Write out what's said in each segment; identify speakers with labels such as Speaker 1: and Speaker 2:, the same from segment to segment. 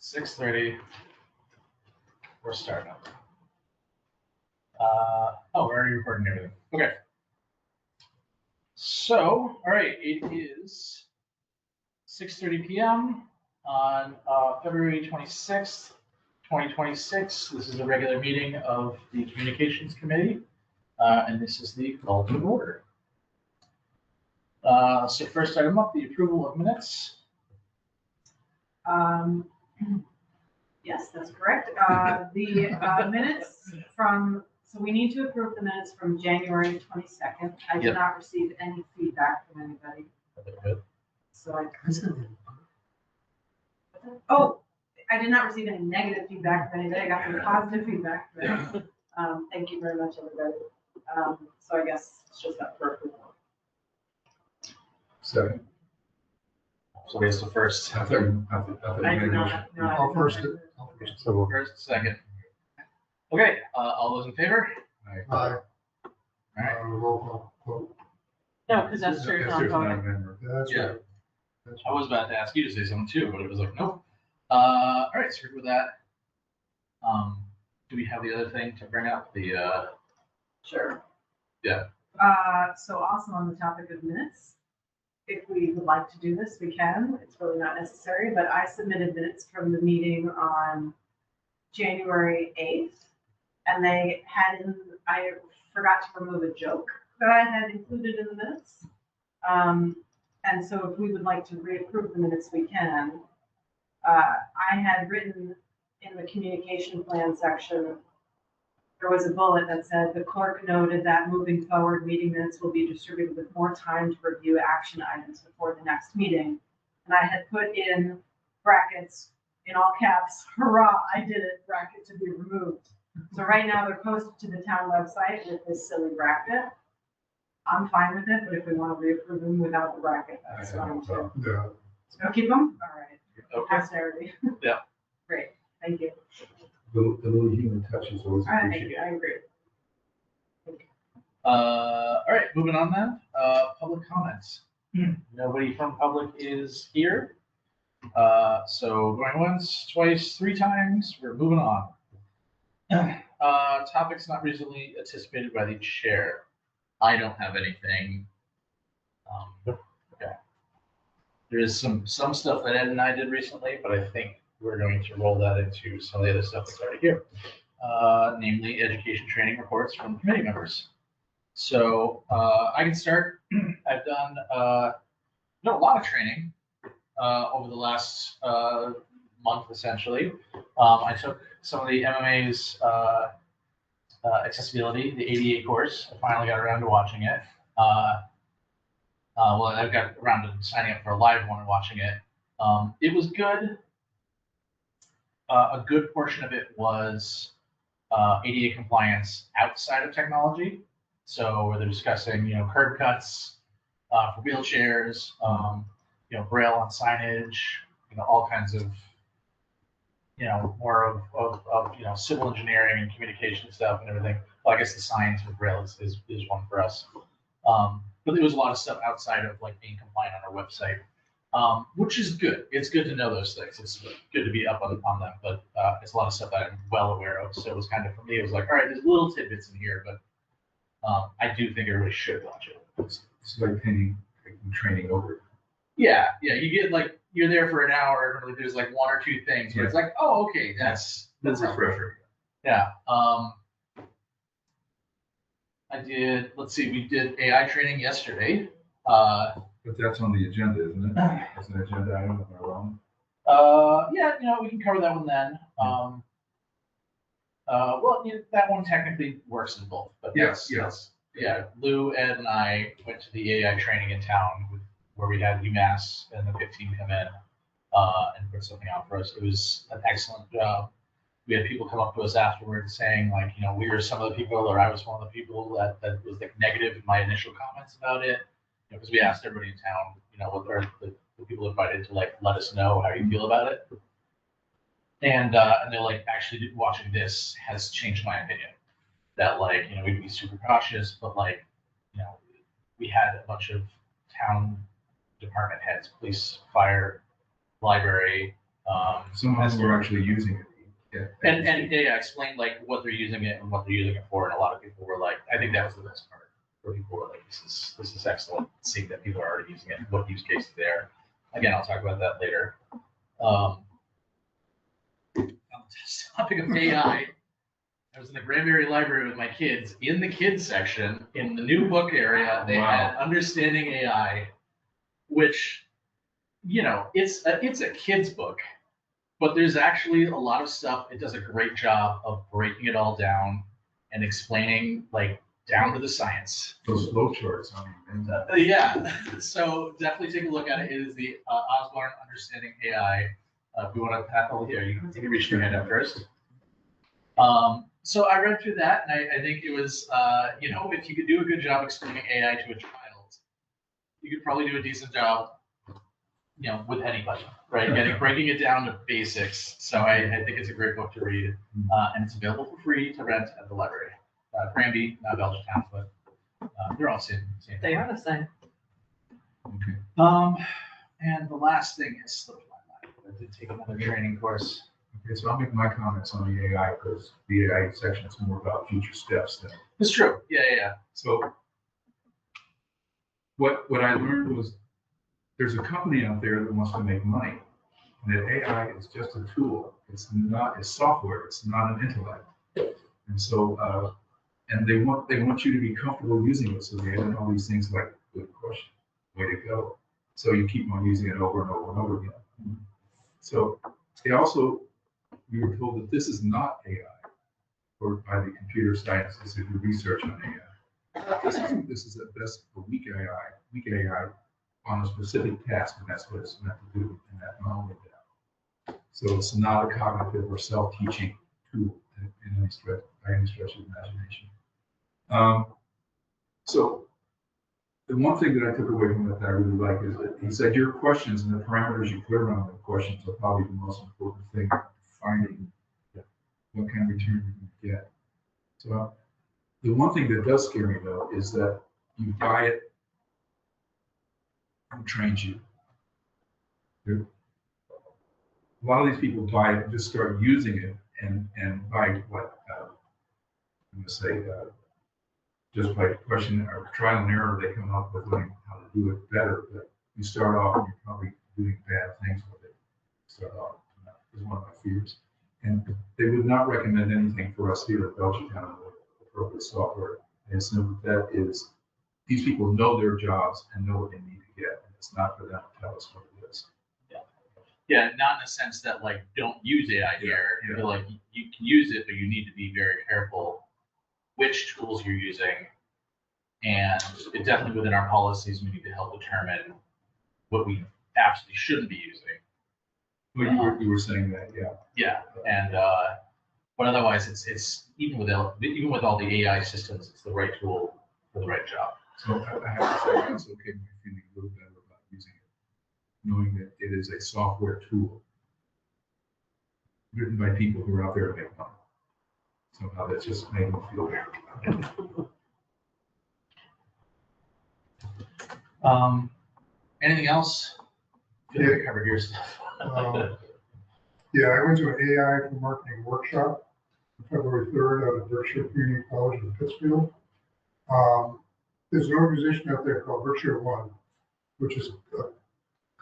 Speaker 1: 6:30. We're starting up. Oh, we're already recording everything. Okay. So, all right, it is 6:30 p.m. on February 26th, 2026. This is a regular meeting of the Communications Committee, and this is the call to order. So first item up, the approval of minutes.
Speaker 2: Yes, that's correct. The minutes from, so we need to approve the minutes from January 22nd. I did not receive any feedback from anybody.
Speaker 1: Good.
Speaker 2: So I did not receive any negative feedback from anybody. I got some positive feedback. Thank you very much, everybody. So I guess it's just up for approval.
Speaker 3: Second.
Speaker 1: So it's the first.
Speaker 2: I do not.
Speaker 3: I'll first.
Speaker 1: First, second. Okay, all those in favor?
Speaker 3: Aye.
Speaker 1: All right.
Speaker 3: Roll call.
Speaker 2: No, because that's true.
Speaker 3: That's
Speaker 1: Yeah.
Speaker 3: right. That's
Speaker 1: I
Speaker 3: right.
Speaker 1: was about to ask you to say something too, but it was like, nope. All right, so with that, do we have the other thing to bring up? The
Speaker 2: Sure.
Speaker 1: Yeah.
Speaker 2: So also on the topic of minutes, if we would like to do this, we can. It's really not necessary, but I submitted minutes from the meeting on January 8th, and they had I forgot to remove a joke that I had included in the minutes. And so if we would like to reapprove the minutes, we can. I had written in the communication plan section, there was a bullet that said the clerk noted that moving forward, meeting minutes will be distributed with more time to review action items before the next meeting. And I had put in brackets, in all caps, hurrah, I did it, bracket to be removed. So right now they're posted to the town website with this silly bracket. I'm fine with it, but if we want to reapprove them without the bracket, that's fine too.
Speaker 3: Yeah.
Speaker 2: So keep them? All right.
Speaker 1: Okay.
Speaker 2: Posterity.
Speaker 1: Yeah.
Speaker 2: Great, thank you.
Speaker 3: The little human touch is always
Speaker 2: I
Speaker 3: appreciated.
Speaker 2: agree.
Speaker 1: all right, moving on then. Public comments. Nobody from public is here. So going once, twice, three times. We're moving on. Topics not reasonably anticipated by the chair. I don't have anything. Okay. There is some stuff that Ed and I did recently, but I think we're going to roll that into some of the other stuff that's already here. Namely education training reports from committee members. So I can start. I've done a lot of training over the last month, essentially. I took some of the MMA's accessibility, the ADA course. I finally got around to watching it. Well, I got around to signing up for a live one and watching it. It was good. A good portion of it was ADA compliance outside of technology. So where they're discussing, curb cuts for wheelchairs, braille on signage, all kinds of, more of civil engineering and communication stuff and everything. Well, I guess the science with braille is one for us. But there was a lot of stuff outside of like being compliant on our website, which is good. It's good to know those things. It's good to be up on them, but it's a lot of stuff that I'm well aware of. So it was kind of, for me, it was like, all right, there's little tidbits in here, but I do think everybody should watch it.
Speaker 3: It's like taking training over.
Speaker 1: Yeah, you get like, you're there for an hour, and there's like one or two things where it's like, oh, okay, that's
Speaker 3: refreshing.
Speaker 1: Yeah. We did AI training yesterday.
Speaker 3: But that's on the agenda, isn't it? It's an agenda item, am I wrong?
Speaker 1: Yeah, we can cover that one then. That one technically works in both, but
Speaker 3: Yes.
Speaker 1: Yeah, Lou, Ed, and I went to the AI training in town where we had UMass and the 15 come in and put something out for us. It was an excellent job. We had people come up to us afterwards saying, like, we were some of the people, or I was one of the people that was like negative in my initial comments about it. Because we asked everybody in town, what are the people invited to like let us know how you feel about it. And they're like, actually watching this has changed my opinion. That like, we'd be super cautious, but like, we had a bunch of town department heads, police, fire, library,
Speaker 3: Some of them are actually using it. Yeah.
Speaker 1: And yeah, explain like what they're using it and what they're using it for. And a lot of people were like, I think that was the best part, where people were like, this is excellent. Seeing that people are already using it, what use cases there. Again, I'll talk about that later. On the topic of AI, I was in the Granbury Library with my kids. In the kids section, in the new book area, they had Understanding AI, which, you know, it's a kid's book, but there's actually a lot of stuff. It does a great job of breaking it all down and explaining like down to the science.
Speaker 3: Those flow charts.
Speaker 1: Yeah, so definitely take a look at it. It is the Osborne Understanding AI. If we want to tackle here, you can reach your hand up first. So I read through that, and I think it was, you know, if you could do a good job explaining AI to a child, you could probably do a decent job, you know, with anybody, right? Breaking it down to basics. So I think it's a great book to read, and it's available for free to rent at the library. Granby, not Belchertown, but they're all same.
Speaker 2: They are the same.
Speaker 3: Okay.
Speaker 1: And the last thing is slipped my mind. I did take another training course.
Speaker 3: Okay, so I'll make my comments on the AI because the AI section is more about future steps than.
Speaker 1: It's true. Yeah.
Speaker 3: So what I learned was there's a company out there that wants to make money, and that AI is just a tool. It's software. It's not an intellect. And so and they want you to be comfortable using it. So they add all these things like good question, way to go. So you keep on using it over and over and over again. So they also, we were told that this is not AI, or by the computer scientists who do research on AI. This is at best a weak AI on a specific task, and that's what it's meant to do, and that not only that. So it's not a cognitive or self-teaching tool in any stretch, by any stretch of imagination. So the one thing that I took away from that I really like is that he said your questions and the parameters you put around the questions are probably the most important thing for finding what kind of return you can get. So the one thing that does scare me though is that you buy it and trains you. A lot of these people buy it and just start using it and by what I'm going to say just by question or trial and error, they come up with learning how to do it better. But you start off and you're probably doing bad things with it. Start off is one of my fears. And they would not recommend anything for us here at Belchertown with appropriate software. And assume that is these people know their jobs and know what they need to get. And it's not for them to tell us what it is.
Speaker 1: Yeah, not in the sense that like don't use AI here.
Speaker 3: Yeah.
Speaker 1: Like you can use it, but you need to be very careful which tools you're using, and it definitely within our policies we need to help determine what we absolutely shouldn't be using.
Speaker 3: Well, you were saying that, yeah.
Speaker 1: Yeah, and but otherwise it's even with all the AI systems, it's the right tool for the right job.
Speaker 3: So I have to say it's okay with feeling a little better about using it, knowing that it is a software tool written by people who are out there to make money. Somehow that's just made me feel weird.
Speaker 1: Anything else? I feel like I covered your stuff.
Speaker 4: Yeah, I went to an AI for marketing workshop on February 3rd out of Berkshire Community College in Pittsfield. There's an organization out there called Berkshire One, which is a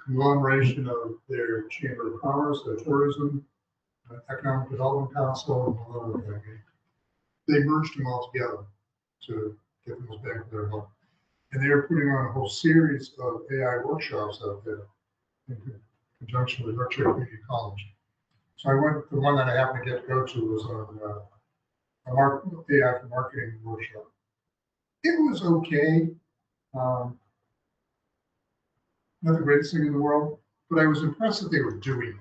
Speaker 4: conglomeration of their Chamber of Commerce, their tourism, Economic Development Council, and one other thing. They merged them all together to get them back to their home. And they're putting on a whole series of AI workshops out there in conjunction with Berkshire Community College. So I went, the one that I happened to get to go to was on a AI for marketing workshop. It was okay. Not the greatest thing in the world, but I was impressed that they were doing it.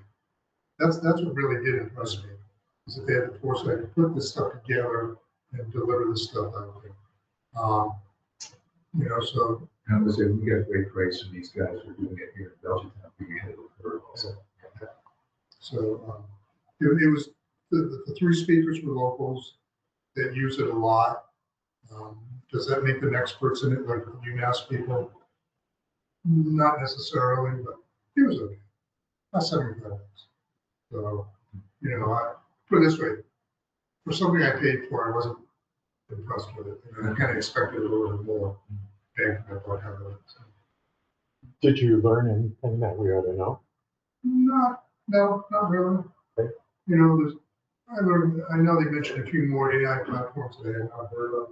Speaker 4: That's what really did impress me, is that they had the foresight to put this stuff together and deliver this stuff out there. You know, so.
Speaker 3: And I would say we got great praise from these guys for doing it here in Belchertown, being ahead of the curve also.
Speaker 4: So it was, the three speakers were locals that use it a lot. Does that make them experts in it, like the UMass people? Not necessarily, but it was okay. Not 75 minutes. So, put it this way, for something I paid for, I wasn't impressed with it. And I kind of expected a little bit more bang for my buck out of it. So.
Speaker 5: Did you learn anything that we ought to know?
Speaker 4: No, not really.
Speaker 5: Okay.
Speaker 4: I know they mentioned a few more AI platforms that I had not heard of.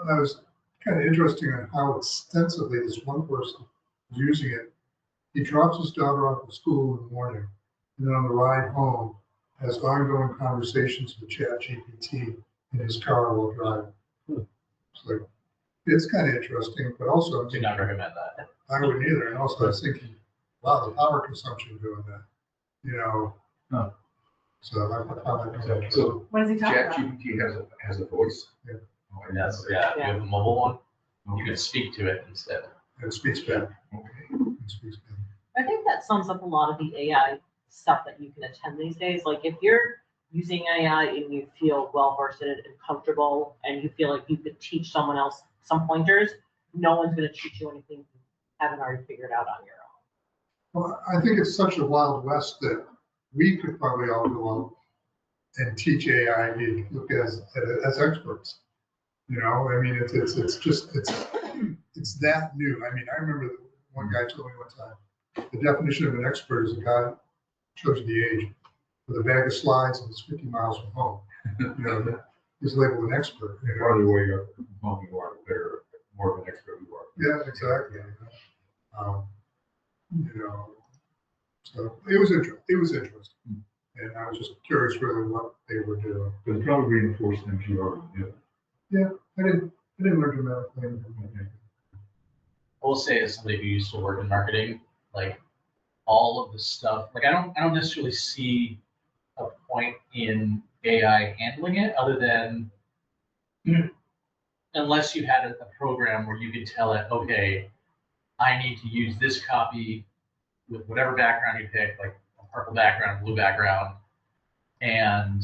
Speaker 4: I was kind of interesting on how extensively this one person is using it. He drops his daughter off at school in the morning, and then on the ride home, has ongoing conversations with ChatGPT in his car while driving. It's like, it's kind of interesting, but also
Speaker 1: Do not recommend that.
Speaker 4: I wouldn't either. And also I was thinking, wow, the power consumption doing that,
Speaker 3: Huh.
Speaker 4: So I found that interesting.
Speaker 3: So
Speaker 2: What does he talk about?
Speaker 3: ChatGPT has a voice.
Speaker 4: Yeah.
Speaker 3: Oh, I
Speaker 1: Yes,
Speaker 3: know.
Speaker 1: yeah, you have a mobile one, you
Speaker 3: Okay.
Speaker 1: can speak to it instead.
Speaker 4: It speaks back.
Speaker 3: Okay.
Speaker 4: It speaks back.
Speaker 6: I think that sums up a lot of the AI stuff that you can attend these days. Like if you're using AI and you feel well versed in it and comfortable and you feel like you could teach someone else some pointers, no one's gonna teach you anything you haven't already figured out on your own.
Speaker 4: Well, I think it's such a wild west that we could probably all go out and teach AI and look as experts. I mean, it's that new. I mean, I remember one guy told me one time, the definition of an expert is a guy shows you the age with a bag of slides and is 50 miles from home. He's labeled an expert.
Speaker 3: The farther away you're from home you are, the better, more of an expert you are.
Speaker 4: Yeah, exactly. So it was interesting, and I was just curious really what they were doing.
Speaker 3: But it probably reinforced things you already knew.
Speaker 4: I didn't learn dramatically anything.
Speaker 1: I will say, as somebody who used to work in marketing, like all of the stuff, like I don't necessarily see a point in AI handling it other than unless you had a program where you could tell it, okay, I need to use this copy with whatever background you pick, like a purple background, blue background, and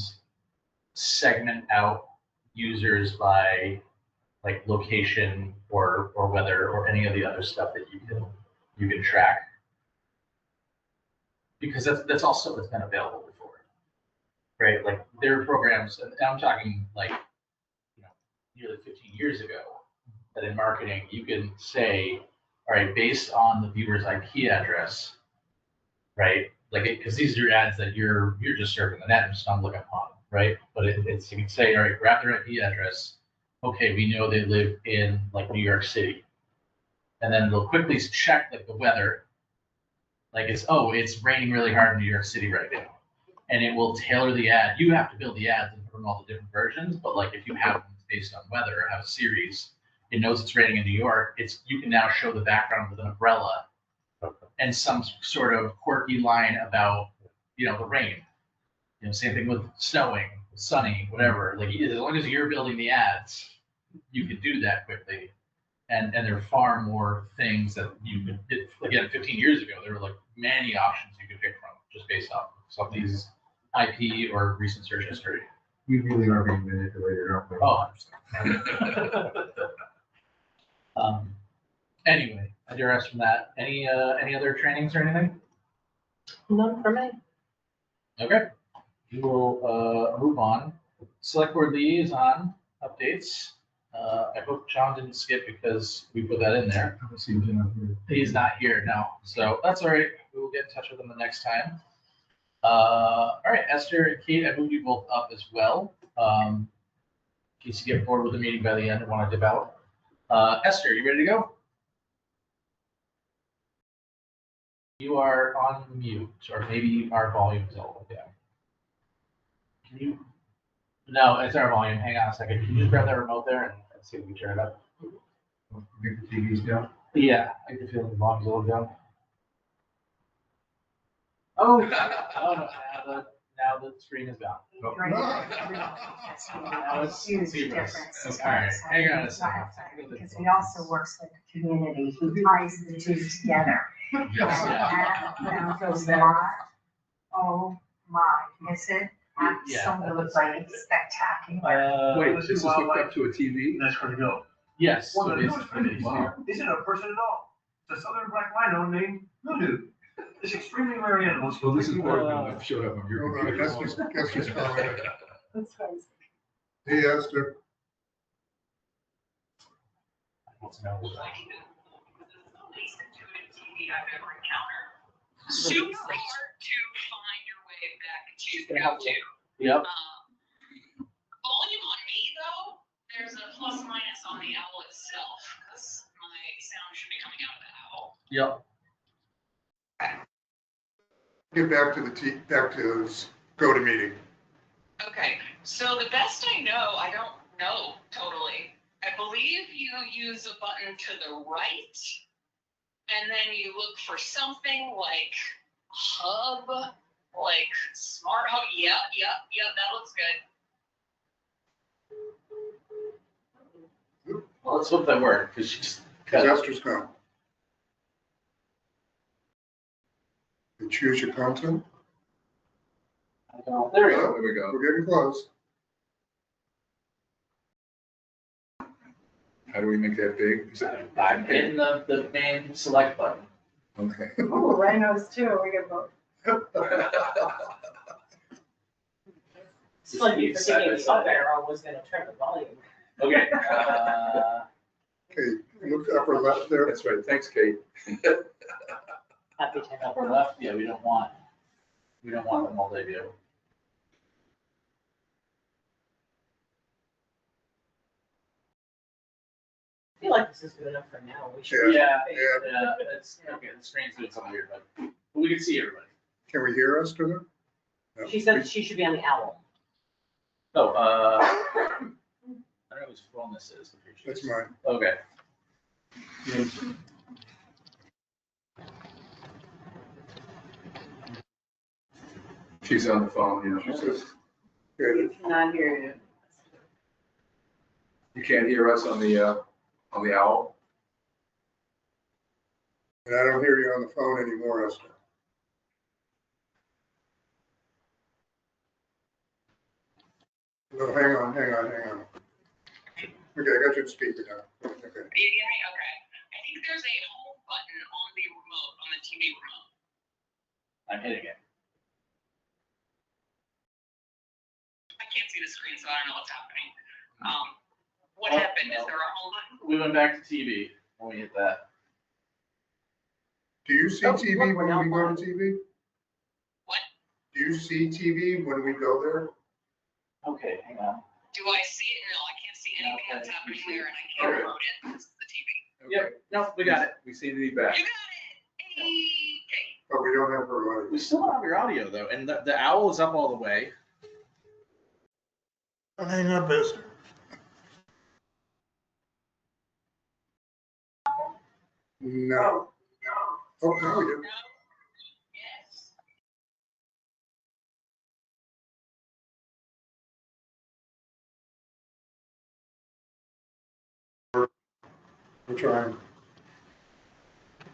Speaker 1: segment out users by like location or weather or any of the other stuff that you can track. Because that's also what's been available before, right? Like there are programs, and I'm talking like nearly 15 years ago, that in marketing you can say, all right, based on the viewer's IP address, right? Like because these are ads that you're just surfing the net and stumbling upon, right? But it's you can say, all right, grab their IP address. Okay, we know they live in like New York City, and then they'll quickly check like the weather. Like it's raining really hard in New York City right now, and it will tailor the ad. You have to build the ads and put in all the different versions, but like if you have them based on weather or have a series, it knows it's raining in New York. You can now show the background with an umbrella and some sort of quirky line about the rain. Same thing with snowing, sunny, whatever. Like as long as you're building the ads, you can do that quickly. And there are far more things that you could, again, 15 years ago, there were like many options you could pick from just based off somebody's IP or recent search history.
Speaker 3: We really are being manipulated, aren't we?
Speaker 1: Oh, 100%. Anyway, I digress from that. Any other trainings or anything?
Speaker 6: None for me.
Speaker 1: Okay. We will move on. Select Board Liaison updates. I hope John didn't skip because we put that in there.
Speaker 3: I haven't seen him out here.
Speaker 1: He's not here now, so that's all right. We will get in touch with him the next time. All right, Esther and Kate, I moved you both up as well. In case you get bored with the meeting by the end and want to dip out. Esther, you ready to go? You are on mute, or maybe our volume is all the way down. Can you? No, it's our volume. Hang on a second. Can you just grab that remote there and see if we can turn it up?
Speaker 3: I think the TV's down.
Speaker 1: Yeah, I can feel the volume's a little down. Oh, no, now the screen is down.
Speaker 7: Right.
Speaker 1: Now it's
Speaker 7: Huge
Speaker 1: seamless.
Speaker 7: difference.
Speaker 1: All right, hang on a second.
Speaker 7: Because he also works with the community, he ties the two together.
Speaker 3: Yes.
Speaker 7: And goes oh my, is it absolutely spectacular?
Speaker 3: Wait, this is hooked up to a TV?
Speaker 8: That's where to go.
Speaker 1: Yes.
Speaker 8: Well,
Speaker 1: so
Speaker 8: the
Speaker 1: it's-
Speaker 8: newest pregnancy
Speaker 3: Wow.
Speaker 8: isn't a person at all. It's a southern black rhino named Voodoo. It's extremely rare animals.
Speaker 3: Well, this is part of it. I've showed up on your
Speaker 4: Hold on,
Speaker 3: computer.
Speaker 4: that's just commented.
Speaker 2: That's fine.
Speaker 4: Hey, Esther,
Speaker 9: Super hard to find your way back to go to.
Speaker 1: Yep.
Speaker 9: Volume on me though, there's a plus minus on the owl itself, because my sound should be coming out of the owl.
Speaker 1: Yep.
Speaker 4: get back to back to this go-to-meeting.
Speaker 9: Okay, so the best I know, I don't know totally. I believe you use a button to the right, and then you look for something like hub, like smart hub. Yep, that looks good.
Speaker 1: Well, let's hope that worked, because she just cut it.
Speaker 4: Esther's gone. You choose your content.
Speaker 1: There we go.
Speaker 3: There we go.
Speaker 4: We're getting close.
Speaker 3: How do we make that big?
Speaker 1: I'm hitting the main select button.
Speaker 3: Okay.
Speaker 2: Oh, rhinos too, we get both.
Speaker 6: It's like you forgetting the up arrow was gonna turn the volume.
Speaker 1: Okay.
Speaker 4: Okay, look upper left there.
Speaker 3: That's right. Thanks, Kate.
Speaker 6: Happy to help.
Speaker 1: Upper left, yeah, we don't want the multi-view.
Speaker 6: I feel like this is good enough for now. We should.
Speaker 1: Yeah,
Speaker 4: Yeah.
Speaker 1: it's, okay, the screen's doing something weird, but we can see everybody.
Speaker 4: Can we hear Esther there? No.
Speaker 6: She said she should be on the owl.
Speaker 1: Oh, I don't know whose phone this is.
Speaker 4: That's mine.
Speaker 1: Okay.
Speaker 3: She's on the phone, you know.
Speaker 4: She says, good.
Speaker 2: Not hear you.
Speaker 3: You can't hear us on the owl?
Speaker 4: And I don't hear you on the phone anymore, Esther. No, hang on. Okay, I got you to speaker now. Okay.
Speaker 9: You hear me? Okay. I think there's a home button on the remote, on the TV remote.
Speaker 1: I'm hitting it.
Speaker 9: I can't see the screen, so I don't know what's happening. What
Speaker 1: Oh,
Speaker 9: happened?
Speaker 1: no.
Speaker 9: Is there a home button?
Speaker 1: We went back to TV when we hit that.
Speaker 4: Do you see
Speaker 6: Oh,
Speaker 4: TV
Speaker 6: look, we're
Speaker 4: when
Speaker 6: now
Speaker 4: we go
Speaker 6: on.
Speaker 4: to TV?
Speaker 9: What?
Speaker 4: Do you see TV when we go there?
Speaker 1: Okay, hang on.
Speaker 9: Do I see it? No, I can't see anything that's happening there, and I can't
Speaker 1: Okay.
Speaker 9: remote it. This is the TV.
Speaker 1: Yep, no, we got it.
Speaker 3: We seem to be back.
Speaker 9: You got it! Hey! Okay.
Speaker 4: But we don't have her audio.
Speaker 1: We still don't have your audio though, and the owl is up all the way.
Speaker 4: Hang on, Esther. No. Oh, no, we do.
Speaker 9: No? Yes.
Speaker 4: We're trying.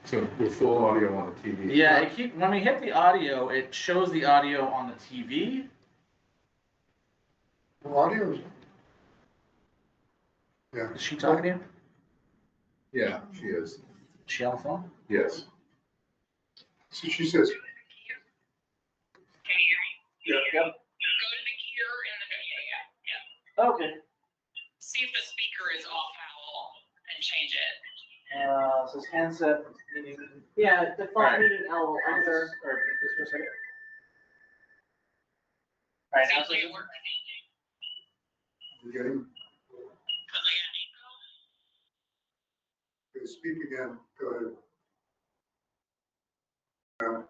Speaker 3: So we're full audio on the TV.
Speaker 1: Yeah, when we hit the audio, it shows the audio on the TV.
Speaker 4: Audio. Yeah.
Speaker 1: Is she talking to you?
Speaker 3: Yeah, she is.
Speaker 1: Is she on the phone?
Speaker 3: Yes.
Speaker 4: So she says,
Speaker 9: Can you hear me?
Speaker 1: Yep.
Speaker 9: Go to the gear and the, yeah.
Speaker 1: Okay.
Speaker 9: See if the speaker is off owl and change it.
Speaker 1: Says handset meeting.
Speaker 6: Yeah, default
Speaker 1: Alright.
Speaker 6: meeting owl under.
Speaker 1: Or just for a second. All right, now
Speaker 9: See if it
Speaker 1: so
Speaker 9: works.
Speaker 4: you're getting,
Speaker 9: Because I got echo.
Speaker 4: okay, speak again, go ahead. No,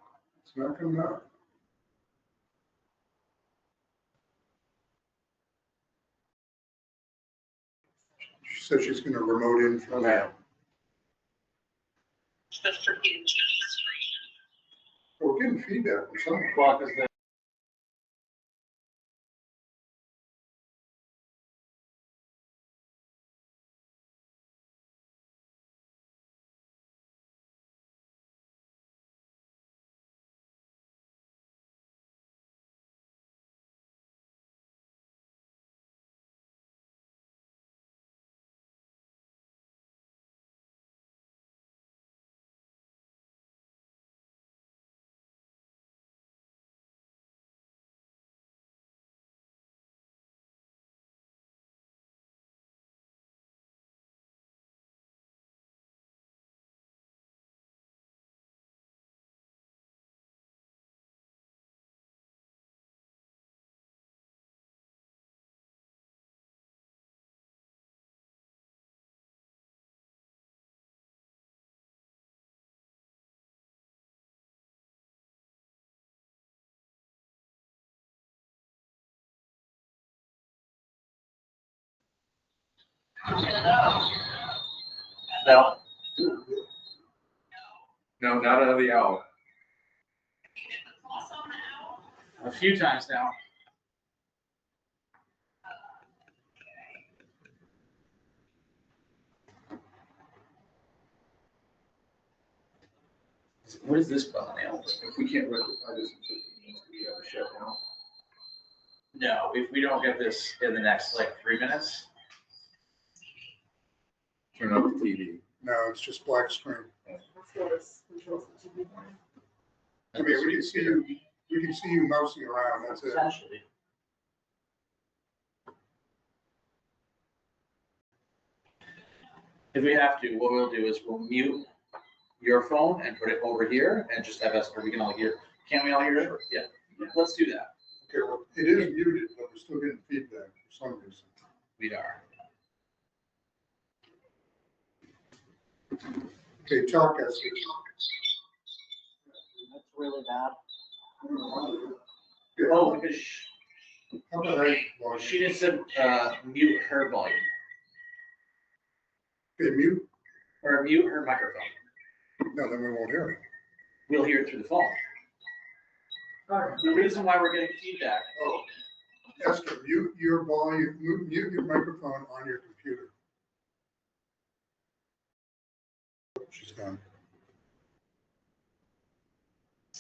Speaker 4: it's not coming out. She said she's gonna remote in from
Speaker 1: Okay.
Speaker 9: It's the freaking TV screen.
Speaker 4: We're getting feedback from someone.
Speaker 1: Well, because the No,
Speaker 3: No, not out of the owl.
Speaker 1: a few times now. What is this button?
Speaker 3: If we can't rectify this in 15 minutes, we have to shut down.
Speaker 1: No, if we don't get this in the next like 3 minutes.
Speaker 3: Turn off the TV.
Speaker 4: No, it's just black screen. I mean, we can see you mousing around, that's it.
Speaker 1: Essentially. If we have to, what we'll do is we'll mute your phone and put it over here and just have us, where we can all hear. Can we all hear it? Yeah, let's do that.
Speaker 4: Okay, well, it is muted, but we're still getting feedback for some reason.
Speaker 1: We are.
Speaker 4: Okay, talk us.
Speaker 6: That's really bad.
Speaker 1: Oh, because
Speaker 4: How about I, well,
Speaker 1: she just said, mute her volume,
Speaker 4: okay, mute?
Speaker 1: or mute her microphone.
Speaker 4: No, then we won't hear it.
Speaker 1: We'll hear it through the phone. The reason why we're getting feedback.
Speaker 4: Oh, Esther, mute your volume, mute your microphone on your computer. She's gone.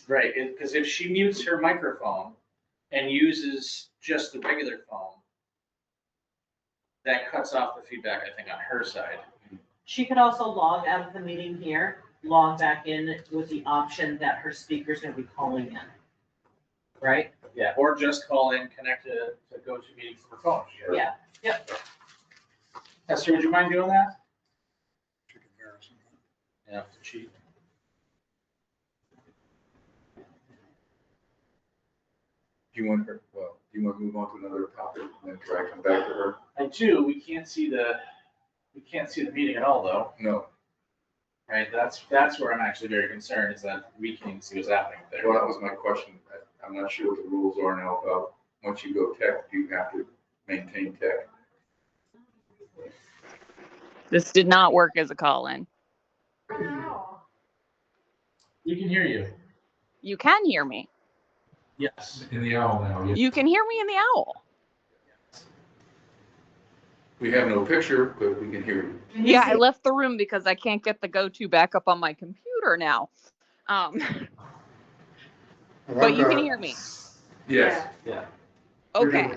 Speaker 1: Right, because if she mutes her microphone and uses just the regular phone, that cuts off the feedback, I think, on her side.
Speaker 6: She could also log out of the meeting here, log back in with the option that her speaker's gonna be calling in. Right?
Speaker 1: Yeah, or just call in, connect to GoToMeeting from her phone.
Speaker 6: Yeah, yep.
Speaker 1: Esther, would you mind doing that?
Speaker 4: Chicken Harrison.
Speaker 1: Yeah, cheap.
Speaker 3: Do you want her, well, do you want to move on to another topic and then try to come back to her?
Speaker 1: And two, we can't see the meeting at all, though.
Speaker 3: No.
Speaker 1: Right, that's where I'm actually very concerned, is that we can't see what's happening there.
Speaker 3: Well, that was my question. I'm not sure what the rules are now about, once you go tech, do you have to maintain tech?
Speaker 8: This did not work as a call-in.
Speaker 1: We can hear you.
Speaker 8: You can hear me.
Speaker 1: Yes.
Speaker 3: In the owl now, yes.
Speaker 8: You can hear me in the owl.
Speaker 3: We have no picture, but we can hear you.
Speaker 8: Yeah, I left the room because I can't get the go-to back up on my computer now. But you can hear me.
Speaker 3: Yes.
Speaker 1: Yeah.
Speaker 8: Okay.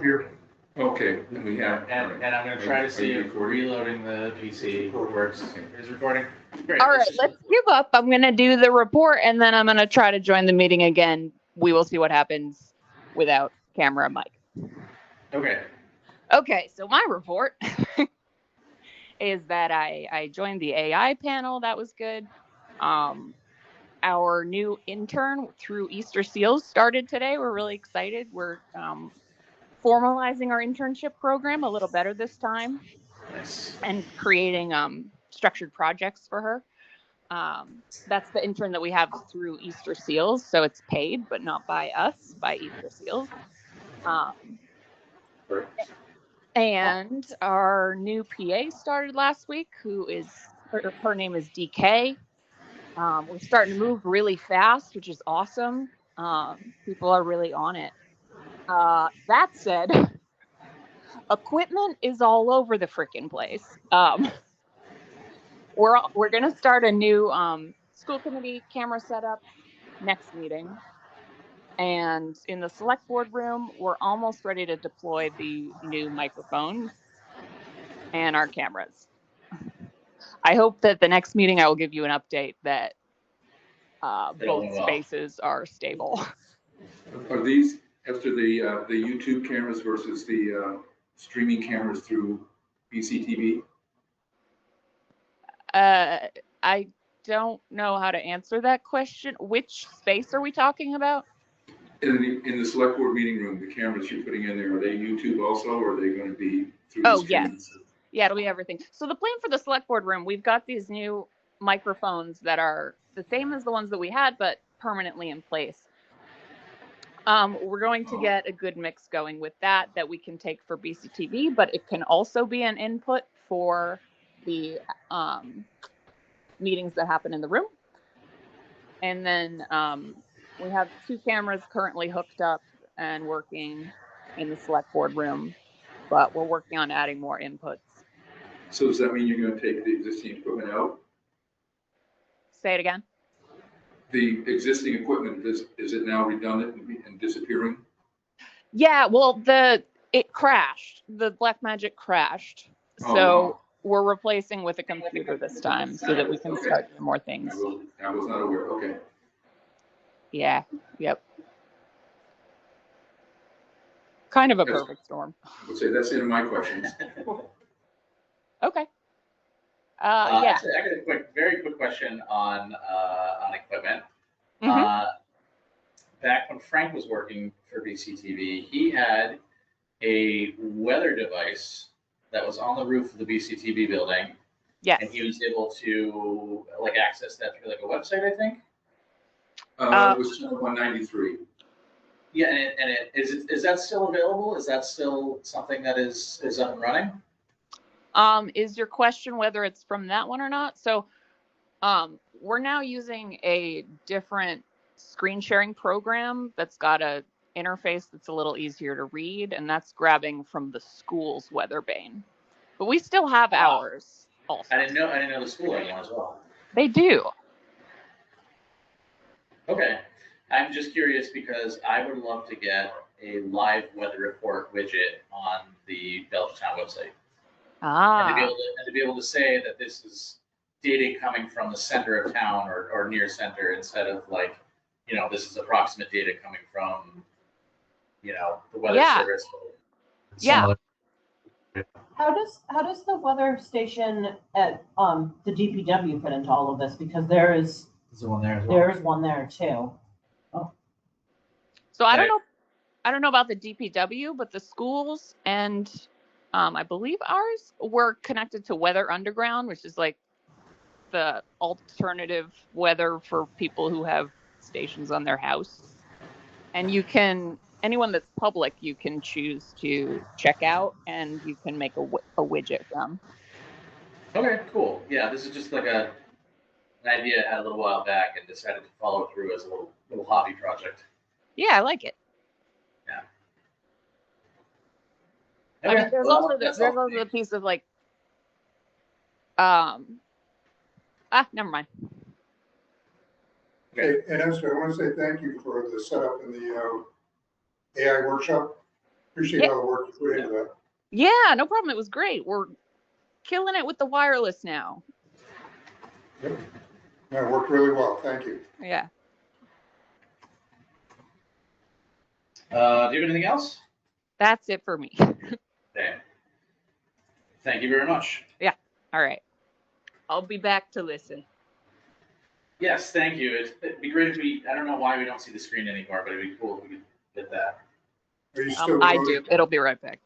Speaker 3: Okay, then we have.
Speaker 1: And I'm gonna try to see if reloading the PC works. Is recording? Great.
Speaker 8: All right, let's give up. I'm going to do the report and then I'm going to try to join the meeting again. We will see what happens without camera and mic.
Speaker 1: Okay.
Speaker 8: Okay, so my report is that I joined the AI panel. That was good. Our new intern through Easter Seals started today. We're really excited. We're formalizing our internship program a little better this time.
Speaker 1: Nice.
Speaker 8: And creating structured projects for her. That's the intern that we have through Easter Seals. So it's paid, but not by us, by Easter Seals. And our new PA started last week, who is, her name is DK. We're starting to move really fast, which is awesome. People are really on it. That said, equipment is all over the freaking place. We're going to start a new school committee camera setup next meeting. And in the select board room, we're almost ready to deploy the new microphones and our cameras. I hope that the next meeting I will give you an update that both spaces are stable.
Speaker 3: Are these after the YouTube cameras versus the streaming cameras through BCTV?
Speaker 8: I don't know how to answer that question. Which space are we talking about?
Speaker 3: In the select board meeting room, the cameras you're putting in there, are they YouTube also, or are they going to be through the screens?
Speaker 8: Yes. Yeah, it'll be everything. So the plan for the select board room, we've got these new microphones that are the same as the ones that we had, but permanently in place. We're going to get a good mix going with that we can take for BCTV, but it can also be an input for the meetings that happen in the room. And then we have 2 cameras currently hooked up and working in the select board room, but we're working on adding more inputs.
Speaker 3: So does that mean you're going to take the existing equipment out?
Speaker 8: Say it again.
Speaker 3: The existing equipment, is it now redundant and disappearing?
Speaker 8: Yeah, well, it crashed. The Blackmagic crashed.
Speaker 3: Oh,
Speaker 8: So
Speaker 3: wow.
Speaker 8: we're replacing with a computer this time so that we can start doing more things.
Speaker 3: I was not aware. Okay.
Speaker 8: Yeah, yep. Kind of a perfect storm.
Speaker 3: I would say that's the end of my questions.
Speaker 8: Okay. Yeah.
Speaker 1: Actually, I got a very quick question on equipment.
Speaker 8: Mhm.
Speaker 1: Back when Frank was working for BCTV, he had a weather device that was on the roof of the BCTV building,
Speaker 8: Yes.
Speaker 1: and he was able to like access that through like a website, I think.
Speaker 3: It was 193.
Speaker 1: Yeah, and is that still available? Is that still something that is up and running?
Speaker 8: Is your question whether it's from that one or not? So we're now using a different screen sharing program that's got a interface that's a little easier to read, and that's grabbing from the school's weatherbane. But we still have ours also.
Speaker 1: I didn't know the school had one as well.
Speaker 8: They do.
Speaker 1: Okay. I'm just curious because I would love to get a live weather report widget on the Belchertown website. And to be able to say that this is data coming from the center of town or near center instead of like, this is approximate data coming from, the weather service.
Speaker 8: Yeah.
Speaker 6: How does the weather station at the DPW fit into all of this? Because there is
Speaker 1: one there as well.
Speaker 6: there is one there too.
Speaker 8: So I don't know about the DPW, but the schools and I believe ours were connected to Weather Underground, which is like the alternative weather for people who have stations on their house. And anyone that's public, you can choose to check out and you can make a widget from.
Speaker 1: Okay, cool. Yeah, this is just like an idea I had a little while back and decided to follow through as a little hobby project.
Speaker 8: Yeah, I like it.
Speaker 1: Yeah.
Speaker 8: I mean, there's also the piece of like, never mind.
Speaker 4: Okay, and Esther, I want to say thank you for the setup in the AI workshop. Appreciate all the work you put into that.
Speaker 8: Yeah, no problem. It was great. We're killing it with the wireless now.
Speaker 4: Yep. No, it worked really well. Thank you.
Speaker 8: Yeah.
Speaker 1: Do you have anything else?
Speaker 8: That's it for me.
Speaker 1: Okay. Thank you very much.
Speaker 8: Yeah. All right. I'll be back to listen.
Speaker 1: Yes, thank you. It'd be great if I don't know why we don't see the screen anymore, but it'd be cool if we could get that.
Speaker 4: Are you still
Speaker 8: I do. It'll be right back.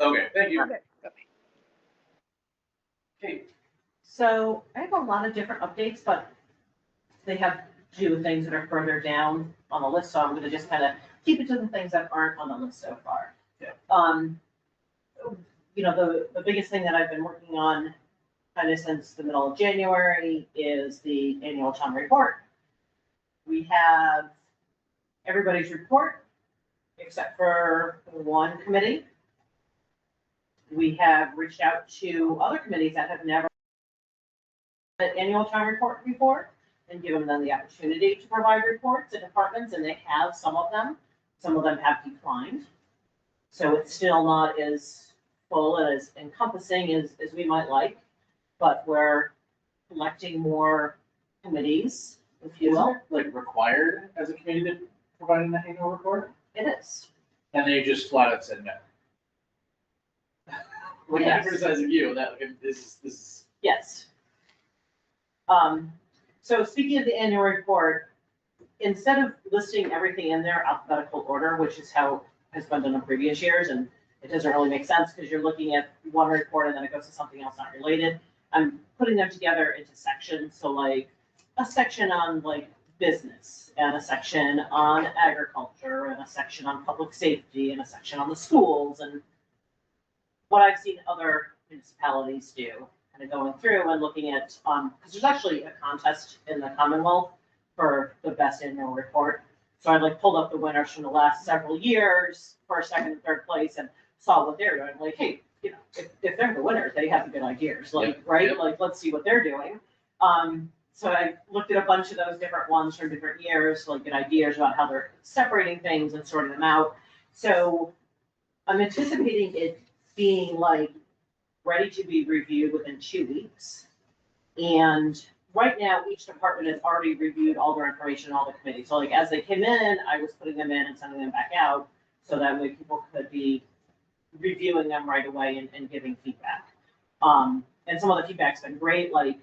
Speaker 1: Okay, thank you.
Speaker 8: Okay.
Speaker 1: Okay.
Speaker 6: So I have a lot of different updates, but they have to do with things that are further down on the list. So I'm going to just kind of keep it to the things that aren't on the list so far.
Speaker 1: Yeah.
Speaker 6: The biggest thing that I've been working on kind of since the middle of January is the annual town report. We have everybody's report except for one committee. We have reached out to other committees that have never had an annual town report before and given them the opportunity to provide reports to departments, and they have some of them. Some of them have declined. So it's still not as full and as encompassing as we might like, but we're collecting more committees, if you will.
Speaker 1: Isn't it like required as a committee to provide an annual report?
Speaker 6: It is.
Speaker 1: And they just flat out said no. We're not
Speaker 6: Yes.
Speaker 1: criticizing you. This is.
Speaker 6: Yes. So speaking of the annual report, instead of listing everything in their alphabetical order, which is how has been done in previous years, and it doesn't really make sense because you're looking at one report and then it goes to something else not related. I'm putting them together into sections. So like a section on like business and a section on agriculture and a section on public safety and a section on the schools. And what I've seen other municipalities do, kind of going through and looking at, because there's actually a contest in the Commonwealth for the best annual report. So I like pulled up the winners from the last several years, first, second, and third place, and saw what they're doing. Like, hey, you know, if they're the winners, they have the good ideas, like, right? Like, let's see what they're doing. So I looked at a bunch of those different ones from different years, like good ideas about how they're separating things and sorting them out. So I'm anticipating it being like ready to be reviewed within 2 weeks. And right now, each department has already reviewed all their information, all the committees. So like as they came in, I was putting them in and sending them back out. So that way people could be reviewing them right away and giving feedback. And some of the feedback's been great, like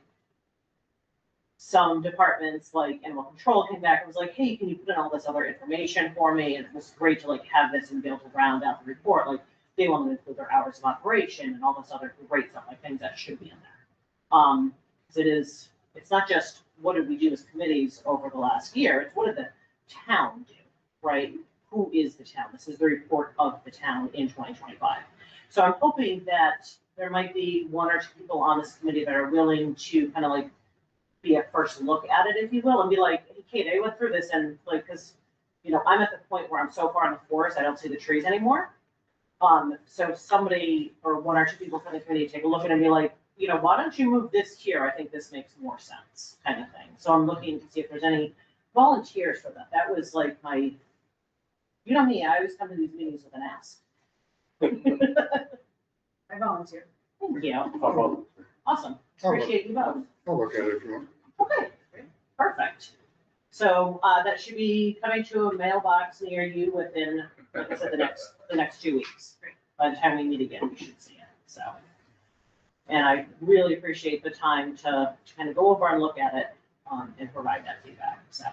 Speaker 6: some departments like animal control came back and was like, hey, can you put in all this other information for me? And it was great to like have this and be able to round out the report. Like they want to include their hours of operation and all this other great stuff, like things that should be in there. Because it's not just what did we do as committees over the last year, it's what did the town do, right? Who is the town? This is the report of the town in 2025. So I'm hoping that there might be 1 or 2 people on this committee that are willing to kind of like be a first look at it, if you will, and be like, hey, Kate, I went through this and like, because, you know, I'm at the point where I'm so far in the forest, I don't see the trees anymore. So somebody or 1 or 2 people from the committee take a look at it and be like, you know, why don't you move this here? I think this makes more sense, kind of thing. So I'm looking to see if there's any volunteers for that. That was like my, you know me, I always come to these meetings with an ask.
Speaker 2: I volunteer.
Speaker 6: Thank you. Awesome. Appreciate you both.
Speaker 4: I'll look at it if you want.
Speaker 6: Okay, perfect. So that should be coming to a mailbox near you within, like I said, the next 2 weeks. By the time we meet again, we should see it. So, and I really appreciate the time to kind of go over and look at it and provide that feedback. So,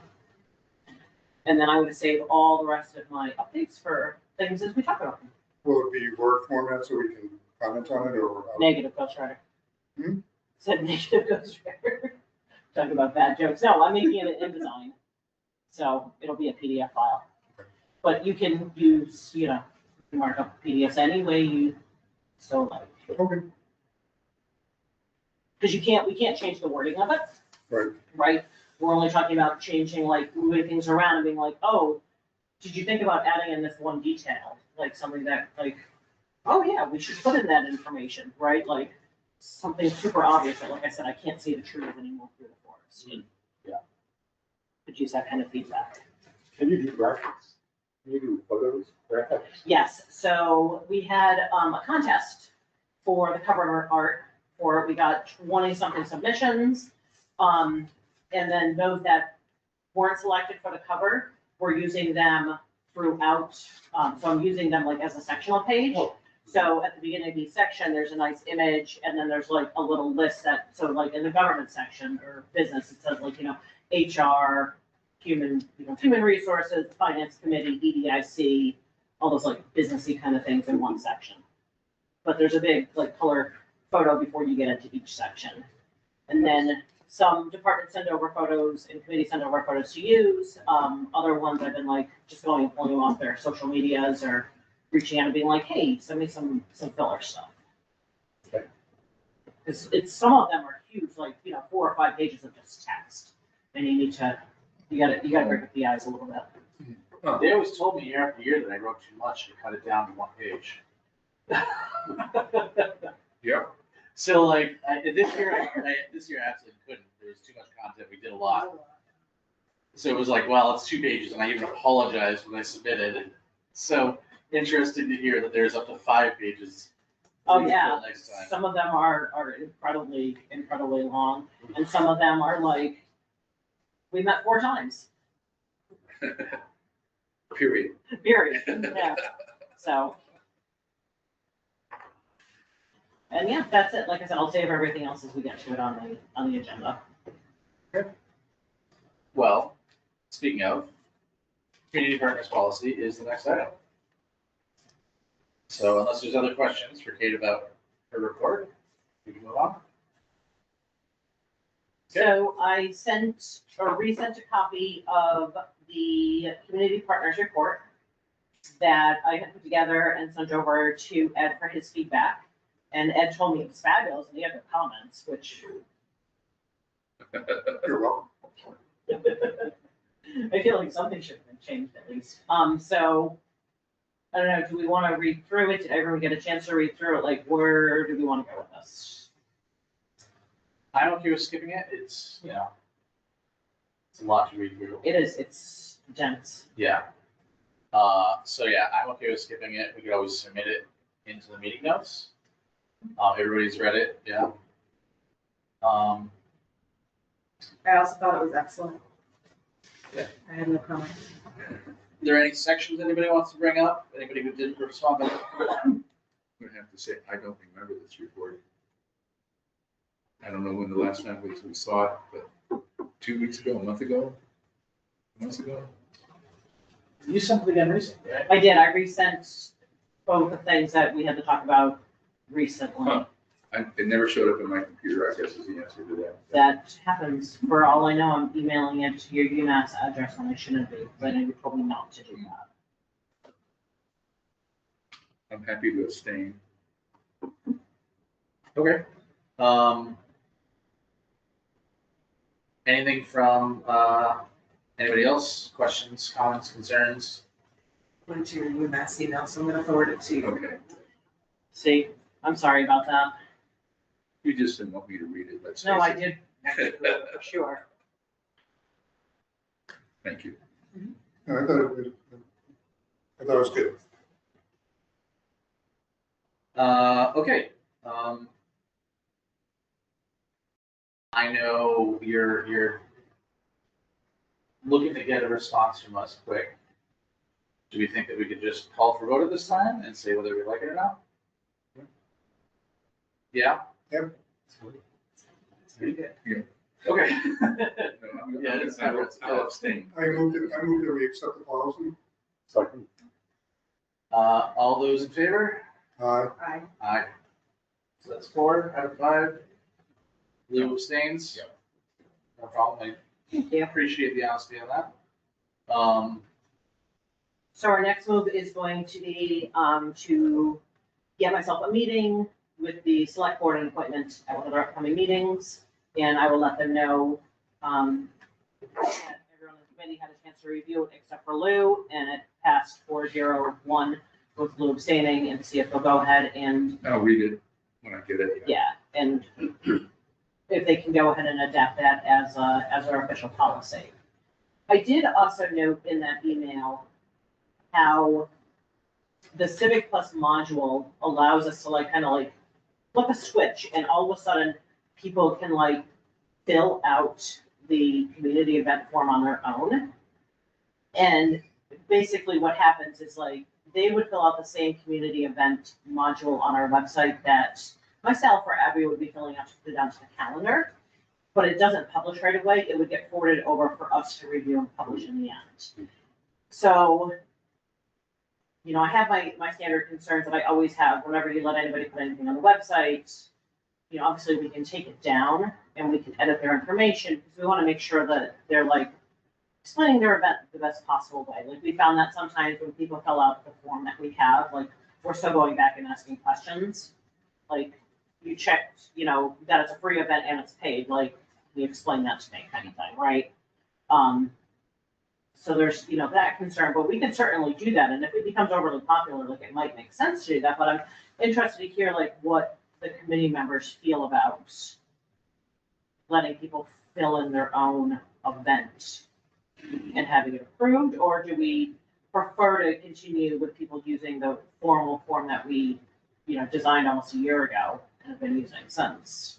Speaker 6: and then I would save all the rest of my updates for things as we talk about them.
Speaker 4: Will it be Word format so we can comment on it or?
Speaker 6: Negative ghostwriter. Said negative ghostwriter. Talking about bad jokes. No, I'm making it in InDesign. So it'll be a PDF file. But you can use, you know, mark up PDFs any way you so like.
Speaker 4: Okay.
Speaker 6: Because we can't change the wording of it.
Speaker 4: Right.
Speaker 6: Right? We're only talking about changing, like moving things around and being like, oh, did you think about adding in this one detail? Like something that like, oh yeah, we should put in that information, right? Like something super obvious that, like I said, I can't see the trees anymore through the forest.
Speaker 5: Yeah.
Speaker 6: Could use that kind of feedback.
Speaker 5: Can you do graphics? Can you do photos, graphics?
Speaker 6: Yes, so we had a contest for the cover art for, we got 20-something submissions. And then those that weren't selected for the cover, we're using them throughout. So I'm using them like as a sectional page.
Speaker 5: Oh.
Speaker 6: So at the beginning of each section, there's a nice image, and then there's like a little list that, so like in the government section or business, it says like, you know, HR, human resources, finance committee, EDIC, all those like businessy kind of things in one section. But there's a big like color photo before you get into each section. And then some departments send over photos and committees send over photos to use. Other ones I've been like just going and pulling them off their social medias or reaching out and being like, hey, send me some filler stuff.
Speaker 5: Okay.
Speaker 6: Because some of them are huge, like, you know, 4 or 5 pages of just text. And you gotta break up the eyes a little bit.
Speaker 1: They always told me year after year that I wrote too much and cut it down to 1 page.
Speaker 3: Yeah.
Speaker 1: So like this year I absolutely couldn't. There was too much content. We did a lot. So it was like, well, it's 2 pages, and I even apologized when I submitted. So interesting to hear that there's up to 5 pages.
Speaker 6: Oh yeah,
Speaker 1: Next time.
Speaker 6: some of them are incredibly long, and some of them are like, we met 4 times.
Speaker 3: Period.
Speaker 6: Yeah. So. And yeah, that's it. Like I said, I'll save everything else as we get to it on the agenda.
Speaker 1: Well, speaking of, community partners policy is the next item. So unless there's other questions for Kate about her report, we can move on.
Speaker 6: So I sent or resent a copy of the community partners report that I had put together and sent over to Ed for his feedback. And Ed told me it was fabulous, and he had no comments, which
Speaker 4: You're welcome.
Speaker 6: I feel like something should have been changed at least. So, I don't know, do we want to read through it? Did everyone get a chance to read through it? Like, where do we want to go with this?
Speaker 1: I'm okay with skipping it. It's, you know, it's a lot to read through.
Speaker 6: It is, it's dense.
Speaker 1: Yeah. So yeah, I'm okay with skipping it. We could always submit it into the meeting notes. Everybody's read it, yeah.
Speaker 2: I also thought it was excellent.
Speaker 1: Yeah.
Speaker 2: I had no comments.
Speaker 1: Are there any sections anybody wants to bring up? Anybody who didn't respond?
Speaker 3: I'm gonna have to say, I don't remember this report. I don't know when the last time we saw it, but 2 weeks ago, a month ago, months ago.
Speaker 1: You sent it again recently, right?
Speaker 6: I did, I resent both the things that we had to talk about recently.
Speaker 3: Huh. It never showed up in my computer, I guess is the answer to that.
Speaker 6: That happens. For all I know, I'm emailing it to your UMass address when I shouldn't be, but I know you told me not to do that.
Speaker 3: I'm happy to abstain.
Speaker 1: Okay. Anything from anybody else? Questions, comments, concerns?
Speaker 2: Went to your UMass email, so I'm gonna forward it to you.
Speaker 3: Okay,
Speaker 6: See, I'm sorry about that.
Speaker 3: you just didn't want me to read it, let's
Speaker 6: No,
Speaker 3: face
Speaker 6: I
Speaker 3: it.
Speaker 6: did, for sure.
Speaker 3: Thank you.
Speaker 4: No, I thought it was good.
Speaker 1: Okay. I know you're looking to get a response from us quick. Do we think that we could just call for vote at this time and say whether we like it or not? Yeah?
Speaker 4: Yep.
Speaker 1: It's pretty good.
Speaker 3: Yeah.
Speaker 1: Okay.
Speaker 3: No,
Speaker 1: Yeah, it's
Speaker 3: I'll abstain.
Speaker 4: I moved that we accept the policy.
Speaker 5: Second.
Speaker 1: All those in favor?
Speaker 2: Aye.
Speaker 1: Aye. So that's 4 out of 5. Lou abstains?
Speaker 3: Yep.
Speaker 1: No problem.
Speaker 6: Thank you.
Speaker 1: I appreciate the honesty on that.
Speaker 6: So our next move is going to be to get myself a meeting with the select board and appointment at one of their upcoming meetings. And I will let them know that everyone in the committee had a chance to review it except for Lou, and it passed 4-0-1 with Lou abstaining, and see if they'll go ahead and,
Speaker 3: I'll read it when I get it.
Speaker 6: yeah, and if they can go ahead and adapt that as our official policy. I did also note in that email how the Civic Plus module allows us to kind of flip a switch, and all of a sudden people can fill out the community event form on their own. And basically what happens is they would fill out the same community event module on our website that myself or Abby would be filling out to put it onto the calendar, but it doesn't publish right away. It would get forwarded over for us to review and publish in the end. So, I have my standard concerns that I always have whenever you let anybody put anything on the website. Obviously we can take it down and we can edit their information, because we want to make sure that they're explaining their event the best possible way. We found that sometimes when people fill out the form that we have, we're still going back and asking questions. You checked, that it's a free event and it's paid, you explain that to me kind of thing, right? So there's, that concern, but we can certainly do that. And if it becomes overly popular, it might make sense to do that, but I'm interested to hear what the committee members feel about letting people fill in their own event and having it approved, or do we prefer to continue with people using the formal form that we, designed almost a year ago and have been using since?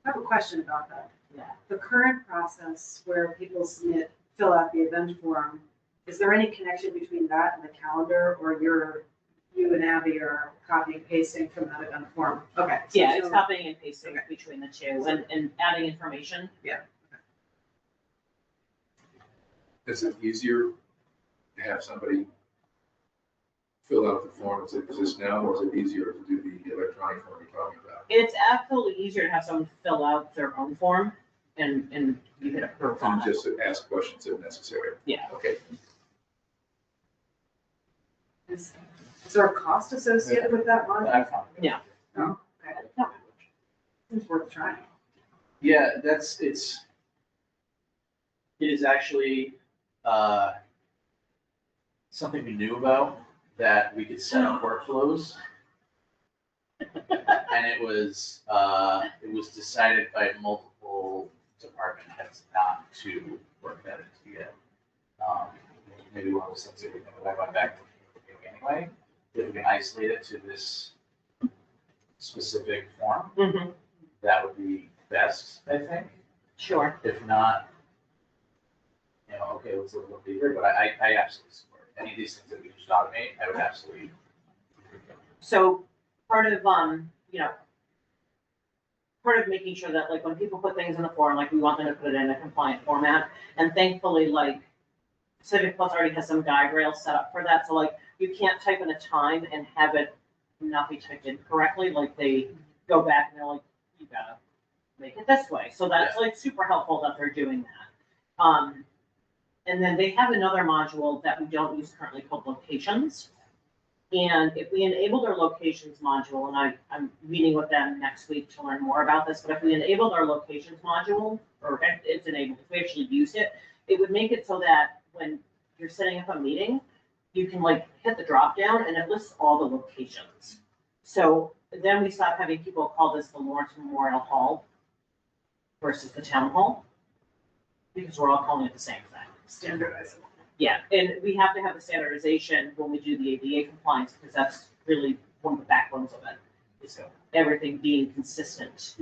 Speaker 2: I have a question about that.
Speaker 6: Yeah.
Speaker 2: The current process where people fill out the event form, is there any connection between that and the calendar, or you and Abby are copying and pasting from that event form? Okay. So
Speaker 6: Yeah, it's copying and pasting between the two and adding information.
Speaker 2: Yeah.
Speaker 3: Is it easier to have somebody fill out the form as it exists now, or is it easier to do the electronic form you're talking about?
Speaker 6: It's absolutely easier to have someone fill out their own form and you can approve on
Speaker 3: And
Speaker 6: it.
Speaker 3: just to ask questions if necessary?
Speaker 6: Yeah.
Speaker 3: Okay.
Speaker 2: Is there a cost associated with that one?
Speaker 1: I found it.
Speaker 6: Yeah.
Speaker 2: No? Okay. It's worth trying.
Speaker 1: Yeah, it is actually, something we knew about, that we could set up workflows. And it was decided by multiple department heads not to work that into yet. Maybe one of those things that we can go back to anyway, if we can isolate it to this specific form, that would be best, I think.
Speaker 6: Sure.
Speaker 1: If not, okay, let's look a little deeper, but I absolutely support it. Any of these things that we just automate, I would absolutely.
Speaker 6: So part of, part of making sure that like when people put things in the form, like we want them to put it in a compliant format. And thankfully, like Civic Plus already has some guide rails set up for that. So like you can't type in a time and have it not be typed in correctly. Like they go back and they're like, you gotta make it this way. So that's like super helpful that they're doing that. And then they have another module that we don't use currently called locations. And if we enable their locations module, and I'm meeting with them next week to learn more about this, but if we enabled our locations module, or it's enabled, if we actually used it, it would make it so that when you're setting up a meeting, you can like hit the drop down and it lists all the locations. So then we stop having people call this the Lawrence Memorial Hall versus the Town Hall, because we're all calling it the same thing.
Speaker 2: Standardized.
Speaker 6: Yeah, and we have to have the standardization when we do the ADA compliance, because that's really one of the backbones of it, is everything being consistent.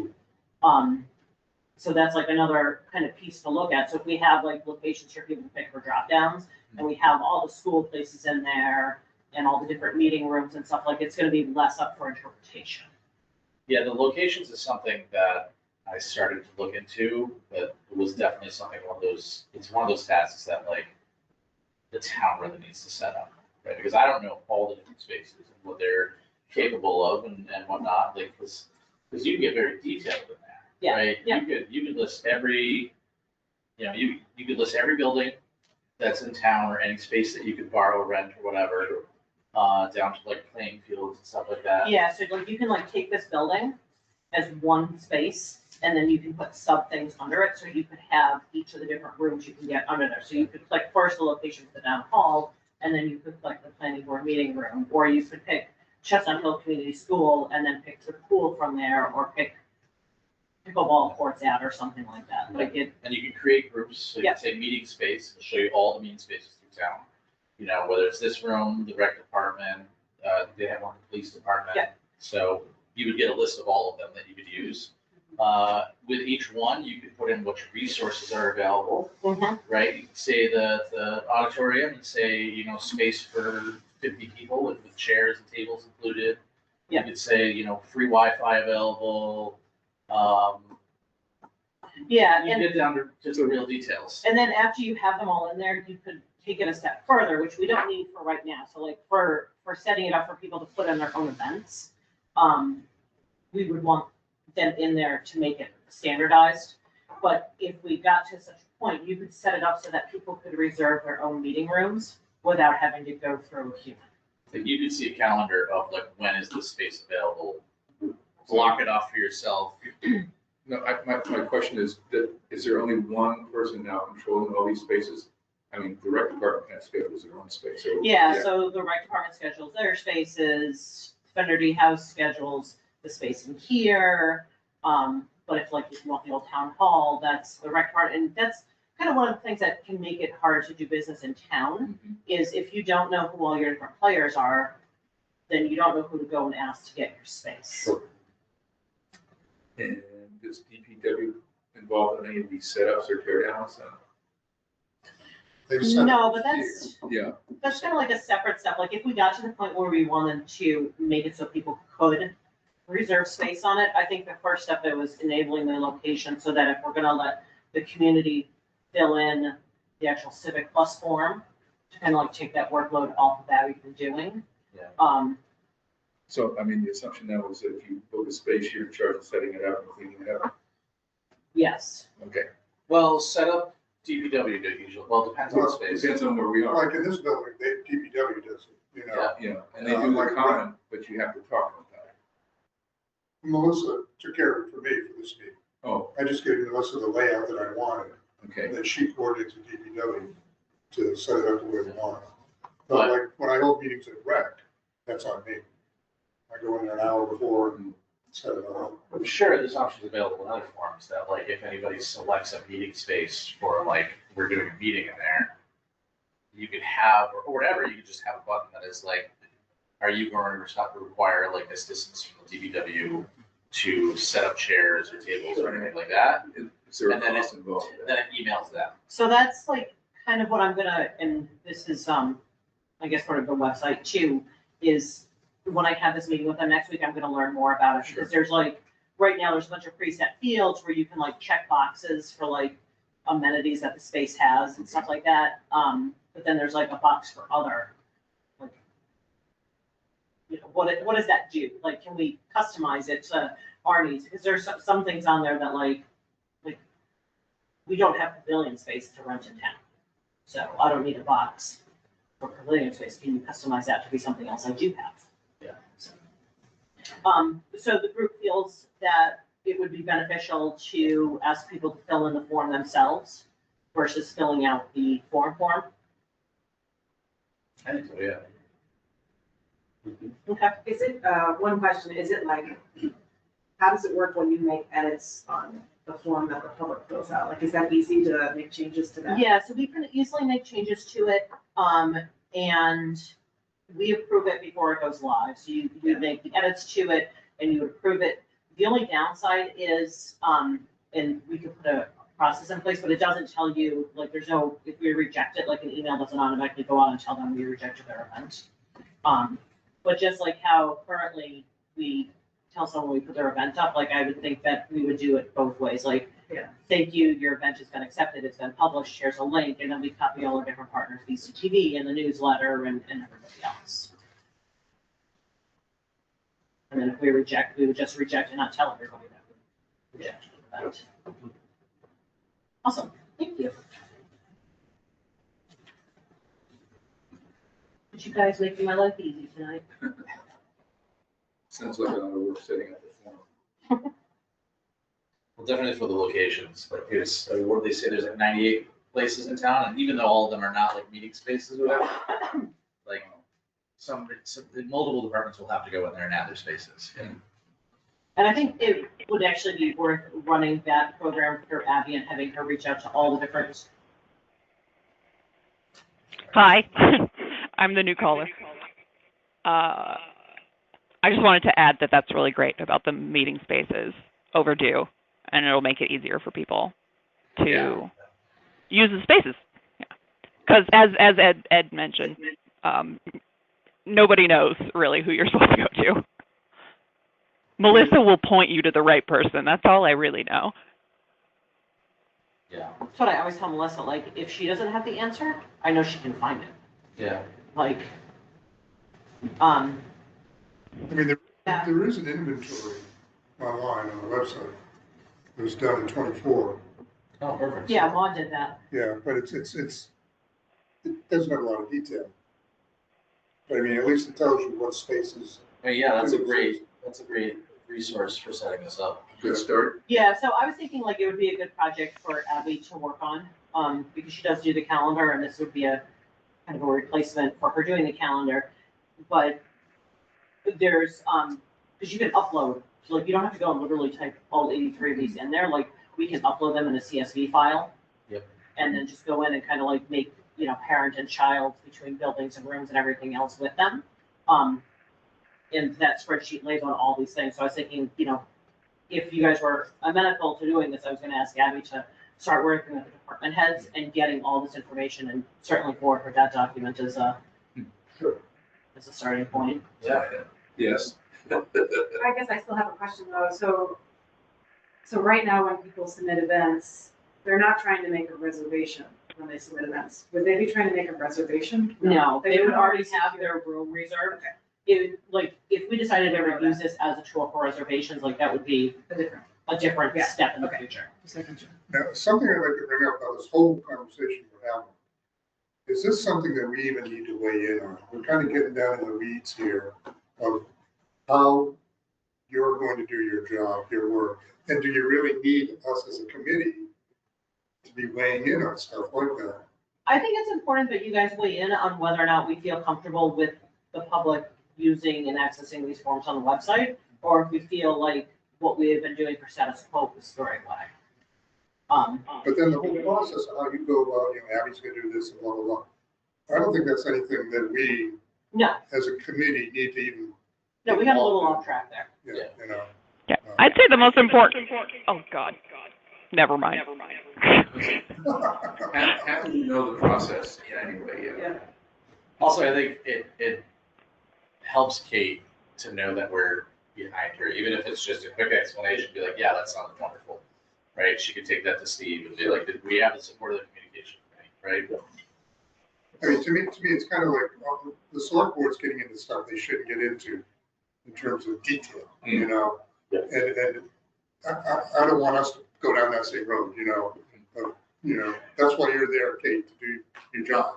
Speaker 6: So that's like another kind of piece to look at. So if we have like locations for people to pick for drop downs, and we have all the school places in there and all the different meeting rooms and stuff, like it's gonna be less up for interpretation.
Speaker 1: Yeah, the locations is something that I started to look into, but it was definitely something, it's one of those tasks that like the town really needs to set up, right? Because I don't know all the different spaces and what they're capable of and whatnot, like, because you can get very detailed in that,
Speaker 6: Yeah,
Speaker 1: right?
Speaker 6: yeah.
Speaker 1: You could list every, you could list every building that's in town or any space that you could borrow, rent, or whatever, down to like playing fields and stuff like that.
Speaker 6: Yeah, so like you can like take this building as one space, and then you can put sub things under it, so you could have each of the different rooms you can get under there. So you could click first the location for the town hall, and then you could click the planning board meeting room, or you could pick Chestnut Hill Community School and then pick the pool from there, or pick pickleball courts out or something like that. Like it.
Speaker 1: And you can create groups, so you can say meeting space, it'll show you all the meeting spaces through town. Whether it's this room, the rec department, they have one, the police department.
Speaker 6: Yeah.
Speaker 1: So you would get a list of all of them that you could use. With each one, you could put in which resources are available, right? You could say the auditorium and say, space for 50 people with chairs and tables included.
Speaker 6: Yeah.
Speaker 1: You could say, free Wi-Fi available.
Speaker 6: Yeah.
Speaker 1: You get down to the real details.
Speaker 6: And then after you have them all in there, you could take it a step further, which we don't need for right now. So like for setting it up for people to put in their own events, we would want them in there to make it standardized. But if we got to such a point, you could set it up so that people could reserve their own meeting rooms without having to go through a human.
Speaker 1: Like you could see a calendar of like, when is this space available? Block it off for yourself.
Speaker 3: No, my question is that, is there only one person now controlling all these spaces? I mean, the rec department kind of schedules their own space. So,
Speaker 6: Yeah, so the rec department schedules their spaces, Fender D House schedules the space in here. But if you want the old town hall, that's the rec department. And that's kind of one of the things that can make it hard to do business in town, is if you don't know who all your different players are, then you don't know who to go and ask to get your space.
Speaker 1: Sure.
Speaker 3: And is DPW involved in any of these setups or teardowns?
Speaker 6: No, but that's
Speaker 3: Yeah.
Speaker 6: That's kind of like a separate step. Like if we got to the point where we wanted to make it so people could reserve space on it, I think the first step there was enabling the location, so that if we're gonna let the community fill in the actual Civic Plus form, to kind of like take that workload off of that we've been doing.
Speaker 1: Yeah.
Speaker 3: So, I mean, the assumption now is that if you book a space, you're in charge of setting it up and cleaning it up.
Speaker 6: Yes.
Speaker 3: Okay.
Speaker 1: Well, set up DPW do usually. Well, depends on the space.
Speaker 3: Depends on where we are.
Speaker 4: Like in this building, DPW does it,
Speaker 3: Yeah, and they do the common, but you have to talk about it.
Speaker 4: Melissa took care of it for me for this meeting.
Speaker 3: Oh,
Speaker 4: I just gave Melissa the layout that I wanted,
Speaker 3: okay.
Speaker 4: and then she coordinates with DPW to set it up the way they want it. But like, when I hold meetings at rec, that's on me. I go in there an hour before and set it all up.
Speaker 1: I'm sure there's options available in other forums that like if anybody selects a meeting space for like, we're doing a meeting in there, you could have, or whatever, you could just have a button that is like, are you going to require like this distance from the DPW to set up chairs or tables or anything like that?
Speaker 3: Is there a
Speaker 1: And then
Speaker 3: cost involved?
Speaker 1: Then it emails them.
Speaker 6: So that's like kind of what I'm gonna, and this is, I guess part of the website too, is when I have this meeting with them next week, I'm gonna learn more about it.
Speaker 3: Sure.
Speaker 6: Because there's like, right now, there's a bunch of preset fields where you can like check boxes for like amenities that the space has and stuff like that. But then there's like a box for other, like, you know, what does that do? Like, can we customize it to our needs? Because there's some things on there that like, we don't have pavilion space to rent in town. So I don't need a box for pavilion space. Can you customize that to be something else I do have?
Speaker 1: Yeah.
Speaker 6: So the group feels that it would be beneficial to ask people to fill in the form themselves versus filling out the form.
Speaker 1: I think so, yeah.
Speaker 6: Okay.
Speaker 2: Is it, one question, is it like, how does it work when you make edits on the form that the public fills out? Like, is that easy to make changes to that?
Speaker 6: Yeah, so we can easily make changes to it, and we approve it before it goes live. So you make the edits to it and you approve it. The only downside is, and we could put a process in place, but it doesn't tell you, like, there's no, if we reject it, like an email doesn't automatically go out and tell them we rejected their event. But just like how currently we tell someone we put their event up, like I would think that we would do it both ways, like,
Speaker 2: Yeah.
Speaker 6: thank you, your event has been accepted, it's been published, here's a link, and then we copy all our different partners, BCTV and the newsletter and everybody else. And then if we reject, we would just reject and not tell everybody that we rejected the event. Awesome, thank you. Did you guys making my life easy tonight?
Speaker 3: Sounds like another work setting up the form.
Speaker 1: Well, definitely for the locations, like it's, I mean, what do they say, there's like 98 places in town, and even though all of them are not like meeting spaces or whatever, like some multiple departments will have to go in there and add their spaces. And
Speaker 6: I think it would actually be worth running that program for Abby and having her reach out to all the different.
Speaker 8: Hi, I'm the new caller. I just wanted to add that that's really great about the meeting spaces, overdue, and it'll make it easier for people to use the spaces. Because as Ed mentioned, nobody knows really who you're supposed to go to. Melissa will point you to the right person. That's all I really know.
Speaker 1: yeah,
Speaker 6: That's what I always tell Melissa, like, if she doesn't have the answer, I know she can find it.
Speaker 1: yeah.
Speaker 6: Like,
Speaker 4: I mean,
Speaker 6: Yeah.
Speaker 4: there is an inventory online on the website. It was done in 24.
Speaker 1: Oh, perfect.
Speaker 6: yeah, Maud did that.
Speaker 4: Yeah, but it doesn't have a lot of detail. But I mean, at least it tells you what spaces.
Speaker 1: I mean, yeah, that's a great resource for setting this up.
Speaker 3: Good start.
Speaker 6: Yeah, so I was thinking like it would be a good project for Abby to work on, because she does do the calendar and this would be a kind of a replacement for her doing the calendar. But there's, because you can upload, so like you don't have to go and literally type all 83 of these in there, like we can upload them in a CSV file.
Speaker 1: Yep.
Speaker 6: And then just go in and kind of like make, you know, parent and child between buildings and rooms and everything else with them. And that spreadsheet lays on all these things. So I was thinking, you know, if you guys were amenable to doing this, I was going to ask Abby to start working with the department heads and getting all this information, and certainly forward for that document as a starting point.
Speaker 1: Yeah.
Speaker 3: Yes.
Speaker 2: I guess I still have a question though. So right now when people submit events, they're not trying to make a reservation when they submit events. Would they be trying to make a reservation?
Speaker 6: No, they would already have their room reserved.
Speaker 2: Okay.
Speaker 6: It, like, if we decided to ever use this as a tool for reservations, like that would be a different
Speaker 2: Yeah.
Speaker 6: step in the
Speaker 2: Okay.
Speaker 6: future.
Speaker 4: Now, something I'd like to bring up about this whole conversation we're having. Is this something that we even need to weigh in on? We're kind of getting down in the weeds here of how you're going to do your job, your work. And do you really need us as a committee to be weighing in on stuff like that?
Speaker 6: I think it's important that you guys weigh in on whether or not we feel comfortable with the public using and accessing these forms on the website, or if we feel like what we have been doing for status quo is the right way.
Speaker 4: But then the whole process of how you go about, Abby's gonna do this and blah, blah, blah. I don't think that's anything that we,
Speaker 6: No,
Speaker 4: as a committee, need to even,
Speaker 6: no, we got a little off track there.
Speaker 8: Yeah, I'd say the most important, oh God, never mind.
Speaker 3: Happy to know the process anyway, yeah.
Speaker 1: Also, I think it helps Kate to know that we're behind her, even if it's just a quick explanation, be like, yeah, that sounds wonderful, right? She could take that to Steve and be like, we have the support of the communication committee, right?
Speaker 4: I mean, to me, it's kind of like, the select board's getting into stuff they shouldn't get into in terms of detail,
Speaker 5: Yes.
Speaker 4: And I don't want us to go down that same road, but, that's why you're there, Kate, to do your job,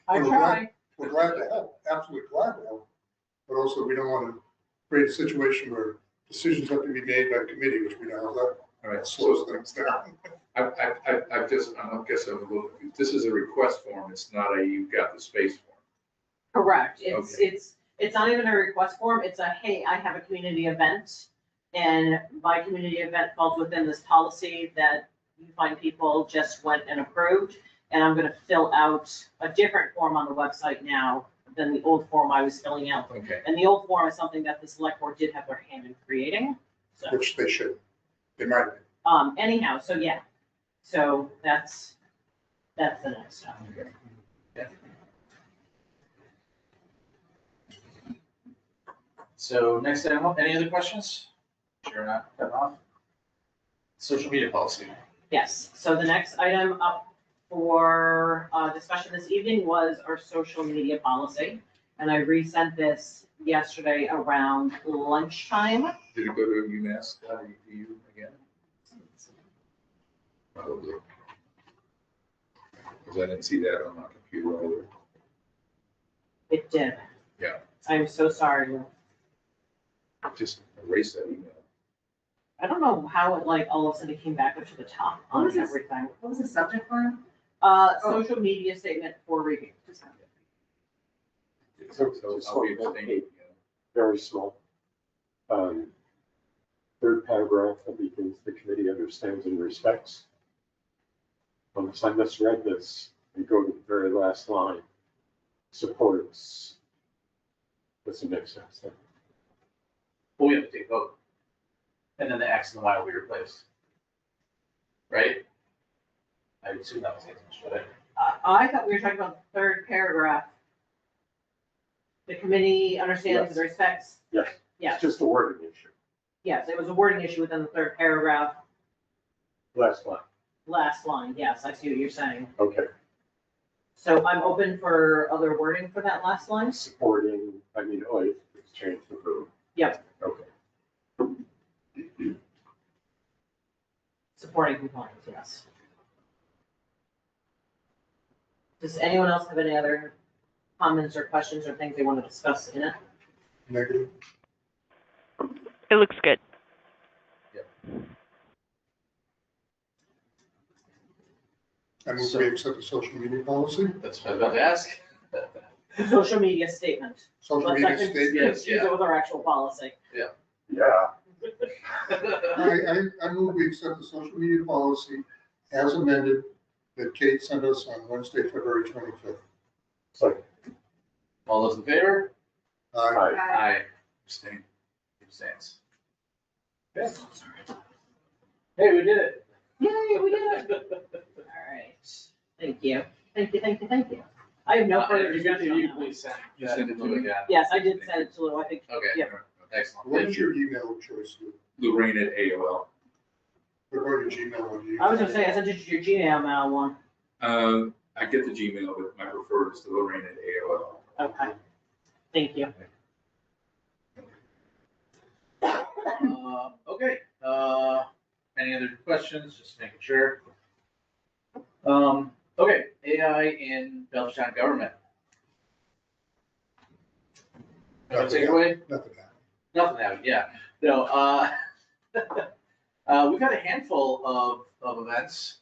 Speaker 6: I
Speaker 4: And
Speaker 6: try.
Speaker 4: We're glad to help, absolutely glad to help, but also we don't want to create a situation where decisions have to be made by committee, which we know how that
Speaker 3: All right,
Speaker 4: slows things down.
Speaker 3: I guess I'm a little confused. This is a request form. It's not a you've got the space form.
Speaker 6: Correct. It's,
Speaker 3: Okay.
Speaker 6: it's not even a request form. It's a, hey, I have a community event, and my community event falls within this policy that you find people just went and approved, and I'm gonna fill out a different form on the website now than the old form I was filling out.
Speaker 3: Okay.
Speaker 6: And the old form is something that the select board did have their hand in creating, so.
Speaker 4: Which they should, they might be.
Speaker 6: Anyhow, so yeah, so that's the next step.
Speaker 1: So next item, any other questions? Sure, not cut off. Social media policy.
Speaker 6: Yes, so the next item up for discussion this evening was our social media policy. And I resent this yesterday around lunchtime.
Speaker 3: Did it go to UMass, you again? Probably. Because I didn't see that on my computer either.
Speaker 6: It did.
Speaker 3: Yeah.
Speaker 6: I'm so sorry.
Speaker 3: Just erase that email.
Speaker 6: I don't know how it like all of a sudden came back up to the top
Speaker 2: What
Speaker 6: on
Speaker 2: was this?
Speaker 6: everything.
Speaker 2: What was the subject line?
Speaker 6: Social media statement for review.
Speaker 3: So I'll be abstaining.
Speaker 5: Very small. Third paragraph that begins, the committee understands and respects. Once I misread this, and go to the very last line, supports. Doesn't make sense.
Speaker 1: Well, we have to take a vote. And then the X and the Y will be replaced. Right? I would assume that was the intention, right?
Speaker 6: I thought we were talking about the third paragraph. The committee understands and respects.
Speaker 5: Yes.
Speaker 6: Yes.
Speaker 5: It's just a wording issue.
Speaker 6: Yes, it was a wording issue within the third paragraph,
Speaker 5: Last line.
Speaker 6: last line. Yes, I see what you're saying.
Speaker 5: Okay.
Speaker 6: So I'm open for other wording for that last line.
Speaker 5: Supporting, it's changed the verb.
Speaker 6: Yep.
Speaker 5: Okay.
Speaker 6: Supporting compliance, yes. Does anyone else have any other comments or questions or things they want to discuss in it?
Speaker 4: Negative.
Speaker 8: It looks good.
Speaker 4: I move we accept the social media policy,
Speaker 1: That's what I was about to ask.
Speaker 6: Social media statement.
Speaker 4: social
Speaker 6: Let's
Speaker 4: media
Speaker 6: not
Speaker 4: statement.
Speaker 1: Yes,
Speaker 6: confuse it with our actual policy.
Speaker 5: Yeah.
Speaker 4: I move we accept the social media policy as amended that Kate sent us on Wednesday, February 25th.
Speaker 5: So,
Speaker 1: All those in favor?
Speaker 5: Aye.
Speaker 1: Aye. Abstain. Abstains. Okay. Hey, we did it.
Speaker 6: Yay, we did it. All right. Thank you. Thank you, thank you, thank you. I have no further
Speaker 1: If you're
Speaker 6: discussion
Speaker 1: good,
Speaker 6: on
Speaker 1: you
Speaker 6: that one.
Speaker 1: please send.
Speaker 3: You send it to me?
Speaker 1: again.
Speaker 6: Yes, I did send it to Lou, I think.
Speaker 1: Okay.
Speaker 6: Yep.
Speaker 1: Excellent.
Speaker 4: What
Speaker 1: Thank
Speaker 4: is
Speaker 1: you.
Speaker 4: your email of choice, Lou?
Speaker 3: Lorraine at AOL.
Speaker 4: What about your Gmail one? Do you-
Speaker 6: I was gonna say, I sent it to your Gmail one.
Speaker 3: I get the Gmail, but my preferred is the Lorraine at AOL.
Speaker 6: Okay. Thank you.
Speaker 1: Okay, any other questions? Just making sure. Okay, AI in Belchertown Government. Take it away?
Speaker 4: Nothing happened.
Speaker 1: Nothing happened, yeah. No, we've had a handful of events.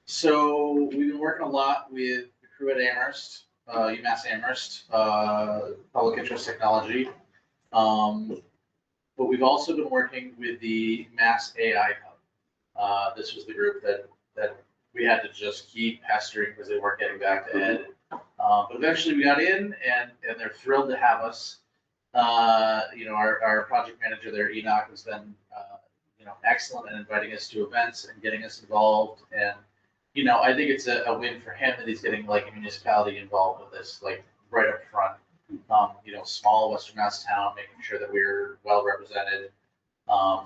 Speaker 1: So we've been working a lot with the crew at Amherst, UMass Amherst, Public Interest Technology. But we've also been working with the Mass AI Hub. This was the group that we had to just keep pestering because they weren't getting back to Ed. But eventually we got in, and they're thrilled to have us. Our project manager there, Enoch, has been excellent in inviting us to events and getting us involved. And I think it's a win for him that he's getting like a municipality involved with this, like right up front. Small Western Mass town, making sure that we're well represented.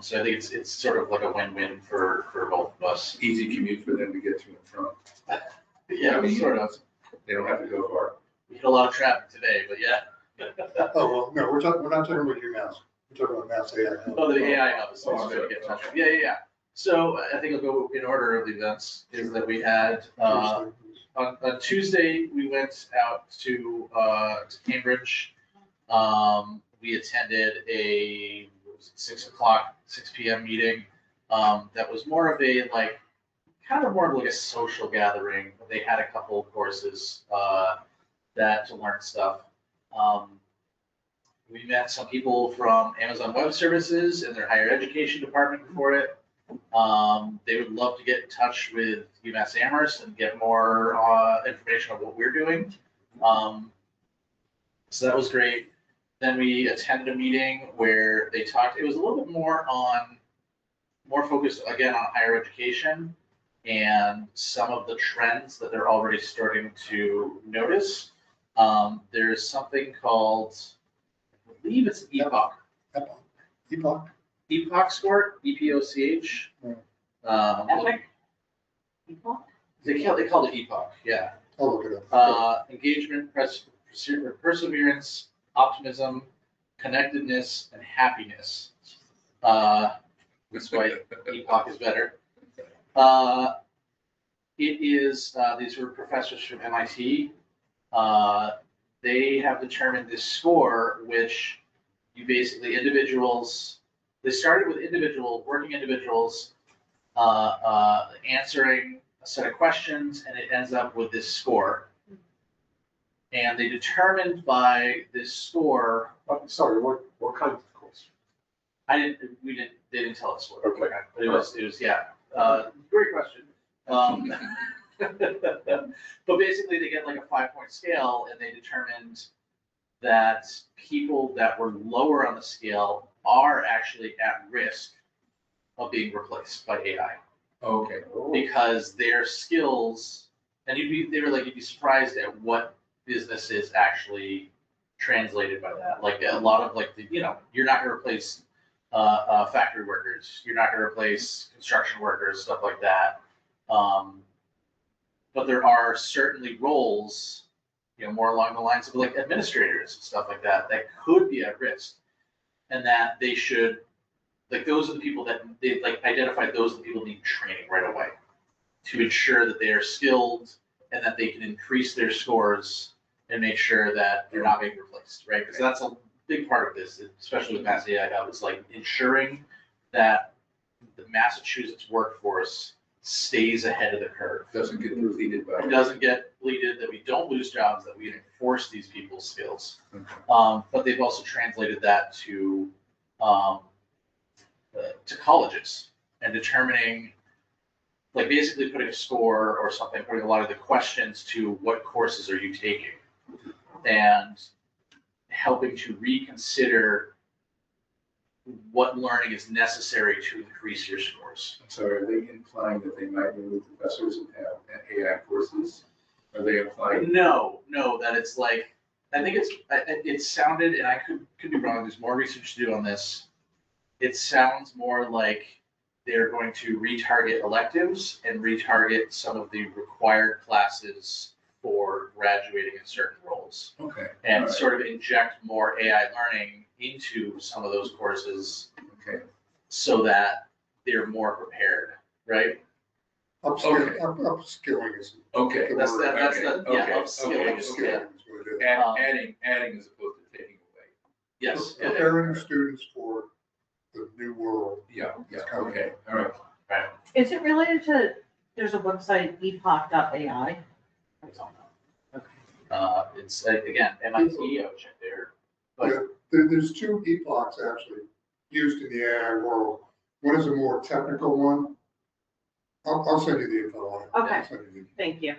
Speaker 1: So I think it's sort of like a win-win for both of us.
Speaker 3: Easy commute for them to get to and from.
Speaker 1: Yeah, sort of.
Speaker 3: They don't have to go far.
Speaker 1: We hit a lot of traffic today, but yeah.
Speaker 10: Oh, well, no, we're not talking about UMass. We're talking about Mass AI.
Speaker 1: Oh, the AI hub is supposed to get in touch with. Yeah. So I think I'll go in order of the events. Is that we had on Tuesday we went out to Cambridge. We attended a 6 p.m. meeting. That was more of a kind of more of like a social gathering. They had a couple of courses to learn stuff. We met some people from Amazon Web Services and their higher education department for it. They would love to get in touch with UMass Amherst and get more information on what we're doing. So that was great. Then we attended a meeting where they talked, it was a little bit more focused again on higher education and some of the trends that they're already starting to notice. There's something called, I believe it's EPOC. EPOC score, EPOCH.
Speaker 6: Epic. Epoch?
Speaker 1: They called it EPOC, yeah.
Speaker 10: I'll look it up.
Speaker 1: Engagement, perseverance, optimism, connectedness, and happiness. That's why EPOC is better. It is, these were professors from MIT. They have determined this score, which you basically they started with working individuals answering a set of questions, and it ends up with this score. And they determined by this score.
Speaker 5: Sorry, what kind of course?
Speaker 1: They didn't tell us what.
Speaker 5: Okay.
Speaker 1: But it was great question. But basically they get like a 5-point scale, and they determined that people that were lower on the scale are actually at risk of being replaced by AI.
Speaker 3: Okay.
Speaker 1: Because their skills, and you'd be surprised at what businesses actually translated by that. Like a lot of you're not going to replace factory workers. You're not going to replace construction workers, stuff like that. But there are certainly roles, more along the lines of like administrators and stuff like that could be at risk, and that they should, those are the people that they identify. Those are the people that need training right away to ensure that they are skilled and that they can increase their scores and make sure that they're not being replaced, right? Because that's a big part of this, especially with Mass AI Hub. It's like ensuring that the Massachusetts workforce stays ahead of the curve.
Speaker 3: Doesn't get deleted by.
Speaker 1: It doesn't get deleted, that we don't lose jobs, that we enforce these people's skills.
Speaker 3: Okay.
Speaker 1: But they've also translated that to colleges and determining, basically putting a score or something, putting a lot of the questions to what courses are you taking, and helping to reconsider what learning is necessary to increase your scores.
Speaker 3: So are they implying that they might remove professors and have AI courses? Are they implying?
Speaker 1: No, that it's I think it sounded, and I could be wrong, there's more research to do on this. It sounds more like they're going to retarget electives and retarget some of the required classes for graduating in certain roles.
Speaker 3: Okay.
Speaker 1: And sort of inject more AI learning into some of those courses.
Speaker 3: Okay.
Speaker 1: So that they're more prepared, right?
Speaker 10: Upskilling is.
Speaker 3: Okay.
Speaker 1: That's upskilling.
Speaker 3: Okay.
Speaker 1: Upskilling is
Speaker 3: Adding as opposed to taking away.
Speaker 1: Yes.
Speaker 4: Preparing students for the new world.
Speaker 3: Yeah, okay, all right.
Speaker 1: Right.
Speaker 6: Is it related to, there's a website, epoch.ai?
Speaker 1: It's again, MIT, I would check there. But
Speaker 4: Yeah, there's two epochs actually used in the AI world. One is a more technical one. I'll send you the info on it.
Speaker 6: Okay.
Speaker 4: I'll send you the-
Speaker 6: Thank you.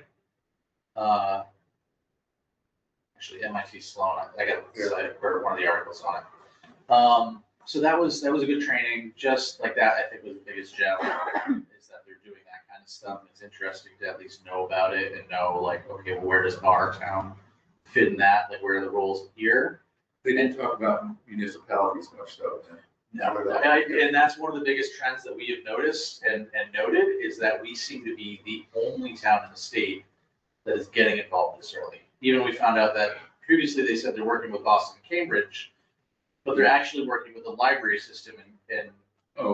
Speaker 1: Actually, MIT Sloan, I got the
Speaker 4: Yeah.
Speaker 1: site for one of the articles on it. So that was a good training. Just like that, I think was the biggest gem is that they're doing that kind of stuff. It's interesting to at least know about it and know like, okay, well, where does our town fit in that? Like, where are the roles here?
Speaker 3: They didn't talk about municipalities much though.
Speaker 1: No, and that's one of the biggest trends that we have noticed and noted is that we seem to be the only town in the state that is getting involved this early. Even we found out that previously they said they're working with Boston and Cambridge, but they're actually working with the library system in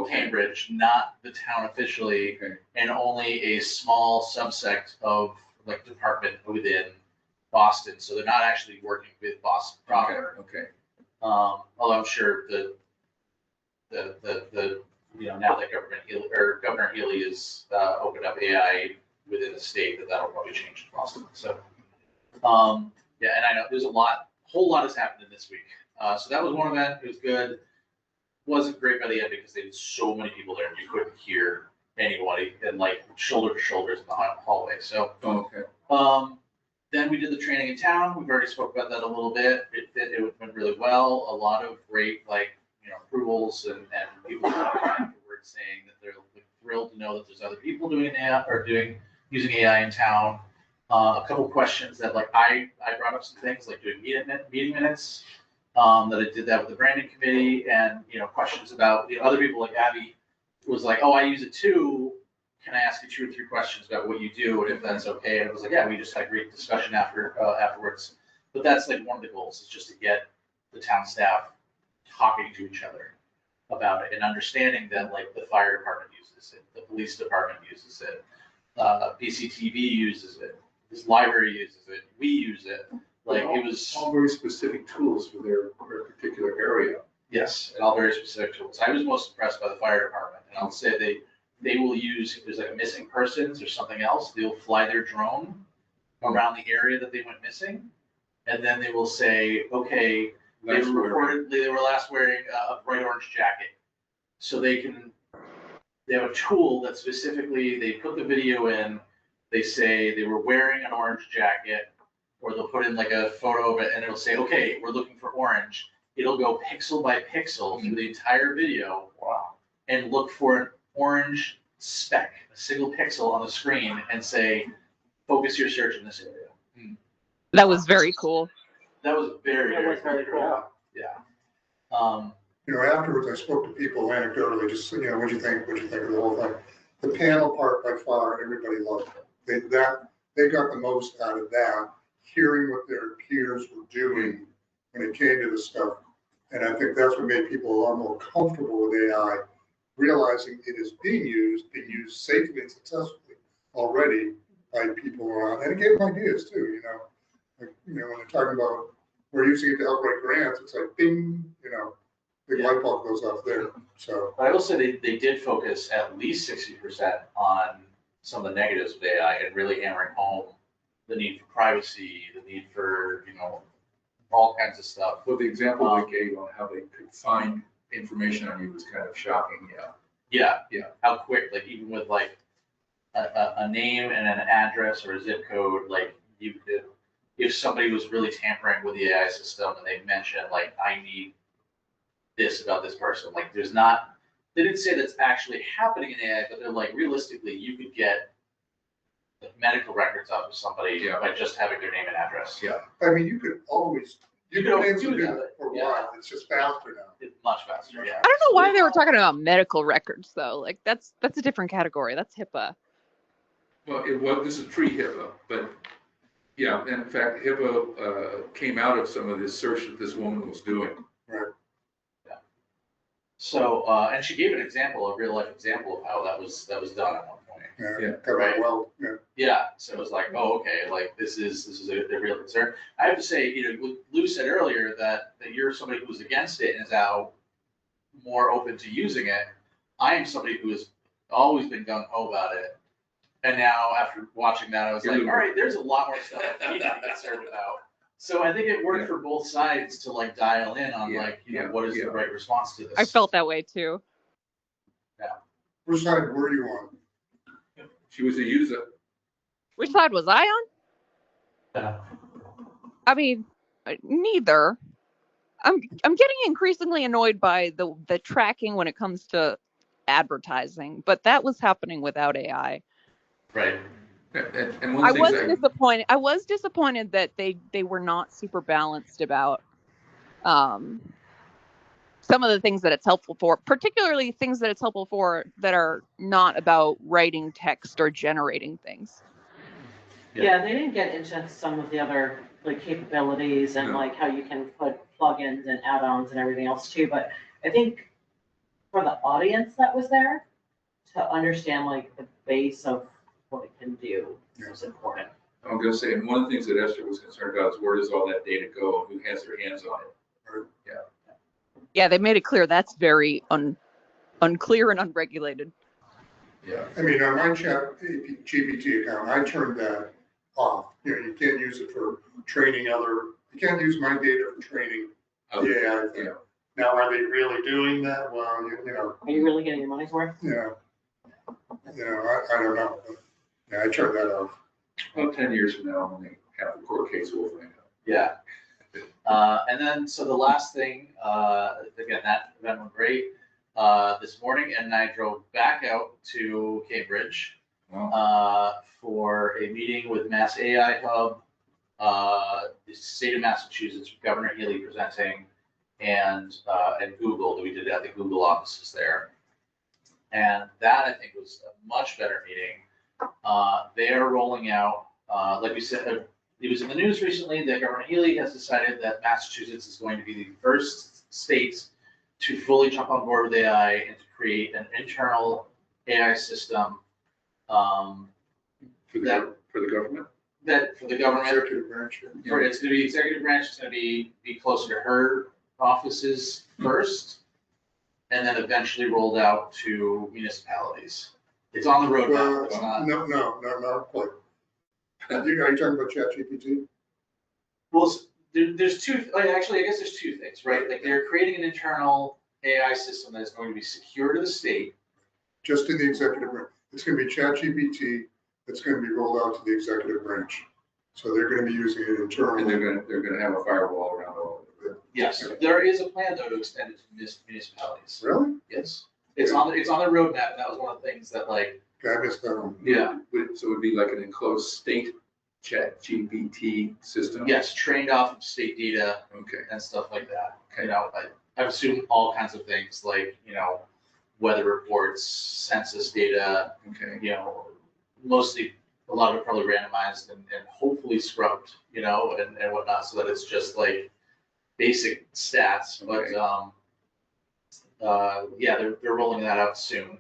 Speaker 1: Cambridge, not the town officially, and only a small subsect of like department within Boston. So they're not actually working with Boston proper.
Speaker 3: Okay.
Speaker 1: Although I'm sure the now that Governor Healy has opened up AI within the state, that'll probably change in Boston. So yeah, and I know there's whole lot has happened in this week. So that was one event. It was good. Wasn't great by the end because they had so many people there and you couldn't hear anybody and like shoulder to shoulders in the hallway. So then we did the training in town. We've already spoke about that a little bit. It went really well. A lot of great approvals and people afterwards saying that they're thrilled to know that there's other people doing AI or using AI in town. A couple questions that I brought up some things like doing meeting minutes. That I did that with the branding committee and questions about other people like Abby was like, oh, I use it too. Can I ask you 2 or 3 questions about what you do and if that's okay? And it was like, yeah, we just had a great discussion afterwards. But that's one of the goals is just to get the town staff talking to each other about it and understanding that the fire department uses it, the police department uses it, BCTV uses it, this library uses it, we use it. It was
Speaker 3: all very specific tools for their particular area.
Speaker 1: Yes, and all very specific tools. I was most impressed by the fire department, and I'll say they will use if there's a missing persons or something else, they'll fly their drone around the area that they went missing, and then they will say, okay, they were last wearing a bright orange jacket, so they have a tool that specifically they put the video in. They say they were wearing an orange jacket. Or they'll put in a photo of it and it'll say, okay, we're looking for orange. It'll go pixel by pixel through the entire video. Wow. And look for an orange speck, a single pixel on the screen and say, focus your search in this area.
Speaker 8: That was very cool.
Speaker 1: That was very cool. Yeah.
Speaker 4: Afterwards I spoke to people anecdotally, just, what'd you think of the whole thing? The panel part by far, everybody loved it. They got the most out of that. Hearing what their peers were doing when it came to this stuff. And I think that's what made people a lot more comfortable with AI, realizing it is being used safely and successfully already by people around. And it gave them ideas too, when they're talking about we're using it to help write grants, it's like bing, big light bulb goes off there. So
Speaker 1: but I will say they did focus at least 60% on some of the negatives of AI and really hammering home the need for privacy, the need for, all kinds of stuff.
Speaker 3: Well, the example they gave on how they could find information on you was kind of shocking,
Speaker 1: Yeah. How quick, even with a name and an address or a zip code, you could, if somebody was really tampering with the AI system and they mentioned I need this about this person, they didn't say that's actually happening in AI, but they're realistically, you could get medical records off of somebody by just having their name and address.
Speaker 3: Yeah.
Speaker 4: I mean, you could always do that for a
Speaker 1: Yeah.
Speaker 4: while. It's just faster now.
Speaker 1: It's much faster. Yeah.
Speaker 8: I don't know why they were talking about medical records though. That's a different category. That's HIPAA.
Speaker 3: Well, this is pre-HIPAA, but yeah, and in fact, HIPAA came out of some of this search that this woman was doing.
Speaker 4: Right.
Speaker 1: Yeah. So, and she gave an example, a real life example of how that was done at one point.
Speaker 10: Yeah, covered
Speaker 1: Right.
Speaker 10: well, yeah.
Speaker 1: Yeah, so it was like, oh, okay, like this is a real concern. I have to say, what Lou said earlier that you're somebody who's against it and is now more open to using it. I am somebody who has always been gung ho about it. And now after watching that, I was like, all right, there's a lot more stuff I need to be concerned about. So I think it worked for both sides to like dial in on what is the right response to this.
Speaker 8: I felt that way too.
Speaker 10: Which side were you on?
Speaker 3: She was a user.
Speaker 8: Which side was I on?
Speaker 1: Yeah.
Speaker 8: I mean, neither. I'm getting increasingly annoyed by the tracking when it comes to advertising, but that was happening without AI.
Speaker 1: Right.
Speaker 3: And one
Speaker 8: I
Speaker 3: thing
Speaker 8: was disappointed. I was disappointed that they were not super balanced about some of the things that it's helpful for, particularly things that it's helpful for that are not about writing text or generating things.
Speaker 6: Yeah, they didn't get into some of the other like capabilities and
Speaker 3: No.
Speaker 6: like how you can put plugins and add-ons and everything else too. But I think for the audience that was there to understand like the base of what it can do is important.
Speaker 3: I'm going to say, and one of the things that Esther was concerned about is where does all that data go? Who has their hands on it?
Speaker 8: Yeah, they made it clear that's very unclear and unregulated.
Speaker 3: Yeah.
Speaker 10: I mean, on my chat GPT account, I turned that off. You can't use it for training you can't use my data for training the AI thing.
Speaker 3: Yeah.
Speaker 10: Now, are they really doing that? Well, you know.
Speaker 6: Are you really getting your money's worth?
Speaker 10: Yeah. I don't know. Yeah, I turned that off.
Speaker 3: About 10 years from now, when they have the court case, we'll find out.
Speaker 1: Yeah. And then, so the last thing, again, that event went great. This morning, and I drove back out to Cambridge for a meeting with Mass AI Hub, the state of Massachusetts, Governor Healy presenting, and Google, that we did at the Google offices there. And that, I think, was a much better meeting. They are rolling out, like we said, it was in the news recently that Governor Healy has decided that Massachusetts is going to be the first state to fully jump on board with AI and to create an internal AI system
Speaker 3: For the government?
Speaker 1: that for the government.
Speaker 10: Executive branch.
Speaker 1: It's going to be executive branch. It's going to be closer to her offices first, and then eventually rolled out to municipalities. It's on the roadmap. It's not.
Speaker 10: No, not quite. Are you talking about ChatGPT?
Speaker 1: Well, there's two. Actually, I guess there's two things, right? Like they're creating an internal AI system that is going to be secure to the state.
Speaker 10: Just in the executive branch. It's going to be ChatGPT that's going to be rolled out to the executive branch. So they're going to be using it internally.
Speaker 3: And they're going to have a firewall around all of it.
Speaker 1: Yes, there is a plan though to extend it to municipalities.
Speaker 10: Really?
Speaker 1: Yes, it's on the roadmap. And that was one of the things that like.
Speaker 10: Okay, I missed that one.
Speaker 1: Yeah.
Speaker 3: So it would be like an enclosed state ChatGPT system?
Speaker 1: Yes, trained off of state data.
Speaker 3: Okay.
Speaker 1: And stuff like that.
Speaker 3: Okay.
Speaker 1: You know, I've assumed all kinds of things like, weather reports, census data,
Speaker 3: Okay.
Speaker 1: mostly a lot of it probably randomized and hopefully scrubbed, and whatnot, so that it's just like basic stats. But yeah, they're rolling that out soon.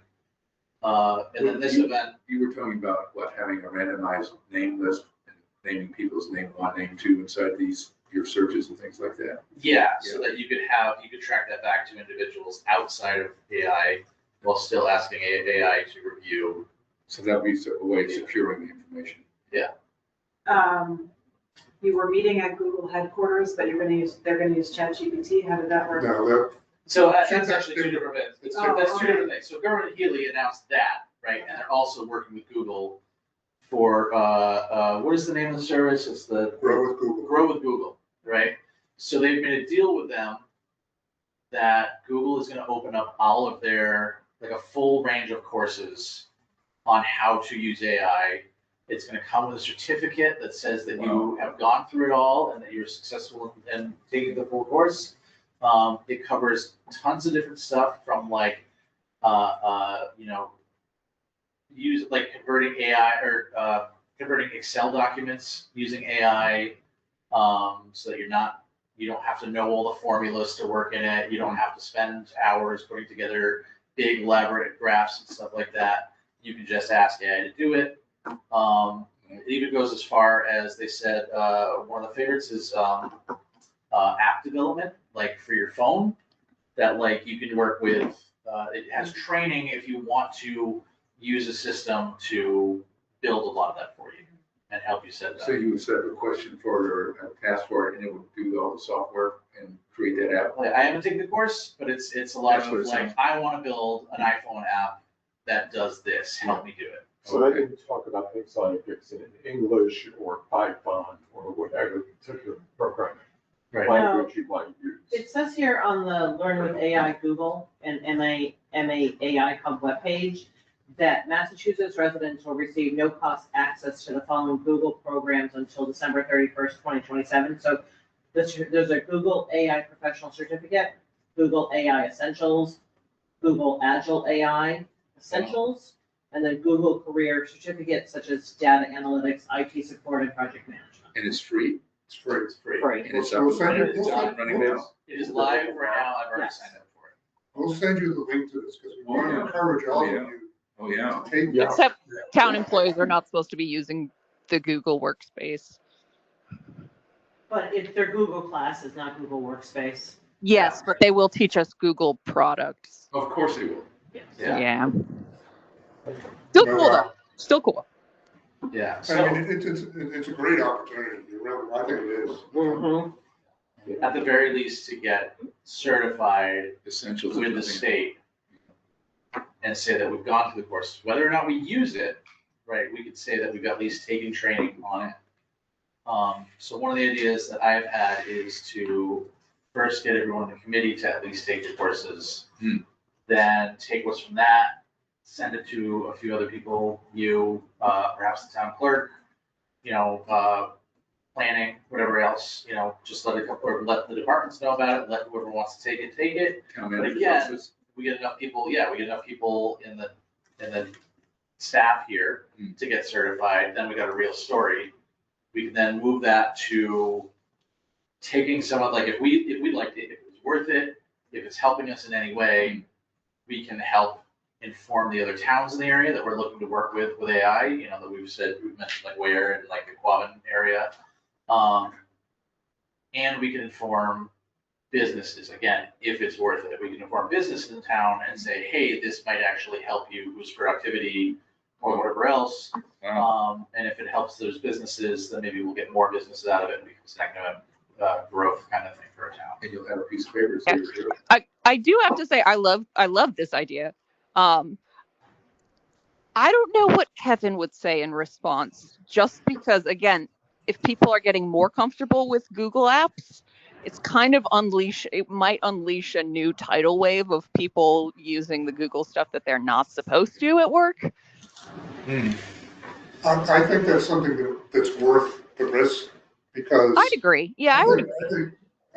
Speaker 1: And then this event.
Speaker 3: You were talking about having a randomized name list and naming people's name 1, name 2 inside your searches and things like that.
Speaker 1: Yeah, so that you could track that back to individuals outside of AI while still asking AI to review.
Speaker 3: So that would be a way of securing the information.
Speaker 1: Yeah.
Speaker 2: You were meeting at Google headquarters, but they're going to use ChatGPT. How did that work?
Speaker 10: No,
Speaker 1: So that's actually two different things. That's two
Speaker 2: okay.
Speaker 1: different things. So Governor Healy announced that, right? And they're also working with Google for, what is the name of the service? It's the
Speaker 10: Grow with Google.
Speaker 1: Grow with Google, right? So they've made a deal with them that Google is going to open up all of their, like a full range of courses on how to use AI. It's going to come with a certificate that says that you have gone through it all and that you're successful in taking the full course. It covers tons of different stuff from like, use like converting AI or converting Excel documents using AI, so that you're not You don't have to know all the formulas to work in it. You don't have to spend hours putting together big elaborate graphs and stuff like that. You can just ask AI to do it. It even goes as far as they said, one of the favorites is app development, like for your phone, that like you can work with. It has training if you want to use a system to build a lot of that for you and help you set it up.
Speaker 3: So you would set a question for it or a task for it, and it would do all the software and create that app.
Speaker 1: Like, I haven't taken the course, but it's a lot
Speaker 3: That's what
Speaker 1: of
Speaker 3: it
Speaker 1: like,
Speaker 3: sounds
Speaker 1: I want to build an iPhone app that does this. Help me do it.
Speaker 5: So they didn't talk about things like it's in English or Python or whatever particular programming
Speaker 1: Right.
Speaker 5: language you might use.
Speaker 6: It says here on the Learn with AI Google and MAI Hub webpage that Massachusetts residents will receive no-cost access to the following Google programs until December 31st, 2027. So there's a Google AI Professional Certificate, Google AI Essentials, Google Agile AI Essentials, and then Google Career Certificates such as Data Analytics, IT Support, and Project Management.
Speaker 3: And it's free?
Speaker 10: It's free.
Speaker 1: It's free.
Speaker 6: Right.
Speaker 3: And it's
Speaker 10: We'll
Speaker 3: up
Speaker 10: send you-
Speaker 3: it's up and running now?
Speaker 1: It is live right now. I've already
Speaker 6: Yes.
Speaker 1: signed up for it.
Speaker 10: We'll send you the link to this because we want to encourage all of you
Speaker 3: Oh, yeah.
Speaker 10: to take.
Speaker 5: Yeah.
Speaker 8: Except town employees are not supposed to be using the Google Workspace.
Speaker 6: But if their Google classes, not Google Workspace.
Speaker 8: Yes, but they will teach us Google products.
Speaker 3: Of course they will.
Speaker 6: Yes.
Speaker 1: Yeah.
Speaker 8: Still cool though. Still cool.
Speaker 1: Yeah.
Speaker 10: I
Speaker 1: So
Speaker 10: mean, it's a great opportunity. You really, I think it is.
Speaker 6: Mm-hmm.
Speaker 1: at the very least to get certified
Speaker 3: Essentials.
Speaker 1: with the state and say that we've gone through the course. Whether or not we use it, right, we could say that we've at least taken training on it. So one of the ideas that I've had is to first get everyone in the committee to at least take the courses, then take what's from that, send it to a few other people, you, perhaps the town clerk, planning, whatever else, just let the departments know about it, let whoever wants to take it.
Speaker 3: Town
Speaker 1: But
Speaker 3: manager's
Speaker 1: again,
Speaker 3: office.
Speaker 1: we get enough people in the staff here to get certified, then we got a real story. We can then move that to taking some of, like, if we liked it, if it's worth it, if it's helping us in any way, we can help inform the other towns in the area that we're looking to work with AI, that we've mentioned like Ware and like the Quabbin area. And we can inform businesses, again, if it's worth it. We can inform businesses in town and say, hey, this might actually help you boost productivity or whatever else. And if it helps those businesses, then maybe we'll get more businesses out of it and becomes an economic growth kind of thing for a town.
Speaker 3: And you'll have a piece of paper. So you're good.
Speaker 8: I do have to say I love this idea. I don't know what Kevin would say in response, just because, again, if people are getting more comfortable with Google apps, it's kind of it might unleash a new tidal wave of people using the Google stuff that they're not supposed to at work.
Speaker 10: I think that's something that's worth the risk because.
Speaker 8: I'd agree. Yeah, I would.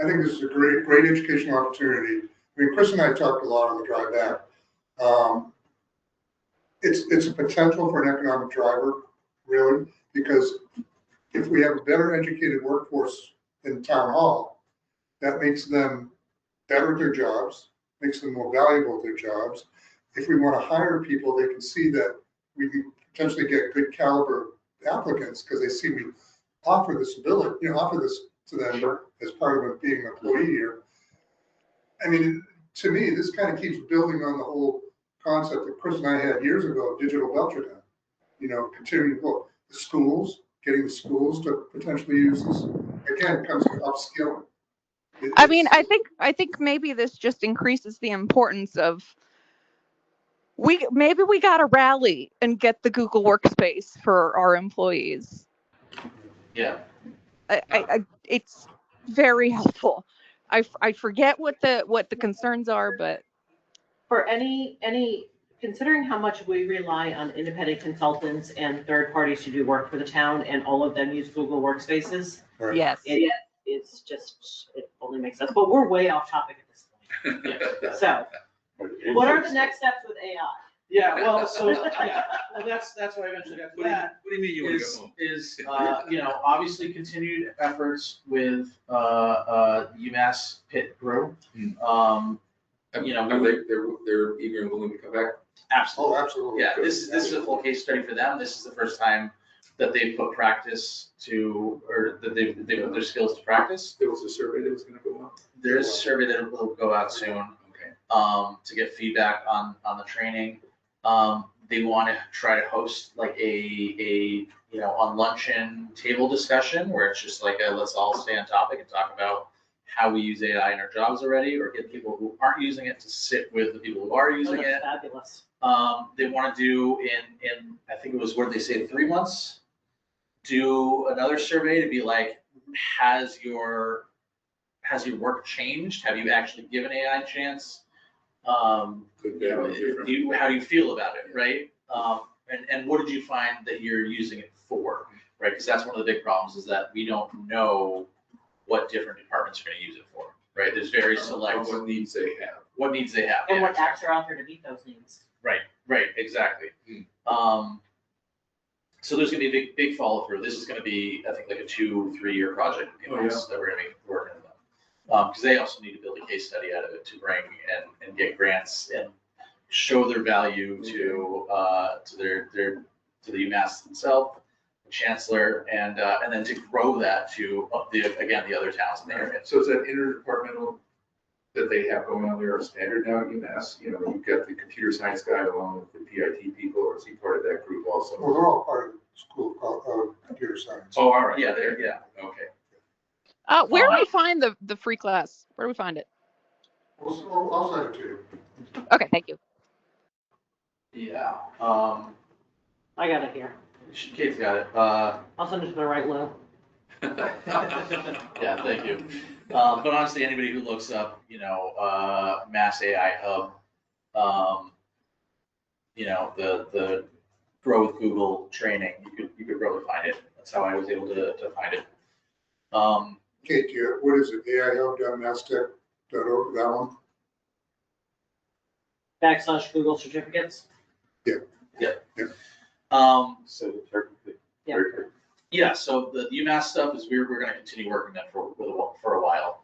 Speaker 10: I think this is a great educational opportunity. I mean, Chris and I talked a lot on the drive back. It's a potential for an economic driver, really, because if we have a better educated workforce in town hall, that makes them better at their jobs, makes them more valuable at their jobs. If we want to hire people, they can see that we can potentially get good caliber applicants because they see we offer this ability, offer this to them as part of being an employee here. I mean, to me, this kind of keeps building on the whole concept that Chris and I had years ago of digital Belchertown. Continuing to go the schools, getting the schools to potentially use this. Again, it comes to upskilling.
Speaker 8: I mean, I think maybe this just increases the importance of maybe we got to rally and get the Google Workspace for our employees.
Speaker 1: Yeah.
Speaker 8: It's very helpful. I forget what the concerns are, but
Speaker 6: For any, considering how much we rely on independent consultants and third parties to do work for the town, and all of them use Google Workspaces,
Speaker 10: Right.
Speaker 8: yes.
Speaker 6: it only makes sense, but we're way off topic at this point. So, what are the next steps with AI?
Speaker 1: Yeah, well, so, yeah, well, that's why I eventually got to that.
Speaker 3: What do you mean you want to go
Speaker 1: Is,
Speaker 3: home?
Speaker 1: is, you know, obviously continued efforts with, UMass Pitt Brew. You know,
Speaker 3: They're eager and willing to come back?
Speaker 1: absolutely.
Speaker 10: Oh, absolutely.
Speaker 1: Yeah, this is a full case study for them. This is the first time that they put practice to, or that they put their skills to practice.
Speaker 3: There was a survey that was gonna go on?
Speaker 1: There is a survey that will go out soon,
Speaker 3: Okay.
Speaker 1: to get feedback on the training. They want to try to host like a, you know, on luncheon table discussion where it's just like let's all stay on topic and talk about how we use AI in our jobs already, or get people who aren't using it to sit with the people who are using it.
Speaker 6: Fabulous.
Speaker 1: They want to do in, I think it was where they say 3 months, do another survey to be like, has your work changed? Have you actually given AI a chance?
Speaker 3: Good,
Speaker 1: You know,
Speaker 3: bad, or different.
Speaker 1: how do you feel about it, right? And what did you find that you're using it for, right? Because that's one of the big problems is that we don't know what different departments are going to use it for, right? There's very select.
Speaker 3: What needs they have.
Speaker 1: What needs they have.
Speaker 6: And
Speaker 1: yeah,
Speaker 6: what apps are out there to meet those needs?
Speaker 1: Right, exactly. So there's gonna be a big follow through. This is gonna be, I think, like a 2-3 year project that we're gonna be working on. Because they also need to build a case study out of it to bring and get grants and show their value to the UMass themselves, the chancellor, and then to grow that to the other towns in the area.
Speaker 3: So is that interdepartmental that they have going on there a standard now at UMass? You know, you've got the computer science guy along with the PIT people, or is he part of that group also?
Speaker 10: Well, they're all part of the school of computer science.
Speaker 3: Oh, all right.
Speaker 1: Yeah,
Speaker 3: Okay.
Speaker 8: Where do we find the free class? Where do we find it?
Speaker 10: I'll send it to you.
Speaker 8: Okay, thank you.
Speaker 1: Yeah.
Speaker 6: I got it here.
Speaker 1: Kate's got it.
Speaker 6: I'll send it to the right Lou.
Speaker 1: Yeah, thank you. But honestly, anybody who looks up, you know, Mass AI Hub, you know, the Grow with Google training, you could probably find it. That's how I was able to find it.
Speaker 10: Kate, what is it, AIHub.masstech.org, that one?
Speaker 6: / Google certificates.
Speaker 5: So perfectly.
Speaker 6: Yeah.
Speaker 5: Very good.
Speaker 1: Yeah, so the UMass stuff is we're going to continue working that for a while.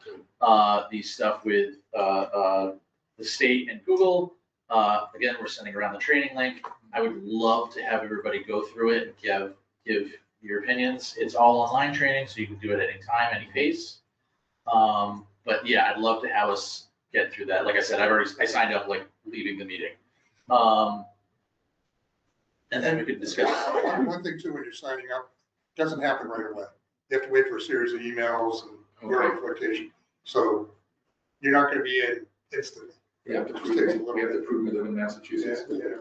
Speaker 1: The stuff with the state and Google, again, we're sending around the training link. I would love to have everybody go through it and give your opinions. It's all online training, so you can do it at any time, any pace. But yeah, I'd love to have us get through that. Like I said, I signed up like leaving the meeting. And then we could discuss.
Speaker 10: One thing too, when you're signing up, it doesn't happen right away. You have to wait for a series of emails and verification. So you're not gonna be in instantly.
Speaker 3: We have to prove we live in Massachusetts.
Speaker 10: Yeah.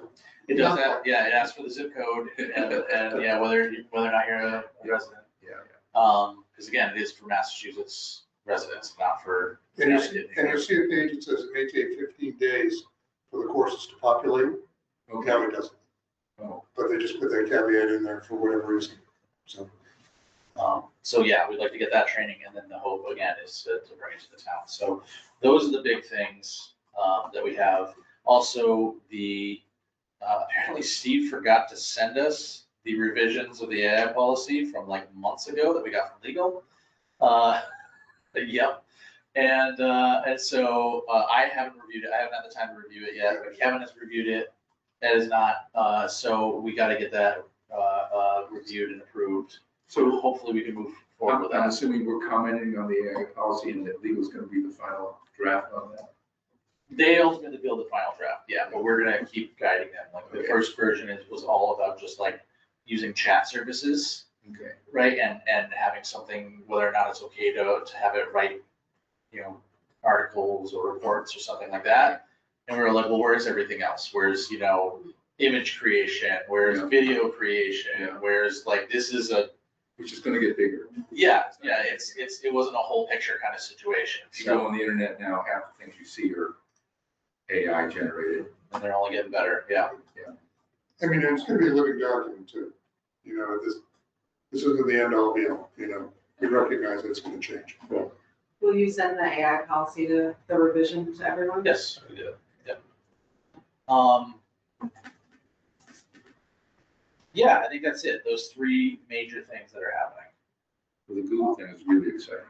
Speaker 1: It does that, yeah, it asks for the zip code and yeah, whether or not you're a resident.
Speaker 3: Yeah.
Speaker 1: Because again, it is for Massachusetts residents, not for.
Speaker 10: And you'll see a page that says it may take 15 days for the courses to populate. No, it doesn't.
Speaker 3: Oh.
Speaker 10: But they just put that caveat in there for whatever reason, so.
Speaker 1: So yeah, we'd like to get that training, and then the hope again is to bring it to the town. So those are the big things that we have. Also, apparently Steve forgot to send us the revisions of the AI policy from like months ago that we got from legal. Yep. And so I haven't reviewed it. I haven't had the time to review it yet, but Kevin has reviewed it. That is not, so we got to get that reviewed and approved. So hopefully we can move forward with
Speaker 3: I'm
Speaker 1: that.
Speaker 3: assuming we're commenting on the AI policy and that legal's gonna be the final draft on that.
Speaker 1: They ultimately build the final draft, yeah, but we're gonna keep guiding them. Like the first version was all about just like using chat services,
Speaker 3: Okay.
Speaker 1: right? And having something, whether or not it's okay to have it write, you know, articles or reports or something like that. And we were like, well, where's everything else? Where's, you know, image creation? Where's video creation? Where's like, this is
Speaker 3: Which is gonna get bigger.
Speaker 1: it wasn't a whole picture kind of situation.
Speaker 3: If you go on the internet now, half the things you see are AI generated.
Speaker 1: And they're only getting better, yeah.
Speaker 10: I mean, it's gonna be a living document too. You know, this isn't the end all be all, you know, we recognize that it's gonna change.
Speaker 2: Will you send the AI policy to the revision to everyone?
Speaker 1: Yes, we do, yep. Yeah, I think that's it. Those three major things that are happening.
Speaker 3: The Google thing is really exciting.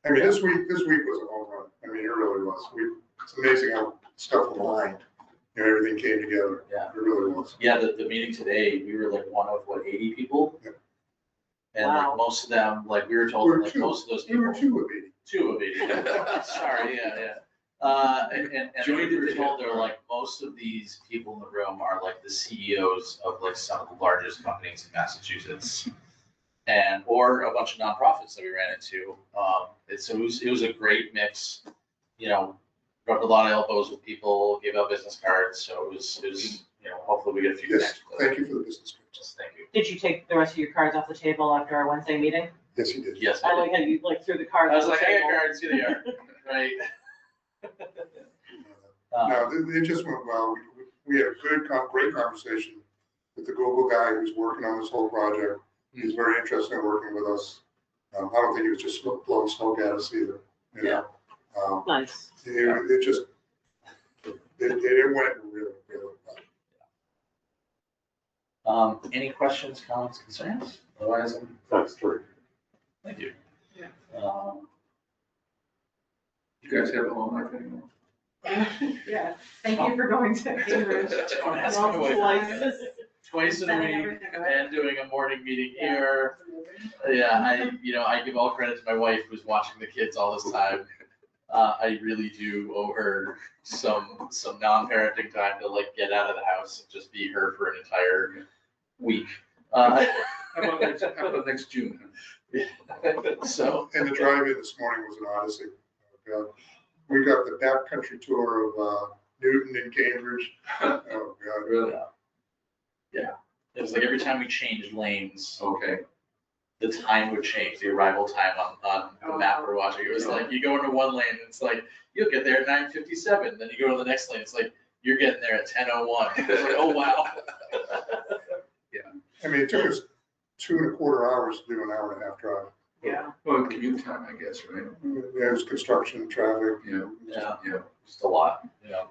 Speaker 10: I mean, this week was a home run. I mean, it really was. It's amazing how stuff aligned. You know, everything came together.
Speaker 1: Yeah.
Speaker 10: It really was.
Speaker 1: Yeah, the meeting today, we were like one of what, 80 people?
Speaker 10: Yeah.
Speaker 1: And
Speaker 6: Wow.
Speaker 1: like most of them, like we were told,
Speaker 10: We were
Speaker 1: like
Speaker 10: two.
Speaker 1: most of those
Speaker 10: We
Speaker 1: people.
Speaker 10: were 2 of 80.
Speaker 1: 2 of 80. Sorry, yeah. And we were told they're like, most of these people in the room are like the CEOs of like some of the largest companies in Massachusetts. And, or a bunch of nonprofits that we ran into. So it was a great mix, you know, rubbed a lot of elbows with people, gave out business cards. So it was, you know, hopefully we get a few
Speaker 10: Yes,
Speaker 1: connections.
Speaker 10: thank you for the business cards.
Speaker 1: Just thank you.
Speaker 6: Did you take the rest of your cards off the table after our Wednesday meeting?
Speaker 10: Yes, you did.
Speaker 1: Yes.
Speaker 6: I like how you like threw the cards
Speaker 1: I was
Speaker 6: on the
Speaker 1: like, I
Speaker 6: table.
Speaker 1: got cards, here they are, right?
Speaker 10: No, it just went well. We had a great conversation with the Google guy who's working on this whole project. He's very interested in working with us. I don't think he was just blowing smoke at us either. You know?
Speaker 6: Nice.
Speaker 10: It just, it went really, really well.
Speaker 1: Any questions, comments, concerns? Otherwise,
Speaker 5: That's true.
Speaker 1: thank you.
Speaker 2: Yeah.
Speaker 3: You guys have a home life anymore?
Speaker 2: Yeah, thank you for going to Cambridge.
Speaker 1: Don't ask my wife.
Speaker 2: Twice.
Speaker 1: Twice in a
Speaker 2: Setting
Speaker 1: week
Speaker 2: everything up.
Speaker 1: and doing a morning meeting
Speaker 2: Yeah,
Speaker 1: here.
Speaker 2: it's amazing.
Speaker 1: Yeah, I give all credit to my wife who's watching the kids all this time. I really do owe her some non-parenting time to like get out of the house and just be her for an entire week.
Speaker 3: How about next June?
Speaker 1: So.
Speaker 10: And the drive-in this morning was an odyssey. Oh, God. We got the backcountry tour of Newton and Cambridge. Oh, God.
Speaker 3: Really?
Speaker 1: Yeah, it was like every time we changed lanes,
Speaker 3: Okay.
Speaker 1: the time would change, the arrival time on the map we're watching. It was like, you go into one lane, and it's like, you'll get there at 9:57, then you go to the next lane, it's like, you're getting there at 10:01. It's like, oh, wow.
Speaker 10: I mean, it took us 2.25 hours to do an hour-and-a-half drive.
Speaker 6: Yeah.
Speaker 3: Well, commute time, I guess, right?
Speaker 10: Yeah, it was construction, traffic.
Speaker 1: Yeah,
Speaker 3: Yeah.
Speaker 1: just a lot, you know.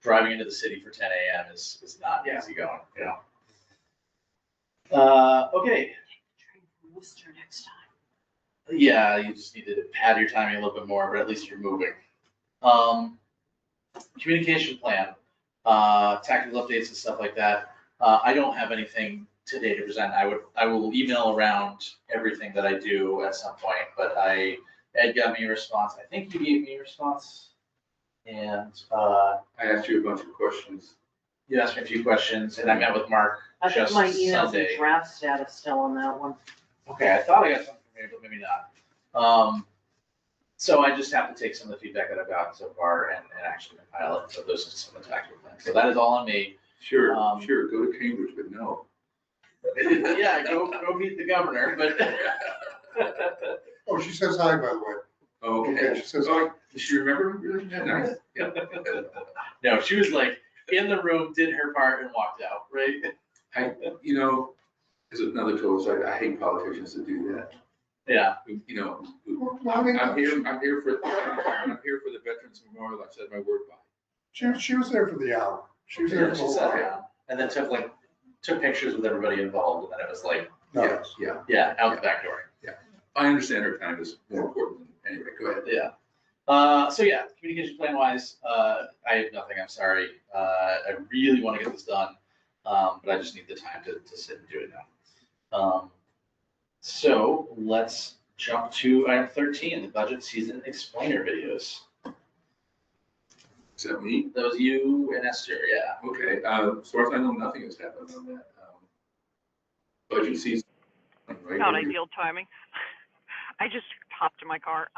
Speaker 1: Driving into the city for 10 a.m. is not
Speaker 6: Yeah.
Speaker 1: easy going, you know. Okay,
Speaker 6: Worcester next time.
Speaker 1: yeah, you just need to pad your timing a little bit more, but at least you're moving. Communication plan, tactical updates and stuff like that. I don't have anything today to present. I will email around everything that I do at some point, but Ed got me a response. I think you gave me a response. And
Speaker 3: I asked you a bunch of questions.
Speaker 1: you asked me a few questions, and I met with Mark
Speaker 6: I think
Speaker 1: just
Speaker 6: my email's in
Speaker 1: Sunday.
Speaker 6: draft status still on that one.
Speaker 1: Okay, I thought I got something from you, but maybe not. So I just have to take some of the feedback that I've gotten so far and actually compile it. So those are some of the tactical plans. So that is all on me.
Speaker 3: Sure,
Speaker 1: Um,
Speaker 3: sure, go to Cambridge, but no.
Speaker 1: Yeah, go meet the governor, but.
Speaker 10: Oh, she says hi, by the way.
Speaker 3: Oh,
Speaker 10: Okay,
Speaker 3: okay.
Speaker 10: she says,
Speaker 3: Oh, does she remember? Really? Yeah, nice. Yeah.
Speaker 1: No, she was like in the room, did her part and walked out, right?
Speaker 3: You know, as another total side, I hate politicians that do that.
Speaker 1: Yeah,
Speaker 3: You know,
Speaker 10: well, I mean,
Speaker 3: I'm here for the Veterans Memorial. I said my word by.
Speaker 10: she was there for the hour. She was there
Speaker 1: yeah,
Speaker 10: for
Speaker 1: she
Speaker 10: the whole
Speaker 1: sat
Speaker 10: hour.
Speaker 1: down and then took pictures with everybody involved, and then it was like,
Speaker 10: No.
Speaker 3: Yeah,
Speaker 1: out the back door.
Speaker 3: I understand her time is more important than, anyway, go ahead.
Speaker 1: Yeah. So yeah, communication plan wise, I have nothing, I'm sorry. I really want to get this done, but I just need the time to sit and do it now. So let's jump to item 13, the budget season explainer videos.
Speaker 3: Is that me?
Speaker 1: That was you and Esther, yeah.
Speaker 3: Okay, as far as I know, nothing has happened on that. Budget season. Right?
Speaker 11: Not ideal timing. I just hopped in my car.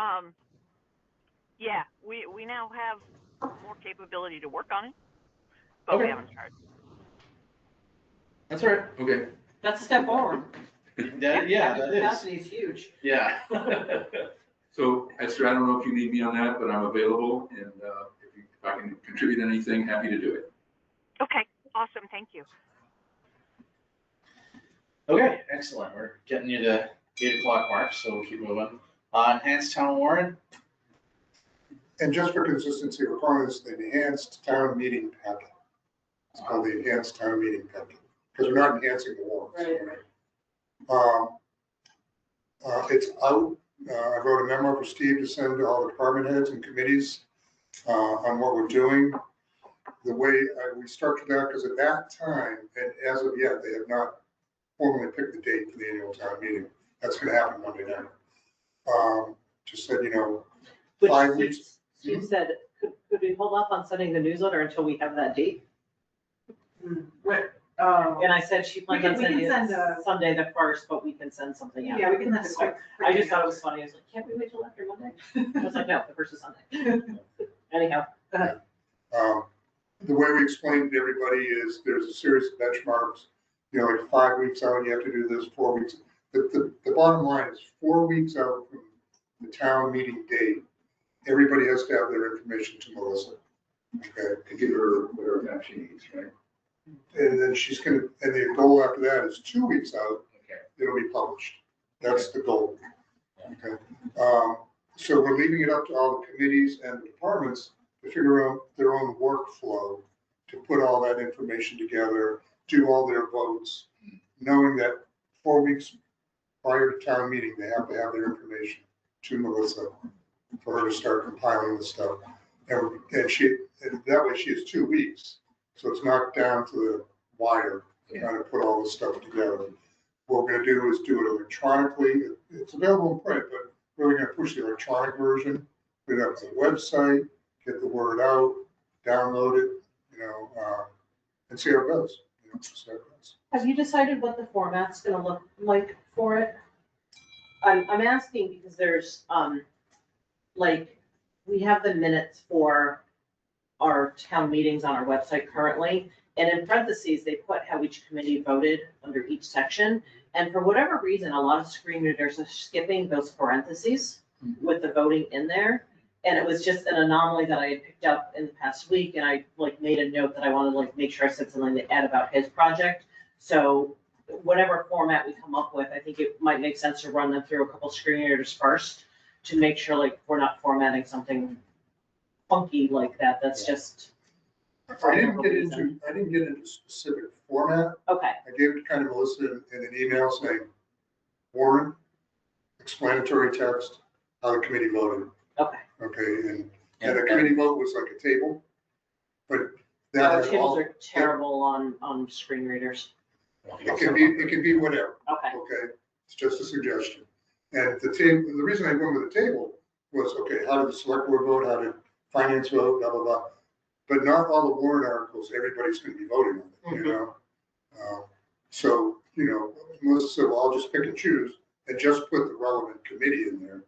Speaker 11: Yeah, we now have more capability to work on it, but we
Speaker 1: Okay.
Speaker 11: haven't started.
Speaker 1: That's all right.
Speaker 3: Okay.
Speaker 6: That's a step forward.
Speaker 1: Yeah, that is.
Speaker 6: Capacity is huge.
Speaker 1: Yeah.
Speaker 3: So Esther, I don't know if you need me on that, but I'm available, and if I can contribute anything, happy to do it.
Speaker 11: Okay, awesome, thank you.
Speaker 1: Okay, excellent. We're getting you to 8 o'clock mark, so we'll keep moving. Enhanced Town Warrant.
Speaker 10: And just for consistency, we're calling this the enhanced town meeting packet. It's called the enhanced town meeting packet. because we're not enhancing the warrants.
Speaker 2: Right.
Speaker 10: It's out. I wrote a memo for Steve to send to all the department heads and committees on what we're doing. The way we structured that, because at that time, and as of yet, they have not formally picked the date for the annual town meeting. That's going to happen Monday night. Just said,
Speaker 6: Which
Speaker 10: 5 weeks.
Speaker 6: Steve said, could we hold off on sending the newsletter until we have that date? And I said she plans on
Speaker 2: we can
Speaker 6: sending
Speaker 2: send
Speaker 6: it Sunday the 1st, but we can send something out.
Speaker 2: Yeah, we can send a quick.
Speaker 6: I just thought it was funny. I was like, can't we wait till after Monday? I was like, no, the 1st is Sunday. Anyhow, go ahead.
Speaker 10: The way we explained to everybody is there's a series of benchmarks, like 5 weeks out, you have to do this, 4 weeks. The bottom line is 4 weeks out from the town meeting date, everybody has to have their information to Melissa. Okay.
Speaker 3: To give her whatever time she needs, right?
Speaker 10: And then and the goal after that is 2 weeks out,
Speaker 3: Okay.
Speaker 10: it'll be published. That's the goal. Okay. So we're leaving it up to all the committees and the departments to figure out their own workflow to put all that information together, do all their votes, knowing that 4 weeks prior to town meeting, they have to have their information to Melissa for her to start compiling the stuff. And that way she has 2 weeks. So it's not down to the wire trying to put all this stuff together. What we're going to do is do it electronically. It's available in print, but we're going to push the electronic version, put it up to the website, get the word out, download it, and see how it goes.
Speaker 6: Have you decided what the format's gonna look like for it? I'm asking because there's, we have the minutes for our town meetings on our website currently. And in parentheses, they put how each committee voted under each section. And for whatever reason, a lot of screen readers are skipping those parentheses with the voting in there. And it was just an anomaly that I had picked up in the past week, and I made a note that I wanted to make sure I said something to add about his project. So whatever format we come up with, I think it might make sense to run them through a couple screen readers first to make sure we're not formatting something funky like that. That's just.
Speaker 10: I didn't get into specific format.
Speaker 6: Okay.
Speaker 10: I gave it to kind of Melissa in an email saying, warrant, explanatory text, how the committee voted.
Speaker 6: Okay.
Speaker 10: Okay, and the committee vote was like a table, but that
Speaker 6: Our
Speaker 10: had
Speaker 6: tables
Speaker 10: all,
Speaker 6: are terrible on screen readers.
Speaker 10: it can be whatever.
Speaker 6: Okay.
Speaker 10: Okay, it's just a suggestion. And the reason I went with the table was, okay, how did the select board vote? How did finance vote? Blah, blah, blah. But not all the warrant articles, everybody's going to be voting on it, So, Melissa said, well, I'll just pick and choose and just put the relevant committee in there,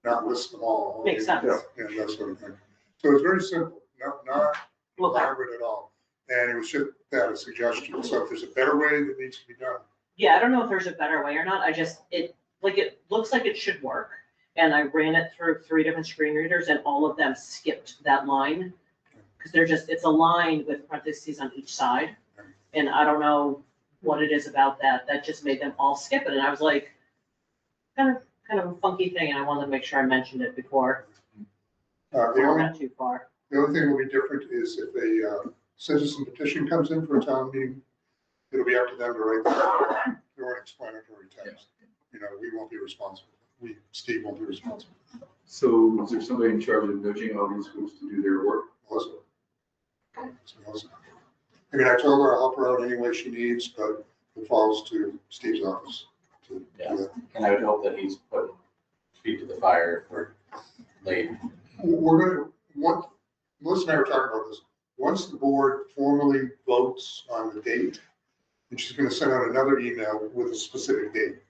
Speaker 10: not list them all.
Speaker 6: Makes sense.
Speaker 10: And that sort of thing. So it's very simple, not elaborate at all. And it was just a suggestion. So if there's a better way that needs to be done.
Speaker 6: Yeah, I don't know if there's a better way or not. It looks like it should work. And I ran it through 3 different screen readers and all of them skipped that line. Because it's aligned with parentheses on each side. And I don't know what it is about that. That just made them all skip it. And I was like, kind of a funky thing. And I wanted to make sure I mentioned it before. We're not too far.
Speaker 10: The only thing that will be different is if a citizen petition comes in for a town meeting, it'll be up to them to write their own explanatory text. We won't be responsible. Steve won't be responsible.
Speaker 3: So is there somebody in charge of nudging all these groups to do their work?
Speaker 10: Also. I mean, I told her I'll help her out any way she needs, but it falls to Steve's office to do that.
Speaker 1: And I would hope that he's put feet to the fire for late.
Speaker 10: We're Melissa and I were talking about this. Once the board formally votes on the date, and she's going to send out another email with a specific date.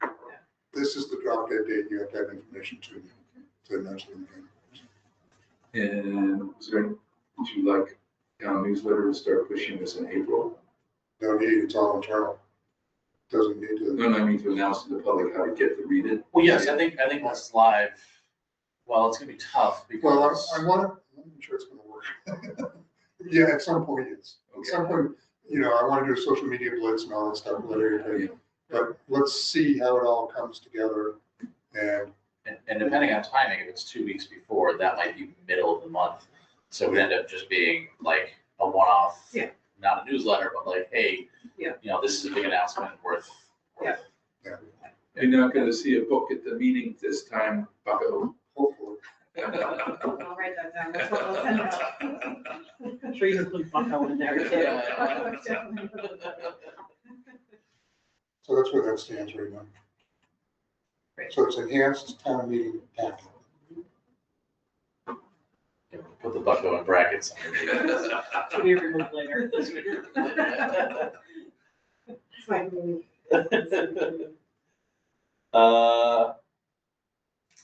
Speaker 10: This is the drop dead date. You have to have information to mention.
Speaker 3: And would you like town newsletter to start pushing this in April?
Speaker 10: No need, it's all internal. Doesn't need to.
Speaker 3: No, I mean to announce to the public how to get to read it.
Speaker 1: Well, yes, I think once it's live, well, it's gonna be tough because.
Speaker 10: Well, I'm not sure it's gonna work. Yeah, at some point, yes. At some point, I want to do a social media blitz and all that stuff. But let's see how it all comes together. And
Speaker 1: depending on timing, if it's 2 weeks before, that might be middle of the month. So it would end up just being like a one-off not a newsletter, but like, hey,
Speaker 2: Yeah.
Speaker 1: you know, this is a big announcement worth.
Speaker 2: Yeah.
Speaker 3: You're not gonna see a book at the meeting this time, Bucko.
Speaker 10: Hopefully.
Speaker 2: I'll write that down. That's what we'll send out.
Speaker 6: I'm sure you can include Bucko in there too.
Speaker 2: Definitely.
Speaker 10: So that's where that stands right now.
Speaker 2: Great.
Speaker 10: So it's enhanced town meeting packet.
Speaker 1: Put the bucko in brackets.
Speaker 6: To be removed later.
Speaker 2: It's like,
Speaker 1: All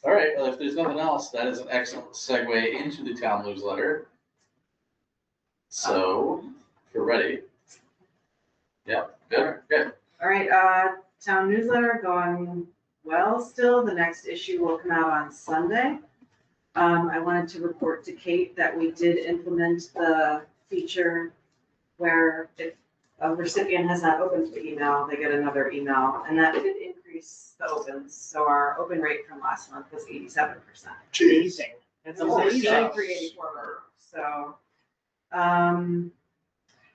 Speaker 1: right, well, if there's nothing else, that is an excellent segue into the town newsletter. So, if you're ready. Yeah, good.
Speaker 2: all right, town newsletter going well still. The next issue will come out on Sunday. I wanted to report to Kate that we did implement the feature where if a recipient has not opened the email, they get another email, and that did increase the opens. So our open rate from last month was 87%.
Speaker 6: Amazing. That's
Speaker 2: So
Speaker 6: amazing.
Speaker 2: still 384. So, and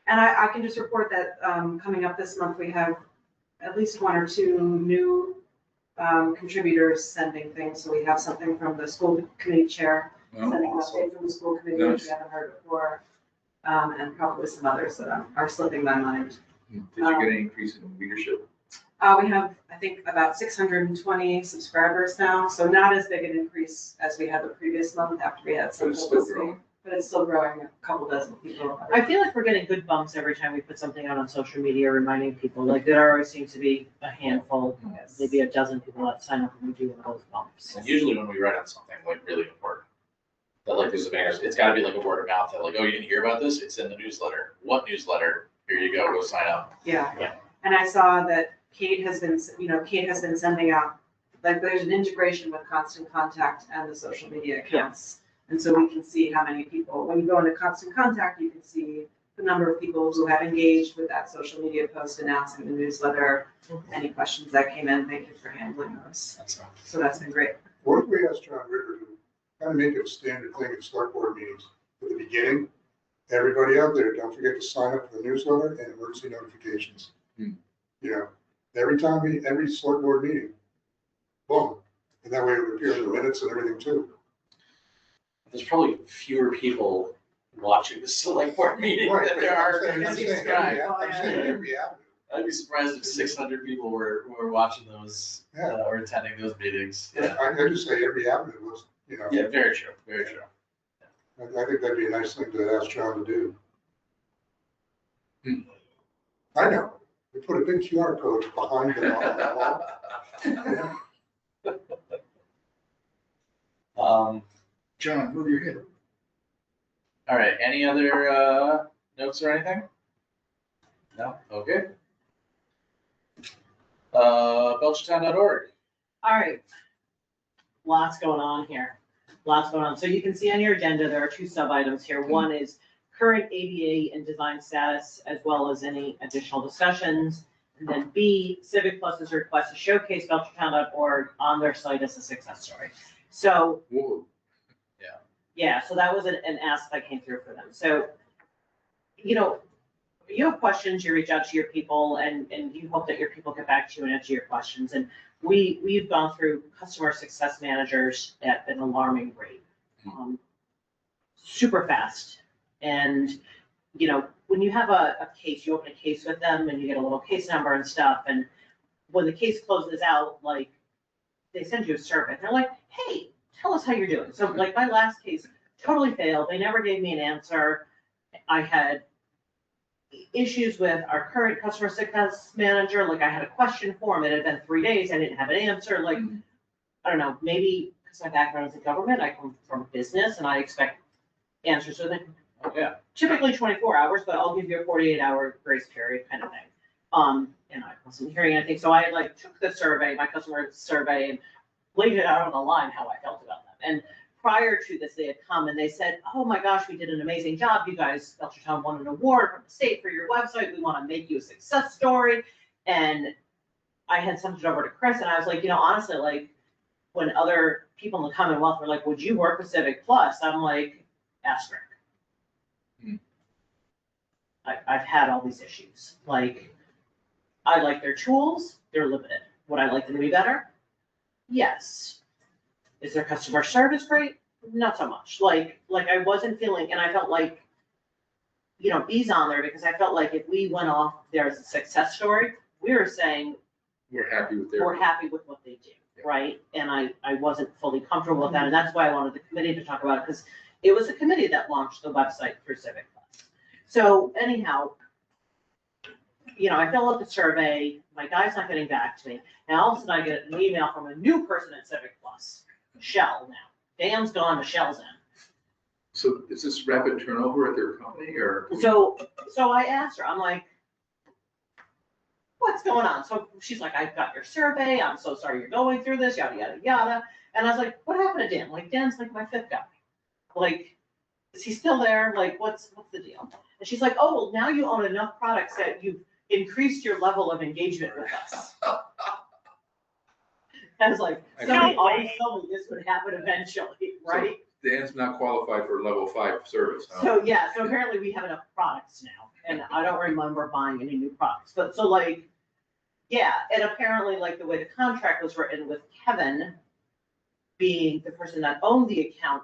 Speaker 2: I can just report that, coming up this month, we have at least one or two new contributors sending things. So we have something from the school committee chair, sending an update from the school committee, which we haven't heard before. And probably some others that are slipping my mind.
Speaker 3: Did you get an increase in readership?
Speaker 2: We have, I think, about 620 subscribers now, so not as big an increase as we had the previous month after we had some
Speaker 3: But it's still
Speaker 2: publicity.
Speaker 3: growing.
Speaker 2: But it's still growing, a couple dozen people.
Speaker 6: I feel like we're getting good bumps every time we put something out on social media reminding people, like there always seems to be a handful,
Speaker 2: Yes.
Speaker 6: maybe a dozen people that sign up when we do one of those bumps.
Speaker 1: And usually when we write on something like really important, that like there's a banner, it's gotta be like a word of mouth that like, oh, you didn't hear about this? It's in the newsletter. What newsletter? Here you go sign up.
Speaker 2: Yeah.
Speaker 6: Yeah.
Speaker 2: And I saw that Kate has been sending out, like, there's an integration with Constant Contact and the social media accounts. And so we can see how many people, when you go into Constant Contact, you can see the number of people who have engaged with that social media post announcing the newsletter. Any questions that came in, thank you for handling those. So that's been great.
Speaker 10: What if we asked John Ritter to kind of make it a standard thing at select board meetings at the beginning? Everybody out there, don't forget to sign up for the newsletter and emergency notifications. You know, every select board meeting, boom. And that way it would appear in the minutes and everything too.
Speaker 1: There's probably fewer people watching the select board meeting
Speaker 10: Right,
Speaker 1: than there are.
Speaker 10: I'm saying every avenue.
Speaker 1: I'd be surprised if 600 people were watching those,
Speaker 10: Yeah.
Speaker 1: or attending those meetings. Yeah.
Speaker 10: I just say every avenue was, you know.
Speaker 1: Yeah, very true, very true.
Speaker 10: I think that'd be a nice thing to ask John to do. I know. We put a big QR code behind it on the wall.
Speaker 3: John, move your head.
Speaker 1: All right, any other notes or anything? No, okay. Belchertown.org.
Speaker 6: All right. Lots going on here. Lots going on. So you can see on your agenda, there are two sub items here. One is current ADA and design status, as well as any additional discussions. And then B, Civic Plus's request to showcase Belchertown.org on their site as a success story. So
Speaker 3: Whoa.
Speaker 6: yeah, so that was an ask that came through for them. So, you know, you have questions, you reach out to your people and you hope that your people get back to you and answer your questions. And we've gone through customer success managers at an alarming rate, super fast. And, you know, when you have a case, you open a case with them and you get a little case number and stuff. And when the case closes out, like, they send you a survey. They're like, hey, tell us how you're doing. So like my last case totally failed. They never gave me an answer. I had issues with our current customer success manager. Like I had a question for him. It had been 3 days. I didn't have an answer. Like, I don't know, maybe because my background is in government, I come from business and I expect answers within typically 24 hours, but I'll give you a 48-hour grace period kind of thing. And I wasn't hearing anything. So I like took the survey, my customer survey, and laid it out on the line how I felt about them. And prior to this, they had come and they said, oh my gosh, we did an amazing job. You guys, Belchertown won an award from the state for your website. We want to make you a success story. And I had sent it over to Chris and I was like, you know, honestly, like when other people in the Commonwealth were like, would you work with Civic Plus? I'm like, ask Rick. I've had all these issues. Like, I like their tools, they're limited. Would I like them to be better? Yes. Is their customer service great? Not so much. Like I wasn't feeling, and I felt like, you know, B's on there because I felt like if we went off there as a success story, we were saying
Speaker 3: We're happy with
Speaker 6: we're happy with what they do, right? And I wasn't fully comfortable with that, and that's why I wanted the committee to talk about it, because it was a committee that launched the website for Civic Plus. So anyhow, you know, I fill out the survey, my guy's not getting back to me. Now all of a sudden I get an email from a new person at Civic Plus, Michelle now. Dan's gone, Michelle's in.
Speaker 3: So is this rapid turnover at their company or?
Speaker 6: So I asked her, I'm like, what's going on? So she's like, I've got your survey, I'm so sorry you're going through this, yada, yada, yada. And I was like, what happened to Dan? Like, Dan's like my fifth guy. Like, is he still there? Like, what's the deal? And she's like, oh, well, now you own enough products that you've increased your level of engagement with us. I was like, somebody always told me this would happen eventually, right?
Speaker 3: So Dan's not qualified for level 5 service, huh?
Speaker 6: So yeah, so apparently we have enough products now, and I don't remember buying any new products, but so like, yeah, and apparently like the way the contract was written with Kevin being the person that owned the account,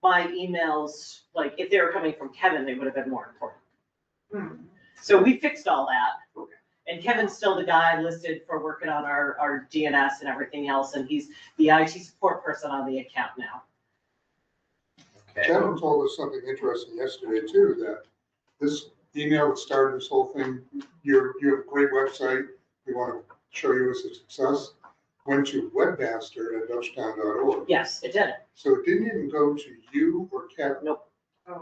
Speaker 6: my emails, like if they were coming from Kevin, they would have been more important. So we fixed all that. And Kevin's still the guy listed for working on our DNS and everything else, and he's the IT support person on the account now.
Speaker 1: Okay.
Speaker 10: Kevin told us something interesting yesterday too, that this email that started this whole thing, you have a great website, we want to show you as a success, went to webmaster at Belchertown.org.
Speaker 6: Yes, it did.
Speaker 10: So it didn't even go to you or Kevin.
Speaker 6: Nope.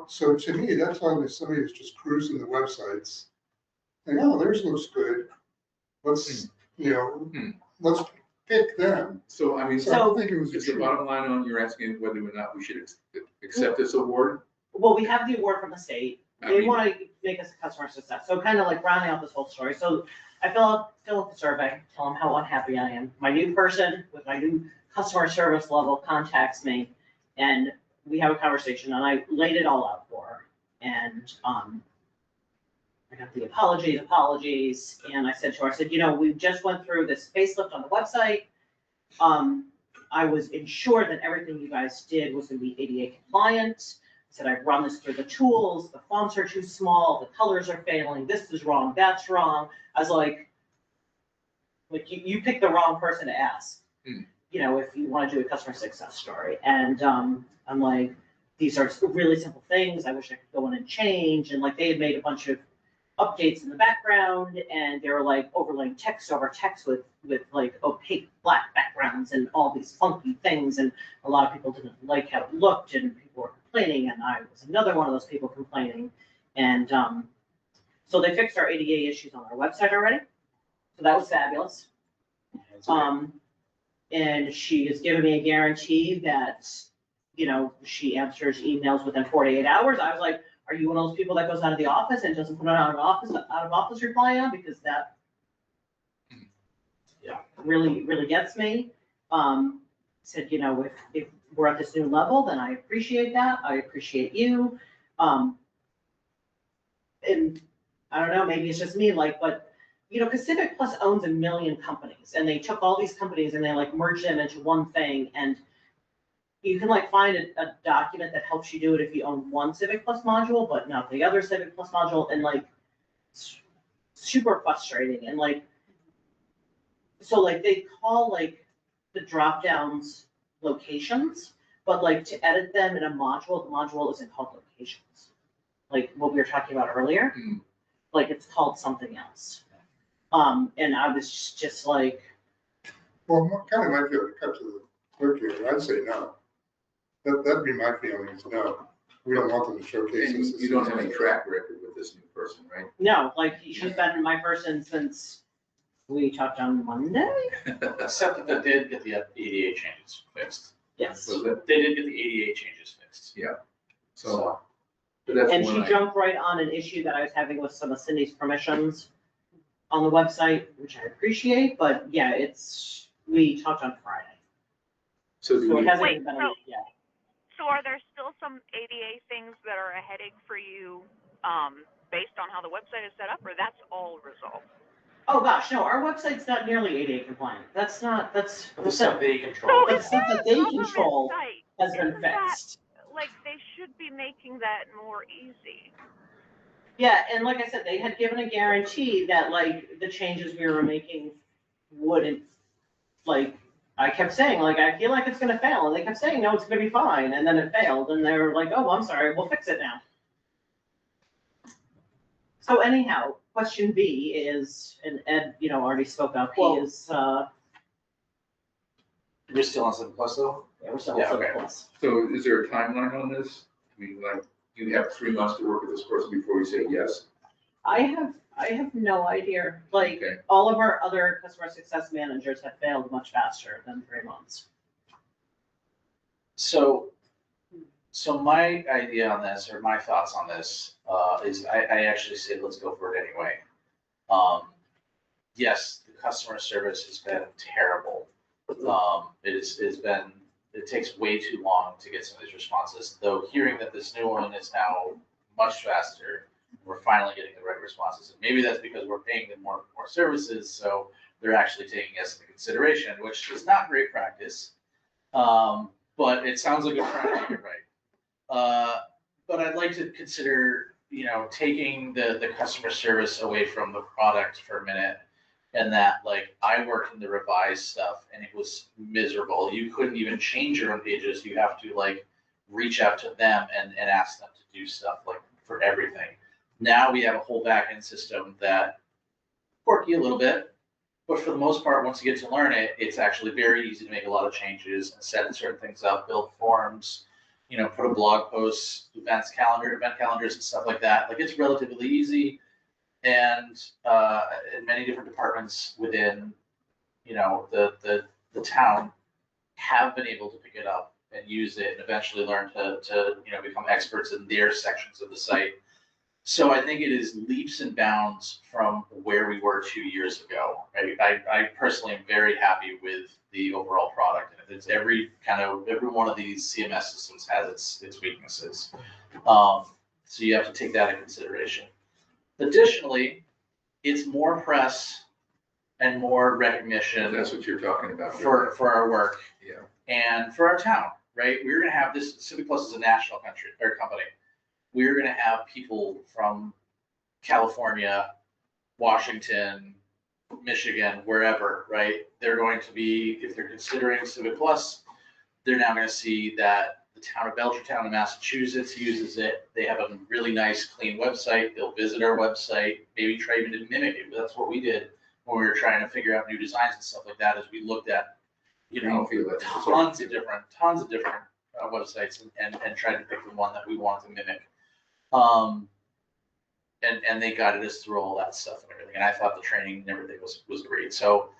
Speaker 10: So to me, that's telling me somebody who's just cruising the websites. And oh, theirs looks good. Let's, you know, let's pick them.
Speaker 3: So, I mean,
Speaker 10: So I don't think it was.
Speaker 3: is the bottom line on, you're asking whether or not we should accept this award?
Speaker 6: Well, we have the award from the state.
Speaker 3: I
Speaker 6: They
Speaker 3: mean-
Speaker 6: want to make us a customer success. So kind of like rounding out this whole story. So I fill out the survey, tell them how unhappy I am. My new person with my new customer service level contacts me, and we have a conversation, and I laid it all out for her. And I got the apologies, and I said to her, I said, you know, we just went through this facelift on the website. I was ensured that everything you guys did was gonna be ADA compliant. I said, I've run this through the tools, the fonts are too small, the colors are failing, this is wrong, that's wrong. I was like you picked the wrong person to ask, you know, if you wanna do a customer success story. And I'm like, these are really simple things, I wish I could go in and change. And like, they had made a bunch of updates in the background, and they were like overlaying text over text with like opaque black backgrounds and all these funky things, and a lot of people didn't like how it looked, and people were complaining, and I was another one of those people complaining. And so they fixed our ADA issues on our website already, so that was fabulous. And she has given me a guarantee that, you know, she answers emails within 48 hours. I was like, are you one of those people that goes out of the office and doesn't put it out of office reply on? Because that really gets me. Said, you know, if we're at this new level, then I appreciate that. I appreciate you. And I don't know, maybe it's just me, like, but, you know, because Civic Plus owns 1 million companies, and they took all these companies and they like merged them into one thing. And you can like find a document that helps you do it if you own one Civic Plus module, but not the other Civic Plus module, and like, it's super frustrating. And like, so like they call like the drop downs locations, but like to edit them in a module, the module isn't called locations. Like what we were talking about earlier, like it's called something else. And I was just like,
Speaker 10: Well, kind of might be able to cut to the quick here, I'd say no. That'd be my feeling, is no. We don't want them to showcase
Speaker 3: And
Speaker 10: this.
Speaker 3: you don't have any track record with this new person, right?
Speaker 6: no, like she's been my person since we talked on Monday.
Speaker 1: Except that they did get the ADA changes fixed.
Speaker 6: Yes.
Speaker 3: Was it?
Speaker 1: They did get the ADA changes fixed.
Speaker 3: So, but that's
Speaker 6: And
Speaker 3: one
Speaker 6: she
Speaker 3: I-
Speaker 6: jumped right on an issue that I was having with some of Cindy's permissions on the website, which I appreciate, but yeah, we talked on Friday.
Speaker 3: So do
Speaker 6: So it
Speaker 3: we,
Speaker 6: hasn't
Speaker 11: Wait,
Speaker 6: even been a
Speaker 11: so-
Speaker 6: week yet.
Speaker 11: So are there still some ADA things that are a headache for you, based on how the website is set up, or that's all resolved?
Speaker 6: Oh, gosh, no, our website's not nearly ADA compliant. That's
Speaker 1: The stuff they control.
Speaker 6: The stuff that they control
Speaker 11: Site,
Speaker 6: has been
Speaker 11: isn't that,
Speaker 6: fixed.
Speaker 11: like, they should be making that more easy.
Speaker 6: Yeah, and like I said, they had given a guarantee that like the changes we were making wouldn't, like, I kept saying, like, I feel like it's gonna fail, and they kept saying, no, it's gonna be fine, and then it failed, and they were like, oh, I'm sorry, we'll fix it now. So anyhow, question B is, and Ed, already spoke up, he
Speaker 1: Well-
Speaker 6: is,
Speaker 1: We're still on 7 Plus though?
Speaker 6: yeah, we're still
Speaker 1: Yeah,
Speaker 6: on
Speaker 1: okay.
Speaker 6: plus.
Speaker 3: So is there a timeline on this? I mean, like, you have 3 months to work with this person before you say yes?
Speaker 6: I have no idea, like,
Speaker 3: Okay.
Speaker 6: all of our other customer success managers have failed much faster than 3 months.
Speaker 1: So my idea on this, or my thoughts on this, is I actually say, let's go for it anyway. Yes, the customer service has been terrible. It takes way too long to get some of these responses, though hearing that this new one is now much faster, we're finally getting the right responses. And maybe that's because we're paying them more services, so they're actually taking us into consideration, which is not great practice. But it sounds like a trying to get it right. But I'd like to consider, taking the customer service away from the product for a minute. And that, like, I worked in the revised stuff and it was miserable. You couldn't even change your own pages. You have to, like, reach out to them and ask them to do stuff, like, for everything. Now we have a whole backend system that quirky a little bit, but for the most part, once you get to learn it, it's actually very easy to make a lot of changes and set certain things up, build forms, put a blog post, event calendars and stuff like that. Like, it's relatively easy. And in many different departments within, the town have been able to pick it up and use it and eventually learn to become experts in their sections of the site. So I think it is leaps and bounds from where we were 2 years ago. I personally am very happy with the overall product. And it's every one of these CMS systems has its weaknesses. So you have to take that into consideration. Additionally, it's more press and more recognition.
Speaker 3: That's what you're talking about.
Speaker 1: For our work.
Speaker 3: Yeah.
Speaker 1: And for our town, right? We're gonna have this, Civic Plus is a national company. We're gonna have people from California, Washington, Michigan, wherever, right? They're going to be, if they're considering Civic Plus, they're now gonna see that the town of Belchertown in Massachusetts uses it. They have a really nice, clean website. They'll visit our website, maybe try even to mimic it. But that's what we did when we were trying to figure out new designs and stuff like that. As we looked at, tons of different websites and tried to pick the one that we wanted to mimic. And they guided us through all that stuff and everything. And I thought the training and everything was great. So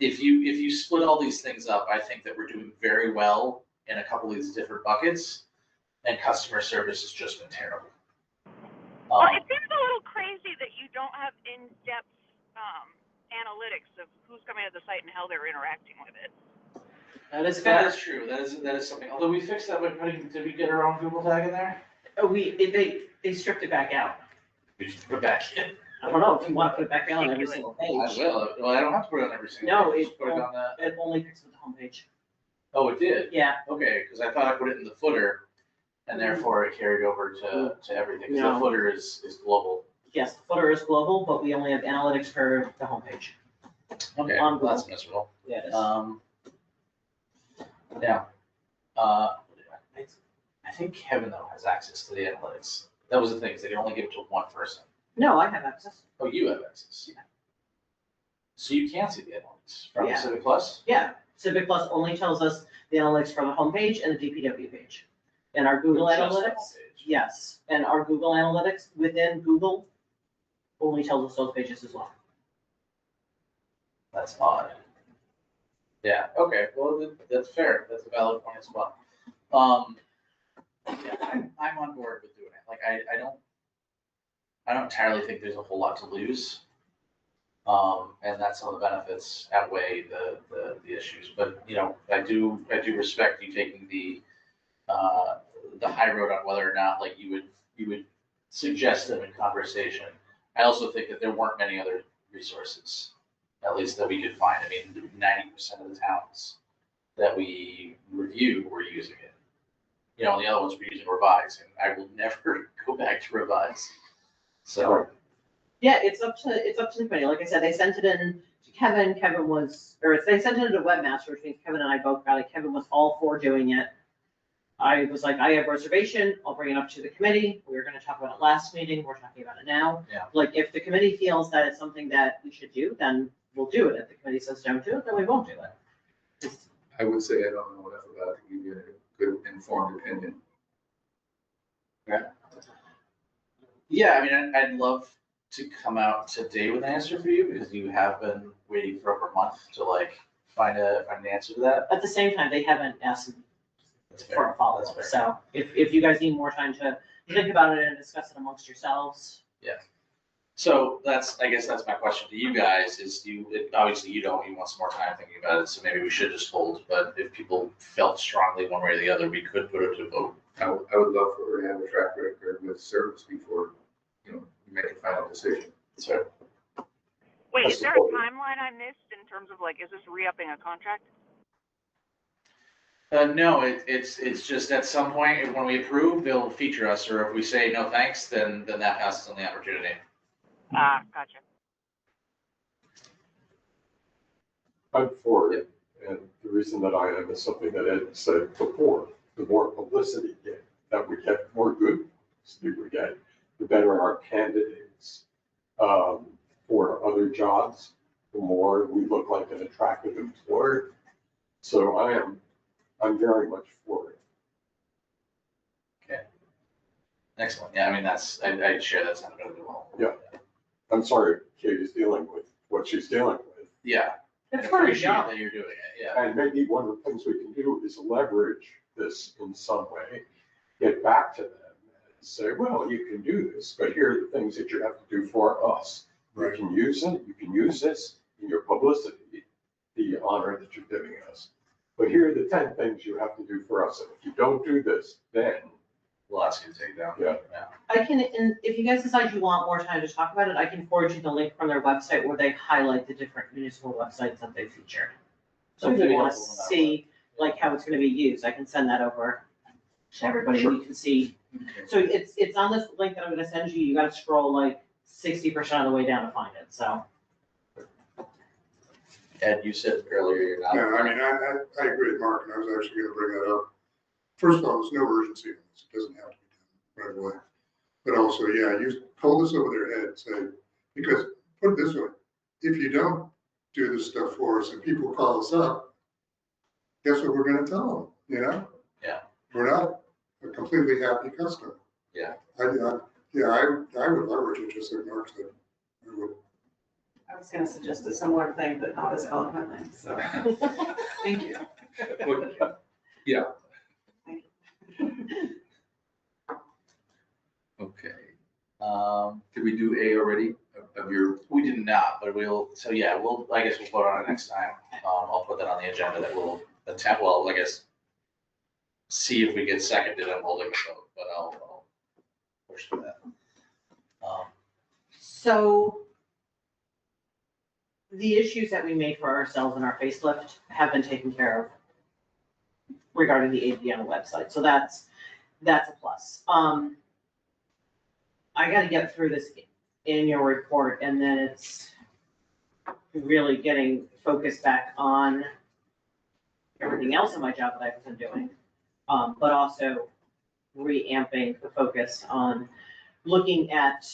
Speaker 1: if you split all these things up, I think that we're doing very well in a couple of these different buckets, and customer service has just been terrible.
Speaker 11: Well, it seems a little crazy that you don't have in-depth analytics of who's coming to the site and how they're interacting with it.
Speaker 1: That is true. That is something. Although we fixed that by did we get our own Google tag in there?
Speaker 6: Oh, they stripped it back out.
Speaker 1: We should put it back in.
Speaker 6: I don't know if you want to put it back on every single page.
Speaker 1: I will. Well, I don't have to put it on every single
Speaker 6: No,
Speaker 1: page.
Speaker 6: it
Speaker 1: Just put it on the.
Speaker 6: It only picks up the homepage.
Speaker 1: Oh, it did?
Speaker 6: Yeah.
Speaker 1: Okay, because I thought I put it in the footer, and therefore it carried over to everything. Because
Speaker 6: No.
Speaker 1: the footer is global.
Speaker 6: Yes, the footer is global, but we only have analytics for the homepage.
Speaker 1: Okay,
Speaker 6: On
Speaker 1: well, that's
Speaker 6: Google.
Speaker 1: miserable.
Speaker 6: Yeah, it is.
Speaker 1: Yeah. I think Kevin though has access to the analytics. That was the thing, is they can only give it to one person.
Speaker 6: No, I have access.
Speaker 1: Oh, you have access.
Speaker 6: Yeah.
Speaker 1: So you can see the analytics from
Speaker 6: Yeah.
Speaker 1: Civic Plus?
Speaker 6: Yeah, Civic Plus only tells us the analytics for the homepage and the DPW page. And our Google
Speaker 1: Just the
Speaker 6: Analytics,
Speaker 1: homepage.
Speaker 6: yes, and our Google Analytics within Google only tells us those pages as well.
Speaker 1: That's odd. Yeah, okay, well, that's fair. That's a valid point as well. Yeah, I'm on board with doing it. Like, I don't entirely think there's a whole lot to lose. And that some of the benefits outweigh the issues. But, I do respect you taking the high road on whether or not, like, you would suggestive in conversation. I also think that there weren't many other resources, at least that we could find. I mean, 90% of the towns that we review were using it. You know, the other ones were using Revise, and I will never go back to Revise. So,
Speaker 6: Yeah, it's up to the committee. Like I said, they sent it in to Kevin. Kevin was, or they sent it in to Webmaster, which means Kevin and I both got it. Kevin was all for doing it. I was like, I have reservation. I'll bring it up to the committee. We were going to talk about it last meeting. We're talking about it now.
Speaker 1: Yeah.
Speaker 6: Like, if the committee feels that it's something that we should do, then we'll do it. If the committee says don't do it, then we won't do it.
Speaker 3: I would say I don't know enough about it to give you a good informed opinion.
Speaker 1: yeah, I mean, I'd love to come out today with an answer for you because you have been waiting for over a month to like find an answer to that.
Speaker 6: At the same time, they haven't asked
Speaker 1: That's
Speaker 6: for
Speaker 1: fair.
Speaker 6: a follow-up. So if you guys need more time to think about it and discuss it amongst yourselves.
Speaker 1: So I guess that's my question to you guys is obviously you want some more time thinking about it, so maybe we should just hold, but if people felt strongly one way or the other, we could put it to vote.
Speaker 3: I would love for her to have a track record with service before, you make a final decision.
Speaker 1: So,
Speaker 11: Wait, is there a timeline I missed in terms of like, is this re-upping a contract?
Speaker 1: no, it's just at some point when we approve, they'll feature us, or if we say no thanks, then that passes on the opportunity.
Speaker 11: Ah, gotcha.
Speaker 5: I'm for it, and the reason that I am is something that Ed said before. The more publicity that we get, the more good we get, the better our candidates for other jobs, the more we look like an attractive employer. So I'm very much for it.
Speaker 1: Okay. Excellent. Yeah, I mean, I share that sentiment as well.
Speaker 5: Yeah. I'm sorry Katie's dealing with what she's dealing with.
Speaker 1: Yeah.
Speaker 6: It's
Speaker 1: I
Speaker 6: part of the
Speaker 1: appreciate
Speaker 6: job.
Speaker 1: that you're doing it, yeah.
Speaker 5: And maybe one of the things we can do is leverage this in some way, get back to them and say, well, you can do this, but here are the things that you have to do for us. You can use it, you can use this in your publicity, the honor that you're giving us. But here are the 10 things you have to do for us. And if you don't do this, then.
Speaker 1: We'll ask you to take down.
Speaker 5: Yeah.
Speaker 6: I can, and if you guys decide you want more time to talk about it, I can forward you the link from their website where they highlight the different municipal websites that they featured. So if you want to see like how it's going to be used, I can send that over to everybody.
Speaker 5: Sure.
Speaker 6: You can see. So it's on this link that I'm going to send you. You got to scroll like 60% of the way down to find it. So.
Speaker 1: Ed, you said earlier you're not.
Speaker 4: Yeah, I mean, I agree with Mark, and I was actually gonna bring that up. First of all, there's no urgency in this, it doesn't have to be done right away. But also, yeah, you hold this over their head, say, because, put it this way, if you don't do this stuff for us and people call us up, guess what we're gonna tell them,
Speaker 1: Yeah.
Speaker 4: We're not a completely happy customer.
Speaker 1: Yeah.
Speaker 4: I would leverage it, just like Mark said. I would.
Speaker 2: I was gonna suggest a similar thing, but not as eloquently, so, thank you.
Speaker 3: Yeah. Okay. Did we do A already of your?
Speaker 1: We did not, but I guess we'll vote on it next time. I'll put that on the agenda that we'll attempt, I guess, see if we get seconded on holding the vote, but I'll push for that.
Speaker 6: So the issues that we made for ourselves in our facelift have been taken care of regarding the AD on the website. So that's a plus. I got to get through this annual report, and then it's really getting focused back on everything else in my job that I've been doing, but also reamping the focus on looking at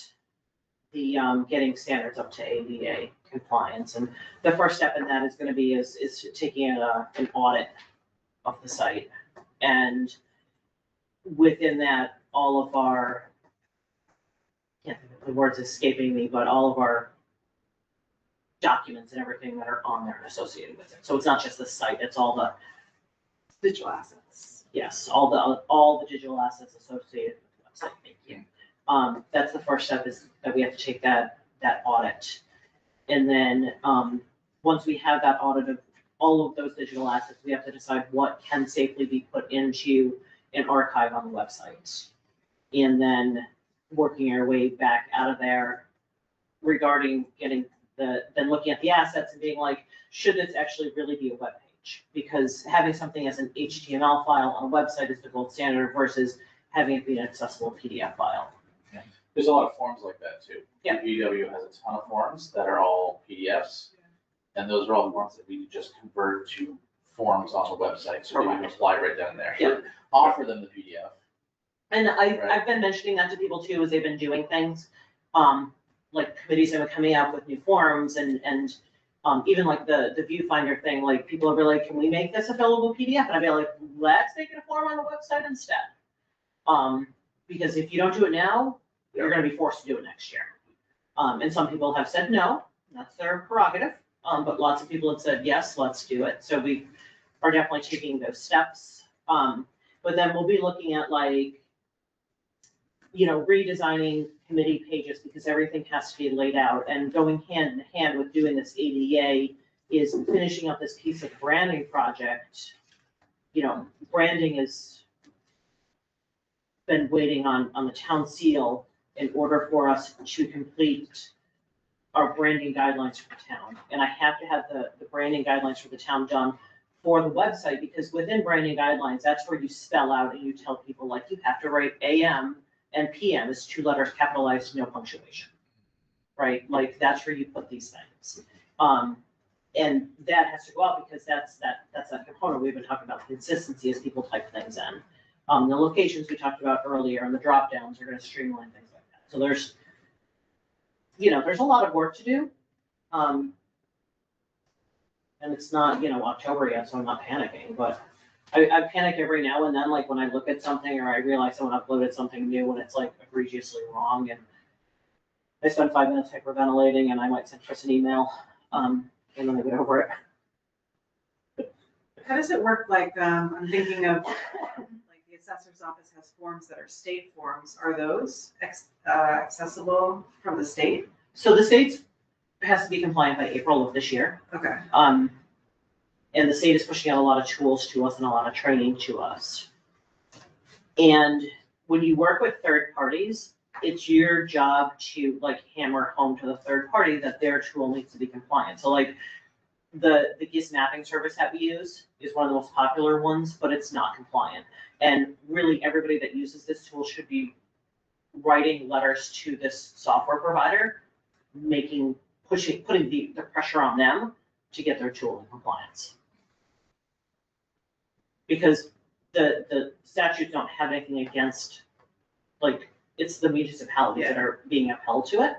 Speaker 6: the getting standards up to ADA compliance. And the first step in that is going to be is taking an audit of the site, and within that, all of our, can't think of the words escaping me, but all of our documents and everything that are on there and associated with it. So it's not just the site, it's all the
Speaker 2: Digital assets.
Speaker 6: yes, all the digital assets associated with the website. Thank you. That's the first step, is that we have to take that audit. And then, once we have that audit of all of those digital assets, we have to decide what can safely be put into an archive on the website. And then working our way back out of there regarding getting then looking at the assets and being like, should this actually really be a web page? Because having something as an HTML file on a website is the gold standard versus having it be an accessible PDF file.
Speaker 1: There's a lot of forms like that too.
Speaker 6: Yeah.
Speaker 1: UW has a ton of forms that are all PDFs. And those are all forms that we just convert to forms on the website. So we can apply right down there.
Speaker 6: Yeah.
Speaker 1: Offer them the PDF.
Speaker 6: And
Speaker 1: Right.
Speaker 6: I've been mentioning that to people too, as they've been doing things. Like committees have been coming out with new forms and even like the viewfinder thing, like people are really like, can we make this available PDF? And I'd be like, let's make it a form on the website instead. Because if you don't do it now, you're gonna be forced to do it next year. And some people have said no, that's their prerogative. But lots of people have said, yes, let's do it. So we are definitely taking those steps. But then we'll be looking at like, redesigning committee pages because everything has to be laid out and going hand in hand with doing this ADA is finishing up this piece of branding project. Branding has been waiting on the town seal in order for us to complete our branding guidelines for the town. And I have to have the branding guidelines for the town done for the website because within branding guidelines, that's where you spell out and you tell people like you have to write AM and PM is 2 letters capitalized, no punctuation, right? Like that's where you put these things. And that has to go out because that's that component we've been talking about, consistency as people type things in. The locations we talked about earlier and the drop downs are gonna streamline things like that. So there's a lot of work to do. And it's not, October yet, so I'm not panicking, but I panic every now and then, like when I look at something or I realize someone uploaded something new and it's like egregiously wrong and I spend 5 minutes hyperventilating and I might send Chris an email, and then I get over it.
Speaker 2: How does it work? Like, I'm thinking of, like the assessor's office has forms that are state forms. Are those accessible from the state?
Speaker 6: So the state has to be compliant by April of this year.
Speaker 2: Okay.
Speaker 6: And the state is pushing out a lot of tools to us and a lot of training to us. And when you work with third parties, it's your job to like hammer home to the third party that their tool needs to be compliant. So like the GIS mapping service that we use is one of the most popular ones, but it's not compliant. And really everybody that uses this tool should be writing letters to this software provider, putting the pressure on them to get their tool in compliance. Because the statutes don't have anything against, like, it's the municipalities that are being upheld to it.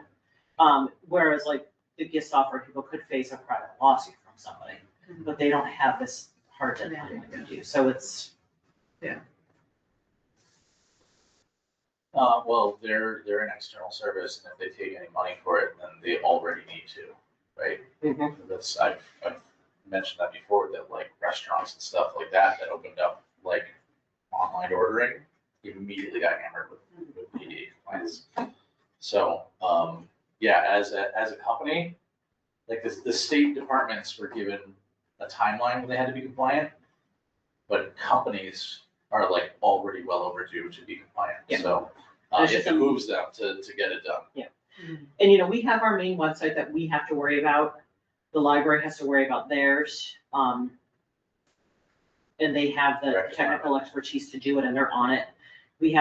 Speaker 6: Whereas like the GIS software, people could face a private lawsuit from somebody, but they don't have this hard deadline like we do. So it's,
Speaker 1: Well, they're an external service, and if they take any money for it, then they already need to, right? That's I've mentioned that before, that like restaurants and stuff like that opened up like online ordering immediately got hammered with PDA compliance. So as a company, like the state departments were given a timeline when they had to be compliant, but companies are like already well overdue to be compliant. So it moves them to get it done.
Speaker 6: Yeah. And we have our main website that we have to worry about. The library has to worry about theirs. And they have the technical expertise to do it and they're on it. The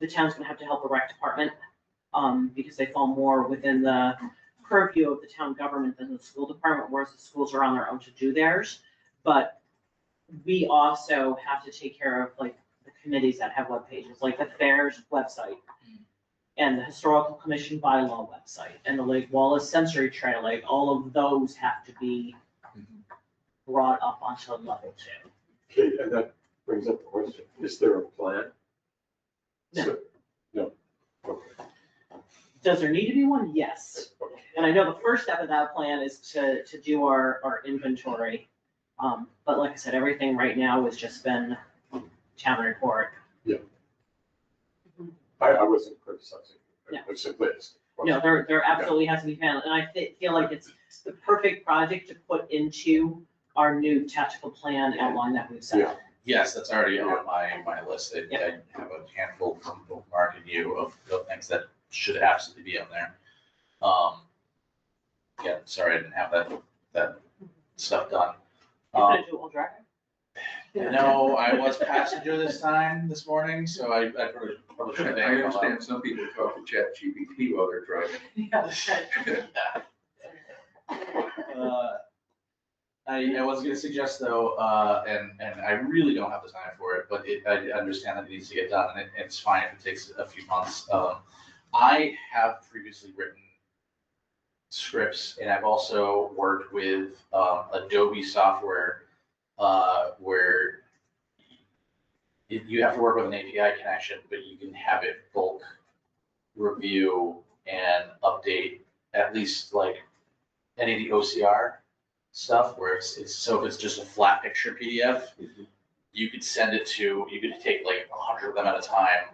Speaker 6: town's gonna have to help the rec department, because they fall more within the purview of the town government than the school department, whereas the schools are on their own to do theirs. But we also have to take care of like the committees that have web pages, like the fair's website and the historical commission bylaw website and the Lake Wallace Sensory Trail, like all of those have to be brought up onto level 2.
Speaker 5: Okay, and that brings up the question, is there a plan?
Speaker 6: No.
Speaker 5: So- No. Okay.
Speaker 6: Does there need to be one? Yes.
Speaker 5: Okay.
Speaker 6: And I know the first step of that plan is to do our inventory. But like I said, everything right now has just been town report.
Speaker 5: I wasn't criticizing.
Speaker 6: No.
Speaker 5: I simply asked.
Speaker 6: No, there absolutely has to be found, and I feel like it's the perfect project to put into our new tactical plan outline that we've set up.
Speaker 1: Yes, that's already on my list. I have a handful from both Mark and you of things that should absolutely be on there. Yeah, sorry, I didn't have that stuff done.
Speaker 6: You're gonna do all driver?
Speaker 1: No, I was passenger this morning, so I probably should have.
Speaker 3: I understand some people talk to ChatGPT while they're driving.
Speaker 2: Yeah, that's right.
Speaker 1: I was gonna suggest though, and I really don't have the time for it, but I understand that it needs to get done, and it's fine if it takes a few months. I have previously written scripts, and I've also worked with Adobe software, where you have to work with an API connection, but you can have it bulk review and update at least like any of the OCR stuff where it's so if it's just a flat picture PDF, you could you could take like 100 of them at a time,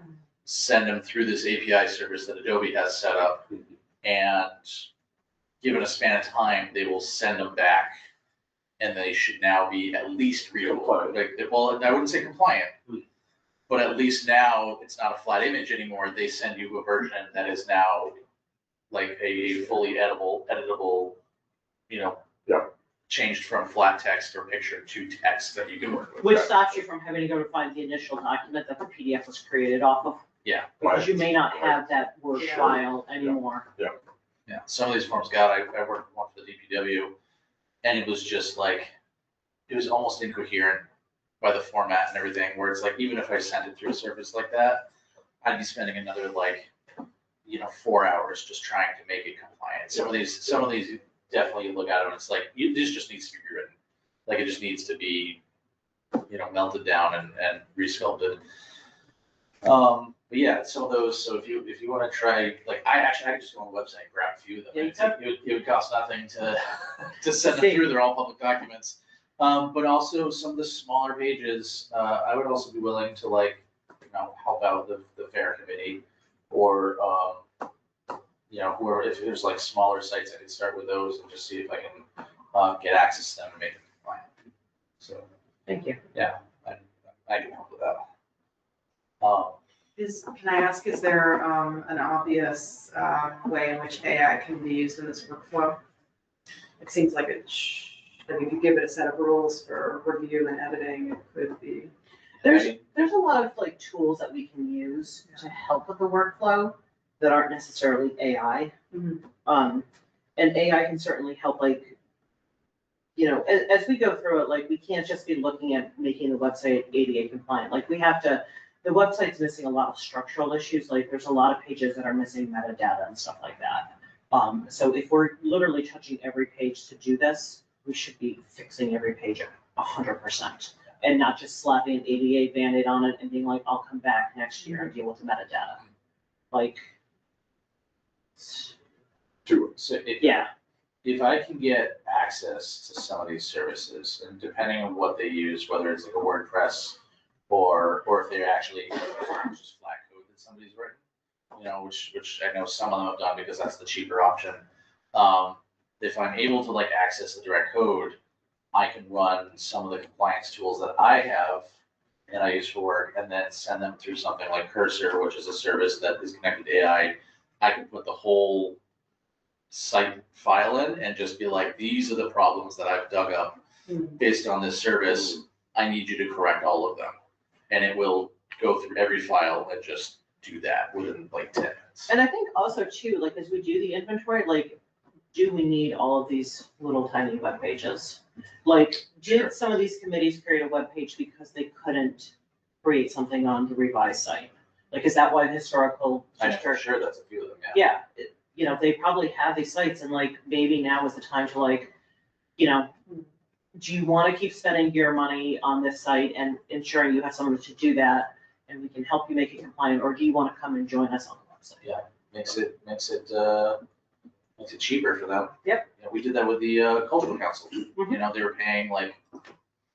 Speaker 1: send them through this API service that Adobe has set up, and given a span of time, they will send them back, and they should now be at least readable. Well, I wouldn't say compliant, but at least now it's not a flat image anymore. They send you a version that is now like a fully editable, changed from flat text or picture to text that you can work with.
Speaker 6: Which stops you from having to go to find the initial document that the PDF was created off of.
Speaker 1: Yeah.
Speaker 6: Because you may not have that Word
Speaker 2: Yeah.
Speaker 6: file anymore.
Speaker 1: Yeah, some of these forms, God, I worked with one for the DPW, and it was just like, it was almost incoherent by the format and everything, where it's like, even if I sent it through a service like that, I'd be spending another 4 hours just trying to make it compliant. Some of these you definitely look at it and it's like, this just needs to be rewritten. Like, it just needs to be, melted down and resculpted. But yeah, some of those, so if you want to try, I could just go on the website and grab a few of them. It would cost nothing to send them through. They're all public documents. But also some of the smaller pages, I would also be willing to help out the fair committee or, whoever, if there's smaller sites, I could start with those and just see if I can get access to them and make them compliant. So.
Speaker 6: Thank you.
Speaker 1: Yeah, I can help with that.
Speaker 2: Can I ask, is there an obvious way in which AI can be used in this workflow? It seems like if you give it a set of rules for review and editing, it could be.
Speaker 6: There's a lot of tools that we can use to help with the workflow that aren't necessarily AI.
Speaker 2: Mhm.
Speaker 6: And AI can certainly help, as we go through it, we can't just be looking at making the website ADA compliant. The website's missing a lot of structural issues. There's a lot of pages that are missing metadata and stuff like that. So if we're literally touching every page to do this, we should be fixing every page 100%. And not just slapping an ADA Band-Aid on it and being like, I'll come back next year and deal with the metadata.
Speaker 1: So
Speaker 6: Yeah.
Speaker 1: If I can get access to some of these services, and depending on what they use, whether it's a WordPress or if they're actually just flat code that somebody's written, which I know some of them have done because that's the cheaper option. If I'm able to access the direct code, I can run some of the compliance tools that I have and I use for work, and then send them through something like Cursor, which is a service that is connected to AI. I can put the whole site file in and just be like, these are the problems that I've dug up based on this service. I need you to correct all of them. And it will go through every file and just do that within 10 minutes.
Speaker 6: And I think also too, as we do the inventory, do we need all of these little tiny web pages? Did some of these committees create a web page because they couldn't create something on the revised site? Is that why the historical district?
Speaker 1: I'm sure that's a few of them, yeah.
Speaker 6: Yeah, they probably have these sites and maybe now is the time to do you want to keep spending your money on this site and ensuring you have someone to do that and we can help you make it compliant, or do you want to come and join us on the website?
Speaker 1: Yeah, makes it cheaper for them.
Speaker 6: Yep.
Speaker 1: We did that with the cultural council. They were paying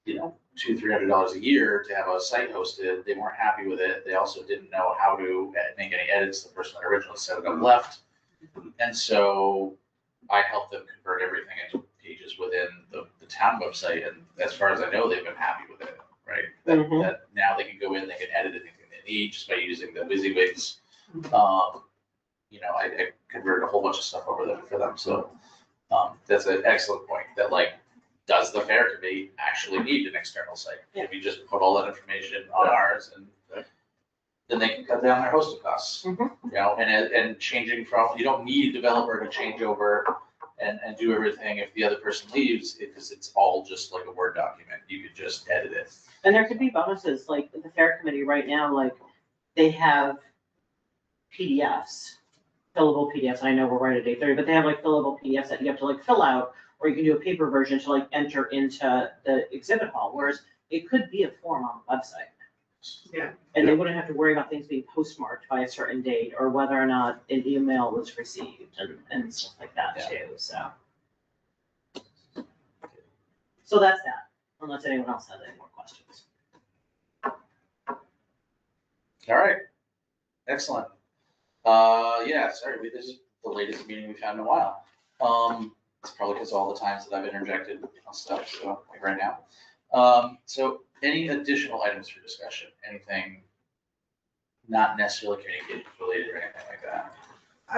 Speaker 1: $200-300 a year to have a site hosted. They weren't happy with it. They also didn't know how to make any edits. The person that originally set it up left. And so I helped them convert everything into pages within the town website. And as far as I know, they've been happy with it, right? that,
Speaker 6: Mhm.
Speaker 1: that now they can go in, they can edit anything they need just by using the WYSIWYGs. You know, I converted a whole bunch of stuff over there for them, so, that's an excellent point, that like, does the fair committee actually need an external site? If you just put all that information on ours and then they can cut down their hosting costs.
Speaker 6: Mhm.
Speaker 1: You know, and changing from, you don't need a developer to change over and do everything if the other person leaves, because it's all just like a Word document, you could just edit it.
Speaker 6: And there could be bonuses, like the fair committee right now, like they have PDFs, fillable PDFs. And I know we're right at 8:30, but they have like fillable PDFs that you have to like fill out, or you can do a paper version to like enter into the exhibit hall, whereas it could be a form on the website.
Speaker 2: Yeah.
Speaker 6: And they wouldn't have to worry about things being postmarked by a certain date, or whether or not an email was received and stuff like that too, so. So that's that, unless anyone else has any more questions.
Speaker 1: All right, excellent. Yeah, sorry, this is the latest meeting we've had in a while. It's probably because of all the times that I've interjected on stuff, so like right now. So any additional items for discussion? Anything not necessarily communication related or anything like that?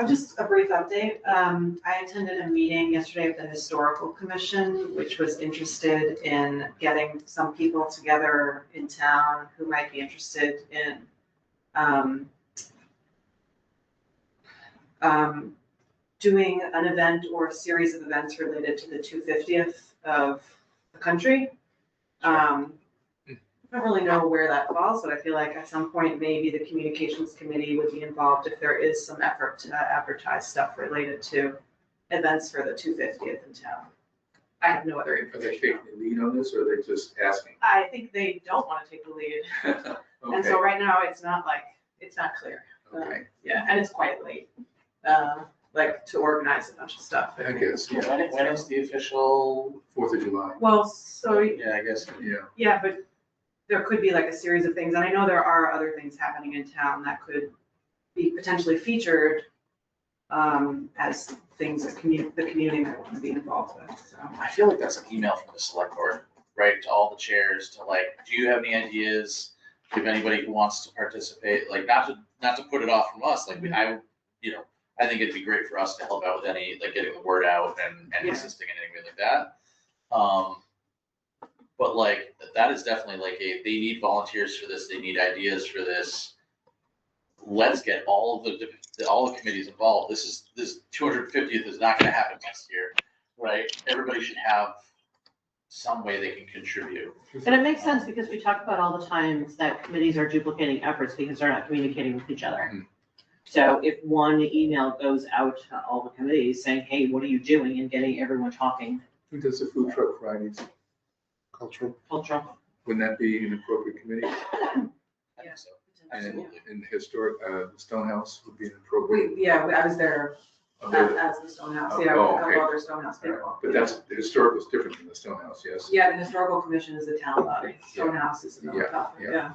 Speaker 2: Just a brief update. I attended a meeting yesterday with the Historical Commission, which was interested in getting some people together in town who might be interested in doing an event or a series of events related to the 250th of the country. I don't really know where that falls, but I feel like at some point, maybe the communications committee would be involved if there is some effort to advertise stuff related to events for the 250th in town. I have no other
Speaker 3: Are they
Speaker 2: information.
Speaker 3: taking the lead on this, or are they just asking?
Speaker 2: I think they don't want to take the lead. And so right now, it's not clear.
Speaker 3: Okay.
Speaker 2: Yeah, and it's quite late, like to organize a bunch of stuff.
Speaker 3: I guess, yeah,
Speaker 1: When is the official?
Speaker 3: 4th of July,
Speaker 2: Well, so,
Speaker 1: Yeah, I guess.
Speaker 3: yeah.
Speaker 2: yeah, but there could be like a series of things, and I know there are other things happening in town that could be potentially featured as things that the community might want to be involved with, so.
Speaker 1: I feel like that's an email from the select board, right, to all the chairs, to like, do you have any ideas? Do you have anybody who wants to participate, like, not to put it off from us, like, I think it'd be great for us to help out with any, like, getting the word out and
Speaker 2: Yeah.
Speaker 1: assisting in anything like that. But like, that is definitely like they need volunteers for this, they need ideas for this. Let's get all the committees involved. This 250th is not gonna happen next year, right? Everybody should have some way they can contribute.
Speaker 6: And it makes sense because we talk about all the times that committees are duplicating efforts because they're not communicating with each other.
Speaker 3: Mhm.
Speaker 6: So if one email goes out to all the committees saying, hey, what are you doing, and getting everyone talking
Speaker 3: Who does the food truck Fridays?
Speaker 10: Cultural.
Speaker 6: cultural.
Speaker 3: Wouldn't that be an appropriate committee?
Speaker 1: I think so.
Speaker 3: And
Speaker 1: Absolutely.
Speaker 3: in the historic, the Stonehouse would be an appropriate.
Speaker 2: I was there as the Stonehouse,
Speaker 3: Oh,
Speaker 2: yeah, with a
Speaker 3: okay.
Speaker 2: couple other Stonehouse people.
Speaker 3: But that's, the historic was different than the Stonehouse, yes?
Speaker 2: Yeah, the Historical Commission is the town body, Stonehouse is another
Speaker 3: Yeah,
Speaker 2: topic,
Speaker 3: yeah.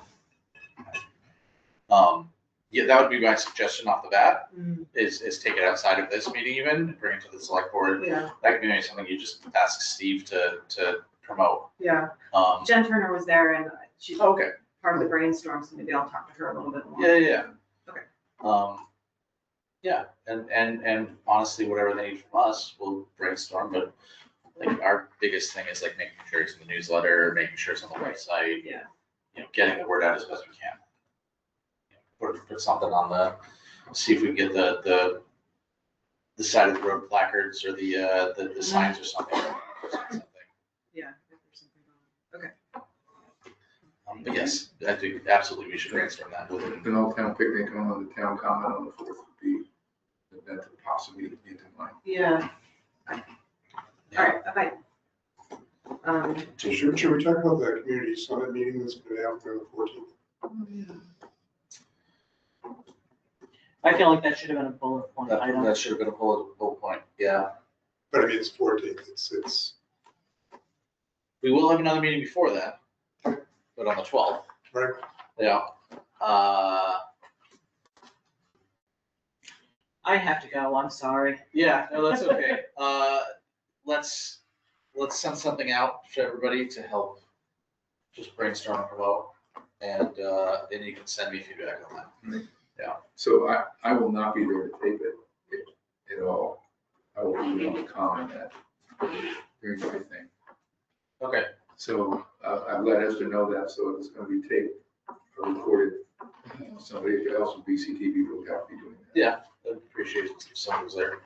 Speaker 1: Yeah, that would be my suggestion off the bat,
Speaker 2: Mm,
Speaker 1: is take it outside of this meeting even, and bring it to the select board.
Speaker 2: yeah,
Speaker 1: That could be maybe something you just ask Steve to promote.
Speaker 2: yeah.
Speaker 1: Um,
Speaker 2: Jen Turner was there and she's
Speaker 1: okay,
Speaker 2: part of the brainstorm, so maybe I'll talk to her a little bit more.
Speaker 1: yeah.
Speaker 2: Okay.
Speaker 1: Yeah, and honestly, whatever they need from us, we'll brainstorm, but like our biggest thing is like making sure it's in the newsletter, making sure it's on the website.
Speaker 2: Yeah.
Speaker 1: Getting the word out as best we can. Put something on see if we can get the side of the road placards or the signs or something.
Speaker 2: Yeah. if there's something going on. Okay.
Speaker 1: But yes, I think absolutely we should brainstorm that.
Speaker 3: An old town picnic on the town common on the 4th would be an event that possibly be into mind.
Speaker 2: Yeah. All right, okay.
Speaker 10: So should we talk about that community summit meeting that's going to happen on the 14th?
Speaker 6: I feel like that should have been a bullet point item.
Speaker 1: That should have been a bullet point, yeah.
Speaker 10: But I mean, it's 14th, it's,
Speaker 1: We will have another meeting before that, but on the 12th.
Speaker 10: right?
Speaker 1: Yeah.
Speaker 6: I have to go, I'm sorry.
Speaker 1: Yeah, no, that's okay. Let's send something out to everybody to help just brainstorm about, and you can send me feedback on that.
Speaker 3: So I will not be there to tape it at all. I will be able to comment that during my thing.
Speaker 1: Okay.
Speaker 3: So I've let Esther know that, so it's gonna be taped or recorded. Somebody else from BCTV will have to be doing that.
Speaker 1: Yeah, I'd appreciate it if someone was there.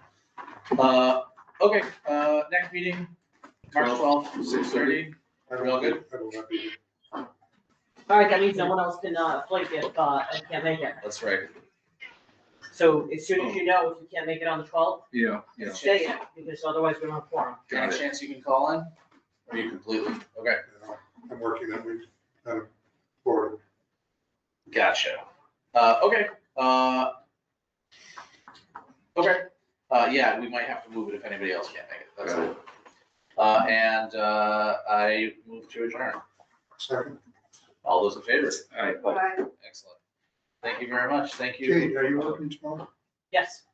Speaker 1: Okay, next meeting, March 12th, 6:30.
Speaker 10: I
Speaker 1: We all
Speaker 10: don't,
Speaker 1: good?
Speaker 10: I will not be.
Speaker 6: All right, that means no one else can, flake if, I can't make it.
Speaker 1: That's right.
Speaker 6: So as soon as you know if you can't make it on the 12th,
Speaker 3: Yeah.
Speaker 6: stay in, because otherwise we don't have quorum.
Speaker 3: Got
Speaker 1: Any
Speaker 3: it.
Speaker 1: chance you can call in? Or are you completely? Okay,
Speaker 10: I'm working that week out of Florida.
Speaker 1: gotcha. Okay, yeah, we might have to move it if anybody else can't make it. That's all. And I move to adjourn.
Speaker 10: Second.
Speaker 1: All those in favor?
Speaker 3: All right.
Speaker 2: Bye.
Speaker 1: Excellent. Thank you very much. Thank you.
Speaker 10: Kate, are you working tomorrow?
Speaker 6: Yes.